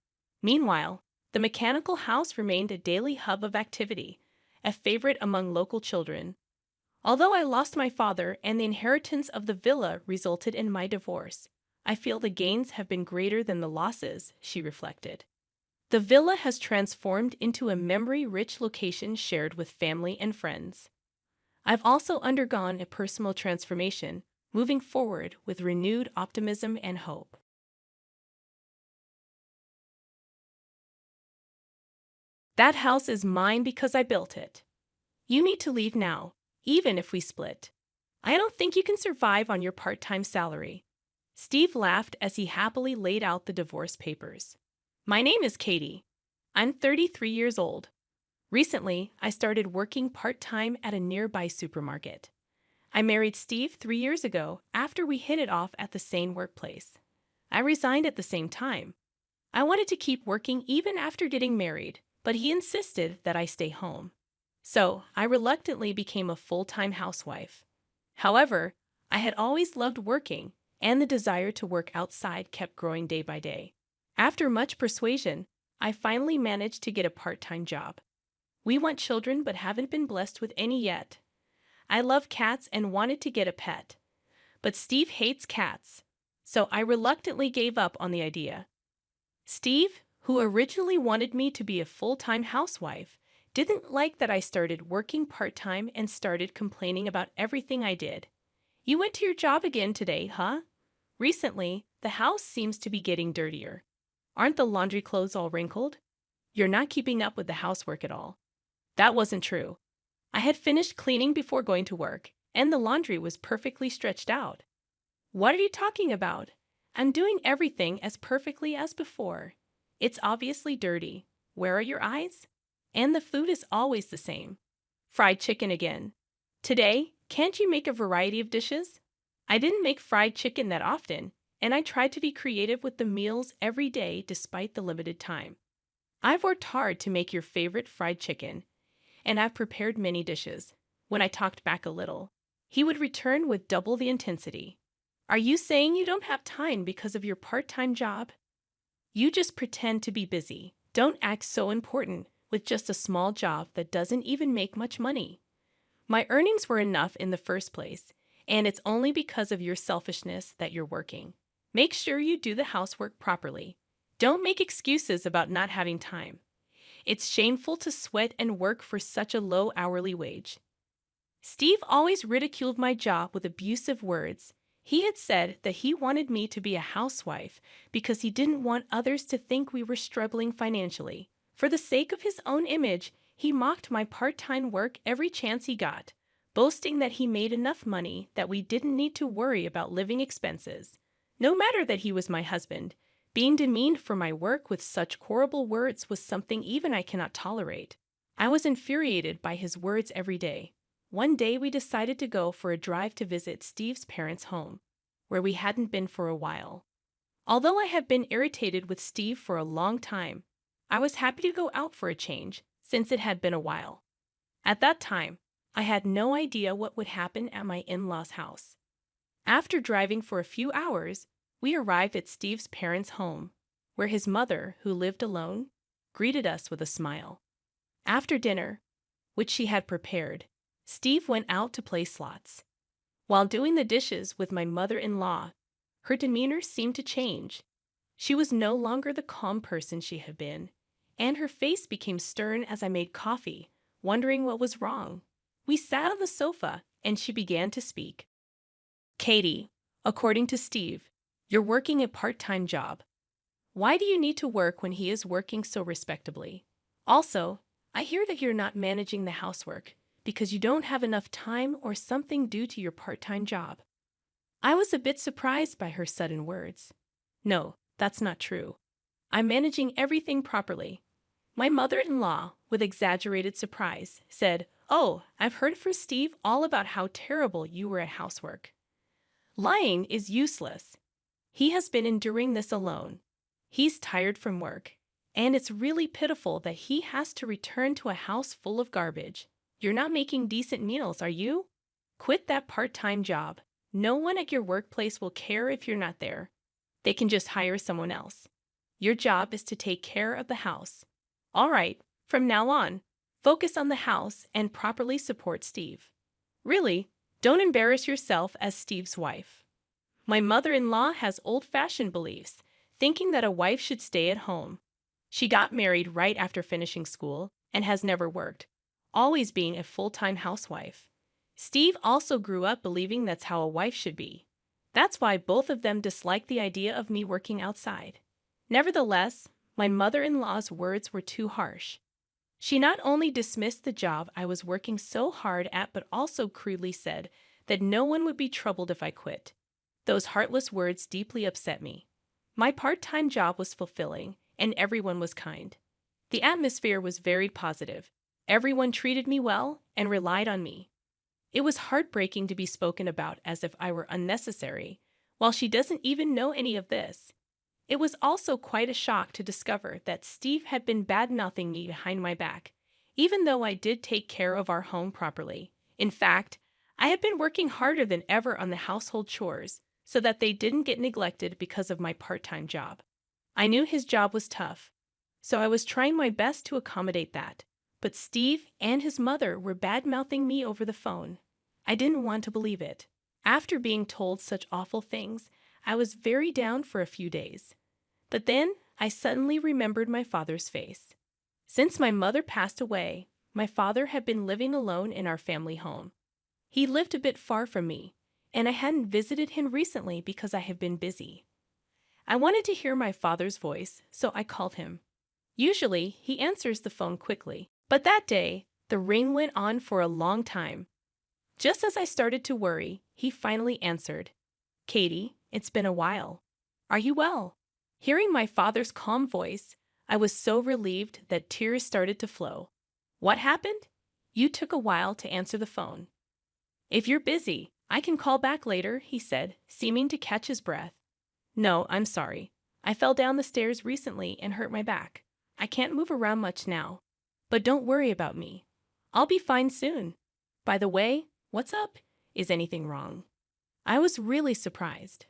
Meanwhile, the mechanical house remained a daily hub of activity, a favorite among local children. "Although I lost my father and the inheritance of the villa resulted in my divorce, I feel the gains have been greater than the losses," she reflected. The villa has transformed into a memory-rich location shared with family and friends. "I've also undergone a personal transformation, moving forward with renewed optimism and hope." "That house is mine because I built it. You need to leave now, even if we split. I don't think you can survive on your part-time salary." Steve laughed as he happily laid out the divorce papers. "My name is Katie. I'm 33 years old. Recently, I started working part-time at a nearby supermarket. I married Steve 3 years ago after we hit it off at the same workplace. I resigned at the same time. I wanted to keep working even after getting married, but he insisted that I stay home. So, I reluctantly became a full-time housewife. However, I had always loved working, and the desire to work outside kept growing day by day. After much persuasion, I finally managed to get a part-time job. We want children but haven't been blessed with any yet. I love cats and wanted to get a pet. But Steve hates cats, so I reluctantly gave up on the idea. Steve, who originally wanted me to be a full-time housewife, didn't like that I started working part-time and started complaining about everything I did. "You went to your job again today, huh? Recently, the house seems to be getting dirtier. Aren't the laundry clothes all wrinkled? You're not keeping up with the housework at all." That wasn't true. I had finished cleaning before going to work, and the laundry was perfectly stretched out. What are you talking about? I'm doing everything as perfectly as before. It's obviously dirty. Where are your eyes? And the food is always the same. Fried chicken again. Today, can't you make a variety of dishes? I didn't make fried chicken that often, and I tried to be creative with the meals every day despite the limited time. I've worked hard to make your favorite fried chicken, and I've prepared many dishes. When I talked back a little, he would return with double the intensity. Are you saying you don't have time because of your part-time job? You just pretend to be busy. Don't act so important with just a small job that doesn't even make much money. My earnings were enough in the first place, and it's only because of your selfishness that you're working. Make sure you do the housework properly. Don't make excuses about not having time. It's shameful to sweat and work for such a low hourly wage. Steve always ridiculed my job with abusive words. He had said that he wanted me to be a housewife because he didn't want others to think we were struggling financially. For the sake of his own image, he mocked my part-time work every chance he got, boasting that he made enough money that we didn't need to worry about living expenses. No matter that he was my husband, being demeaned for my work with such horrible words was something even I cannot tolerate. I was infuriated by his words every day. One day we decided to go for a drive to visit Steve's parents' home, where we hadn't been for a while. Although I have been irritated with Steve for a long time, I was happy to go out for a change since it had been a while. At that time, I had no idea what would happen at my in-laws' house. After driving for a few hours, we arrived at Steve's parents' home, where his mother, who lived alone, greeted us with a smile. After dinner, which she had prepared, Steve went out to play slots. While doing the dishes with my mother-in-law, her demeanor seemed to change. She was no longer the calm person she had been, and her face became stern as I made coffee, wondering what was wrong. We sat on the sofa, and she began to speak. Katie, according to Steve, you're working a part-time job. Why do you need to work when he is working so respectably? Also, I hear that you're not managing the housework because you don't have enough time or something due to your part-time job. I was a bit surprised by her sudden words. No, that's not true. I'm managing everything properly. My mother-in-law, with exaggerated surprise, said, "Oh, I've heard from Steve all about how terrible you were at housework. Lying is useless. He has been enduring this alone. He's tired from work, and it's really pitiful that he has to return to a house full of garbage. You're not making decent meals, are you? Quit that part-time job. No one at your workplace will care if you're not there. They can just hire someone else. Your job is to take care of the house. All right, from now on, focus on the house and properly support Steve. Really, don't embarrass yourself as Steve's wife." My mother-in-law has old-fashioned beliefs, thinking that a wife should stay at home. She got married right after finishing school and has never worked, always being a full-time housewife. Steve also grew up believing that's how a wife should be. That's why both of them dislike the idea of me working outside. Nevertheless, my mother-in-law's words were too harsh. She not only dismissed the job I was working so hard at, but also crudely said that no one would be troubled if I quit. Those heartless words deeply upset me. My part-time job was fulfilling, and everyone was kind. The atmosphere was very positive. Everyone treated me well and relied on me. It was heartbreaking to be spoken about as if I were unnecessary, while she doesn't even know any of this. It was also quite a shock to discover that Steve had been bad-mouthing me behind my back, even though I did take care of our home properly. In fact, I had been working harder than ever on the household chores so that they didn't get neglected because of my part-time job. I knew his job was tough, so I was trying my best to accommodate that. But Steve and his mother were bad-mouthing me over the phone. I didn't want to believe it. After being told such awful things, I was very down for a few days. But then I suddenly remembered my father's face. Since my mother passed away, my father had been living alone in our family home. He lived a bit far from me, and I hadn't visited him recently because I have been busy. I wanted to hear my father's voice, so I called him. Usually, he answers the phone quickly, but that day, the ring went on for a long time. Just as I started to worry, he finally answered. Katie, it's been a while. Are you well? Hearing my father's calm voice, I was so relieved that tears started to flow. What happened? You took a while to answer the phone. If you're busy, I can call back later, he said, seeming to catch his breath. No, I'm sorry. I fell down the stairs recently and hurt my back. I can't move around much now. But don't worry about me. I'll be fine soon. By the way, what's up? Is anything wrong? I was really surprised.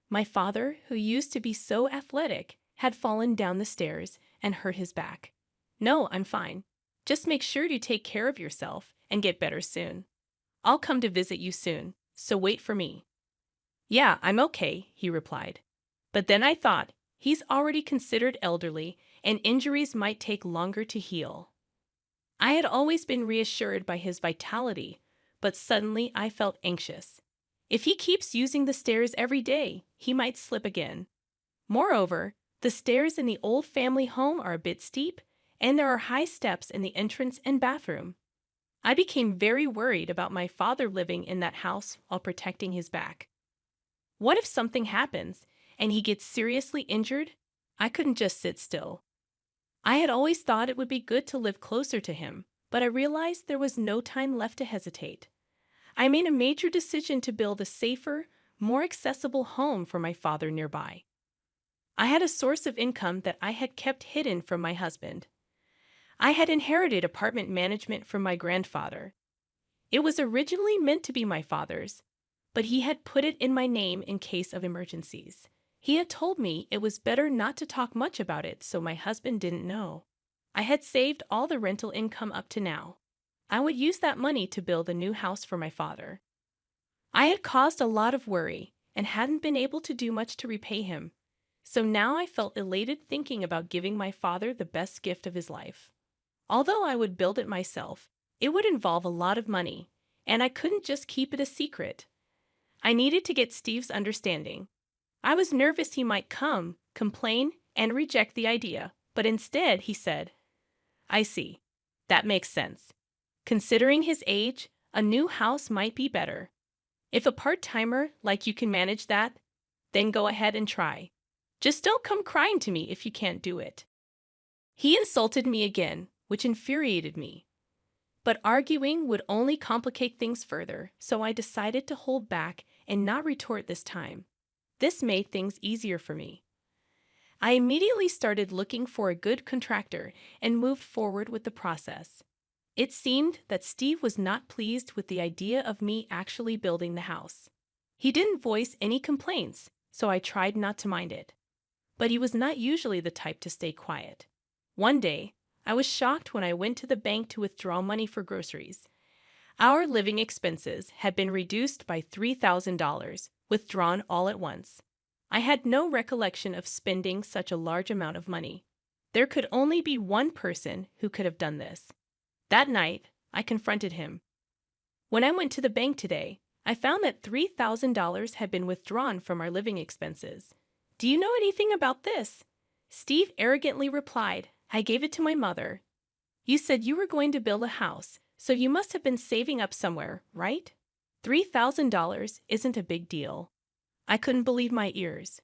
My father, who used to be so athletic, had fallen down the stairs and hurt his back. No, I'm fine. Just make sure to take care of yourself and get better soon. I'll come to visit you soon, so wait for me. Yeah, I'm okay, he replied. But then I thought, he's already considered elderly and injuries might take longer to heal. I had always been reassured by his vitality, but suddenly I felt anxious. If he keeps using the stairs every day, he might slip again. Moreover, the stairs in the old family home are a bit steep, and there are high steps in the entrance and bathroom. I became very worried about my father living in that house while protecting his back. What if something happens and he gets seriously injured? I couldn't just sit still. I had always thought it would be good to live closer to him, but I realized there was no time left to hesitate. I made a major decision to build a safer, more accessible home for my father nearby. I had a source of income that I had kept hidden from my husband. I had inherited apartment management from my grandfather. It was originally meant to be my father's, but he had put it in my name in case of emergencies. He had told me it was better not to talk much about it so my husband didn't know. I had saved all the rental income up to now. I would use that money to build a new house for my father. I had caused a lot of worry and hadn't been able to do much to repay him, so now I felt elated thinking about giving my father the best gift of his life. Although I would build it myself, it would involve a lot of money, and I couldn't just keep it a secret. I needed to get Steve's understanding. I was nervous he might come, complain, and reject the idea, but instead he said, I see. That makes sense. Considering his age, a new house might be better. If a part-timer like you can manage that, then go ahead and try. Just don't come crying to me if you can't do it. He insulted me again, which infuriated me. But arguing would only complicate things further, so I decided to hold back and not retort this time. This made things easier for me. I immediately started looking for a good contractor and moved forward with the process. It seemed that Steve was not pleased with the idea of me actually building the house. He didn't voice any complaints, so I tried not to mind it. But he was not usually the type to stay quiet. One day, I was shocked when I went to the bank to withdraw money for groceries. Our living expenses had been reduced by $3,000, withdrawn all at once. I had no recollection of spending such a large amount of money. There could only be one person who could have done this. That night, I confronted him. When I went to the bank today, I found that $3,000 had been withdrawn from our living expenses. Do you know anything about this? Steve arrogantly replied, I gave it to my mother. You said you were going to build a house, so you must have been saving up somewhere, right? $3,000 isn't a big deal. I couldn't believe my ears.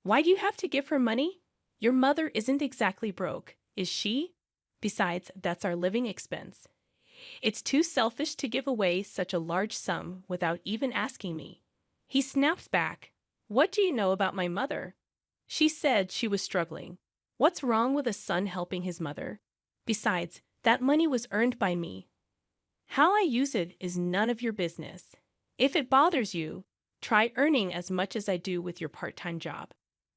Why do you have to give her money? Your mother isn't exactly broke, is she? Besides, that's our living expense. It's too selfish to give away such a large sum without even asking me. He snapped back. What do you know about my mother? She said she was struggling. What's wrong with a son helping his mother? Besides, that money was earned by me. How I use it is none of your business. If it bothers you, try earning as much as I do with your part-time job.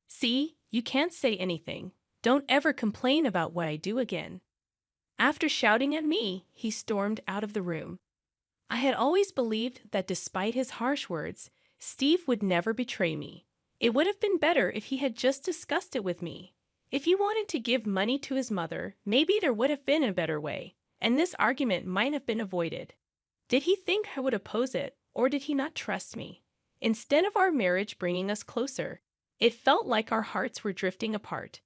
See, you can't say anything. Don't ever complain about what I do again. After shouting at me, he stormed out of the room. I had always believed that despite his harsh words, Steve would never betray me. It would have been better if he had just discussed it with me. If he wanted to give money to his mother, maybe there would have been a better way, and this argument might have been avoided. Did he think I would oppose it, or did he not trust me? Instead of our marriage bringing us closer, it felt like our hearts were drifting apart.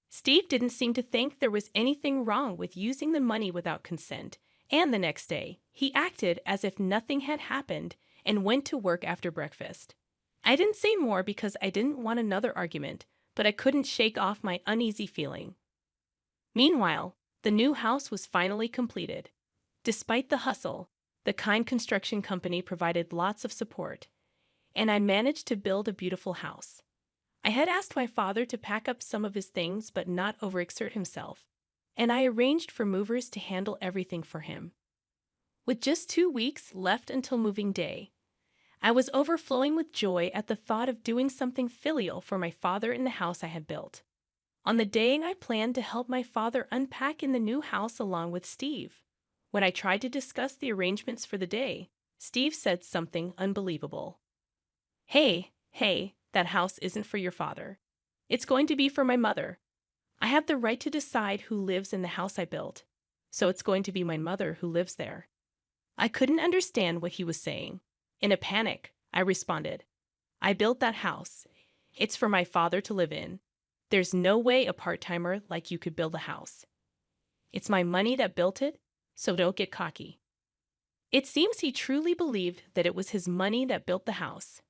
Steve didn't seem to think there was anything wrong with using the money without consent, and the next day, he acted as if nothing had happened and went to work after breakfast. I didn't say more because I didn't want another argument, but I couldn't shake off my uneasy feeling. Meanwhile, the new house was finally completed. Despite the hustle, the kind construction company provided lots of support, and I managed to build a beautiful house. I had asked my father to pack up some of his things but not overexert himself, and I arranged for movers to handle everything for him. With just 2 weeks left until moving day, I was overflowing with joy at the thought of doing something filial for my father in the house I had built. On the day, I planned to help my father unpack in the new house along with Steve. When I tried to discuss the arrangements for the day, Steve said something unbelievable. Hey, that house isn't for your father. It's going to be for my mother. I have the right to decide who lives in the house I built, so it's going to be my mother who lives there. I couldn't understand what he was saying. In a panic, I responded, I built that house. It's for my father to live in. There's no way a part-timer like you could build a house. It's my money that built it, so don't get cocky. It seems he truly believed that it was his money that built the house.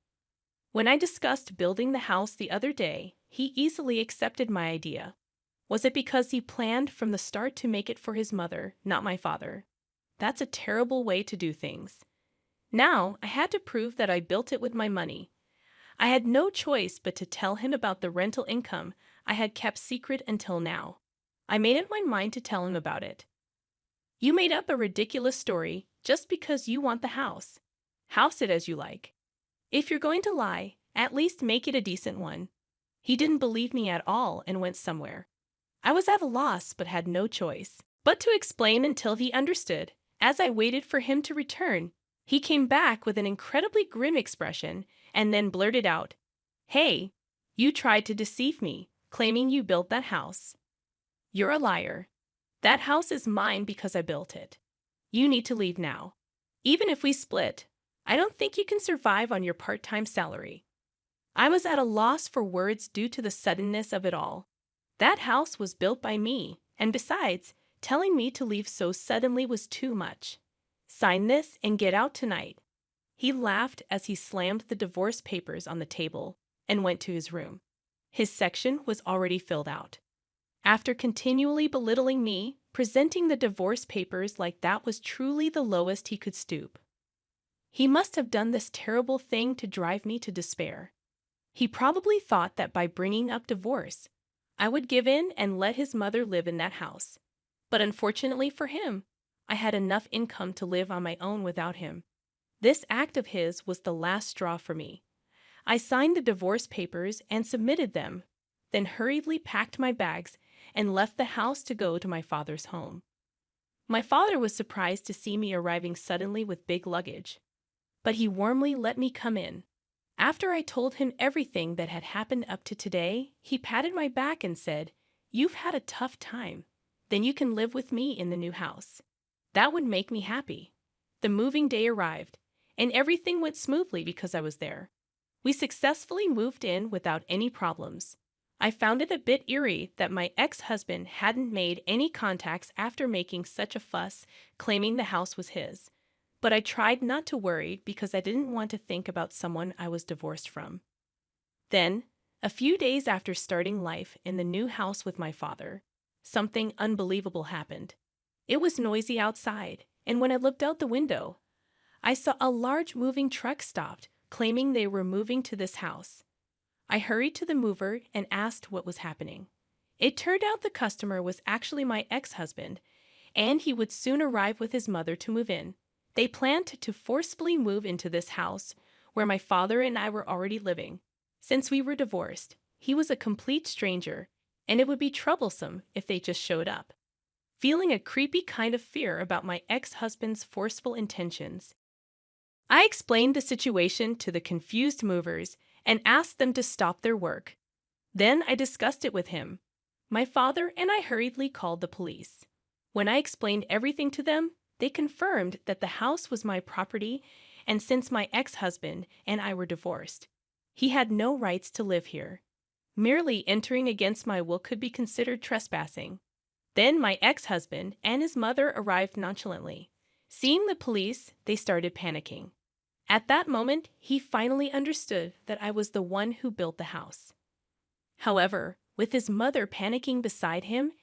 When I discussed building the house the other day, he easily accepted my idea. Was it because he planned from the start to make it for his mother, not my father? That's a terrible way to do things. Now, I had to prove that I built it with my money. I had no choice but to tell him about the rental income I had kept secret until now. I made up my mind to tell him about it. You made up a ridiculous story just because you want the house. House it as you like. If you're going to lie, at least make it a decent one. He didn't believe me at all and went somewhere. I was at a loss but had no choice but to explain until he understood. As I waited for him to return, he came back with an incredibly grim expression and then blurted out, Hey, you tried to deceive me, claiming you built that house. You're a liar. That house is mine because I built it. You need to leave now. Even if we split, I don't think you can survive on your part-time salary. I was at a loss for words due to the suddenness of it all. That house was built by me, and besides, telling me to leave so suddenly was too much. Sign this and get out tonight. He laughed as he slammed the divorce papers on the table and went to his room. His section was already filled out. After continually belittling me, presenting the divorce papers like that was truly the lowest he could stoop. He must have done this terrible thing to drive me to despair. He probably thought that by bringing up divorce, I would give in and let his mother live in that house. But unfortunately for him, I had enough income to live on my own without him. This act of his was the last straw for me. I signed the divorce papers and submitted them, then hurriedly packed my bags and left the house to go to my father's home. My father was surprised to see me arriving suddenly with big luggage, but he warmly let me come in. After I told him everything that had happened up to today, he patted my back and said, You've had a tough time. Then you can live with me in the new house. That would make me happy. The moving day arrived, and everything went smoothly because I was there. We successfully moved in without any problems. I found it a bit eerie that my ex-husband hadn't made any contacts after making such a fuss, claiming the house was his. But I tried not to worry because I didn't want to think about someone I was divorced from. Then, a few days after starting life in the new house with my father, something unbelievable happened. It was noisy outside, and when I looked out the window, I saw a large moving truck stopped, claiming they were moving to this house. I hurried to the mover and asked what was happening. It turned out the customer was actually my ex-husband, and he would soon arrive with his mother to move in. They planned to forcibly move into this house where my father and I were already living. Since we were divorced, he was a complete stranger, and it would be troublesome if they just showed up. Feeling a creepy kind of fear about my ex-husband's forceful intentions, I explained the situation to the confused movers and asked them to stop their work. Then I discussed it with him. My father and I hurriedly called the police. When I explained everything to them, they confirmed that the house was my property, and since my ex-husband and I were divorced, he had no rights to live here. Merely entering against my will could be considered trespassing. Then my ex-husband and his mother arrived nonchalantly. Seeing the police, they started panicking. At that moment, he finally understood that I was the one who built the house. However, with his mother panicking beside him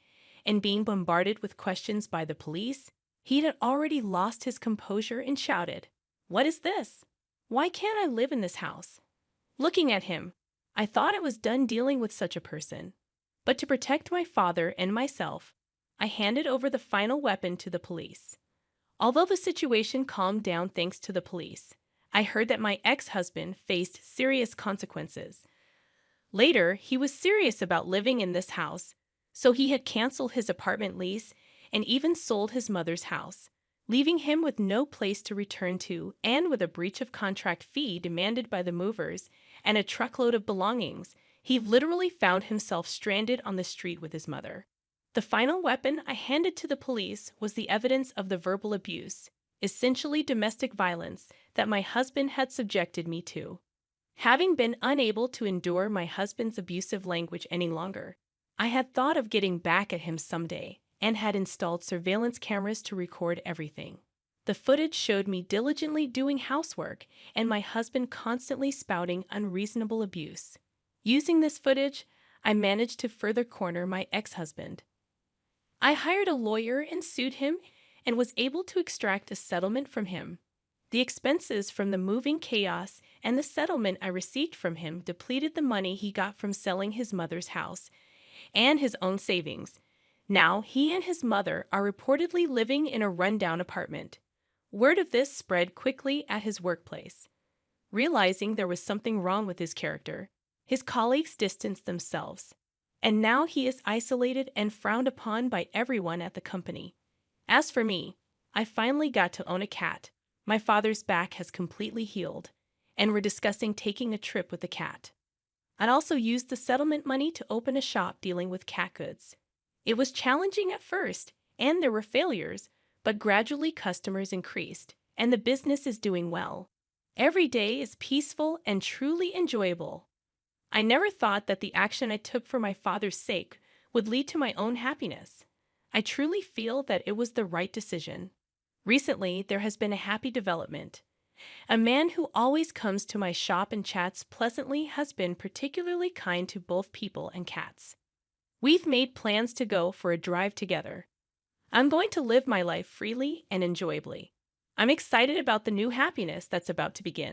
and being bombarded with questions by the police, he had already lost his composure and shouted, "What is this? Why can't I live in this house?" Looking at him, I thought I was done dealing with such a person. But to protect my father and myself, I handed over the final weapon to the police. Although the situation calmed down thanks to the police, I heard that my ex-husband faced serious consequences. Later, he was serious about living in this house, so he had canceled his apartment lease and even sold his mother's house, leaving him with no place to return to and with a breach of contract fee demanded by the movers and a truckload of belongings. He literally found himself stranded on the street with his mother. The final weapon I handed to the police was the evidence of the verbal abuse, essentially domestic violence, that my husband had subjected me to. Having been unable to endure my husband's abusive language any longer, I had thought of getting back at him someday and had installed surveillance cameras to record everything. The footage showed me diligently doing housework and my husband constantly spouting unreasonable abuse. Using this footage, I managed to further corner my ex-husband. I hired a lawyer and sued him and was able to extract a settlement from him. The expenses from the moving chaos and the settlement I received from him depleted the money he got from selling his mother's house and his own savings. Now he and his mother are reportedly living in a rundown apartment. Word of this spread quickly at his workplace. Realizing there was something wrong with his character, his colleagues distanced themselves, and now he is isolated and frowned upon by everyone at the company. As for me, I finally got to own a cat. My father's back has completely healed, and we're discussing taking a trip with the cat. I'd also used the settlement money to open a shop dealing with cat goods. It was challenging at first, and there were failures, but gradually customers increased, and the business is doing well. Every day is peaceful and truly enjoyable. I never thought that the action I took for my father's sake would lead to my own happiness. I truly feel that it was the right decision. Recently, there has been a happy development. A man who always comes to my shop and chats pleasantly has been particularly kind to both people and cats. We've made plans to go for a drive together. I'm going to live my life freely and enjoyably. I'm excited about the new happiness that's about to begin.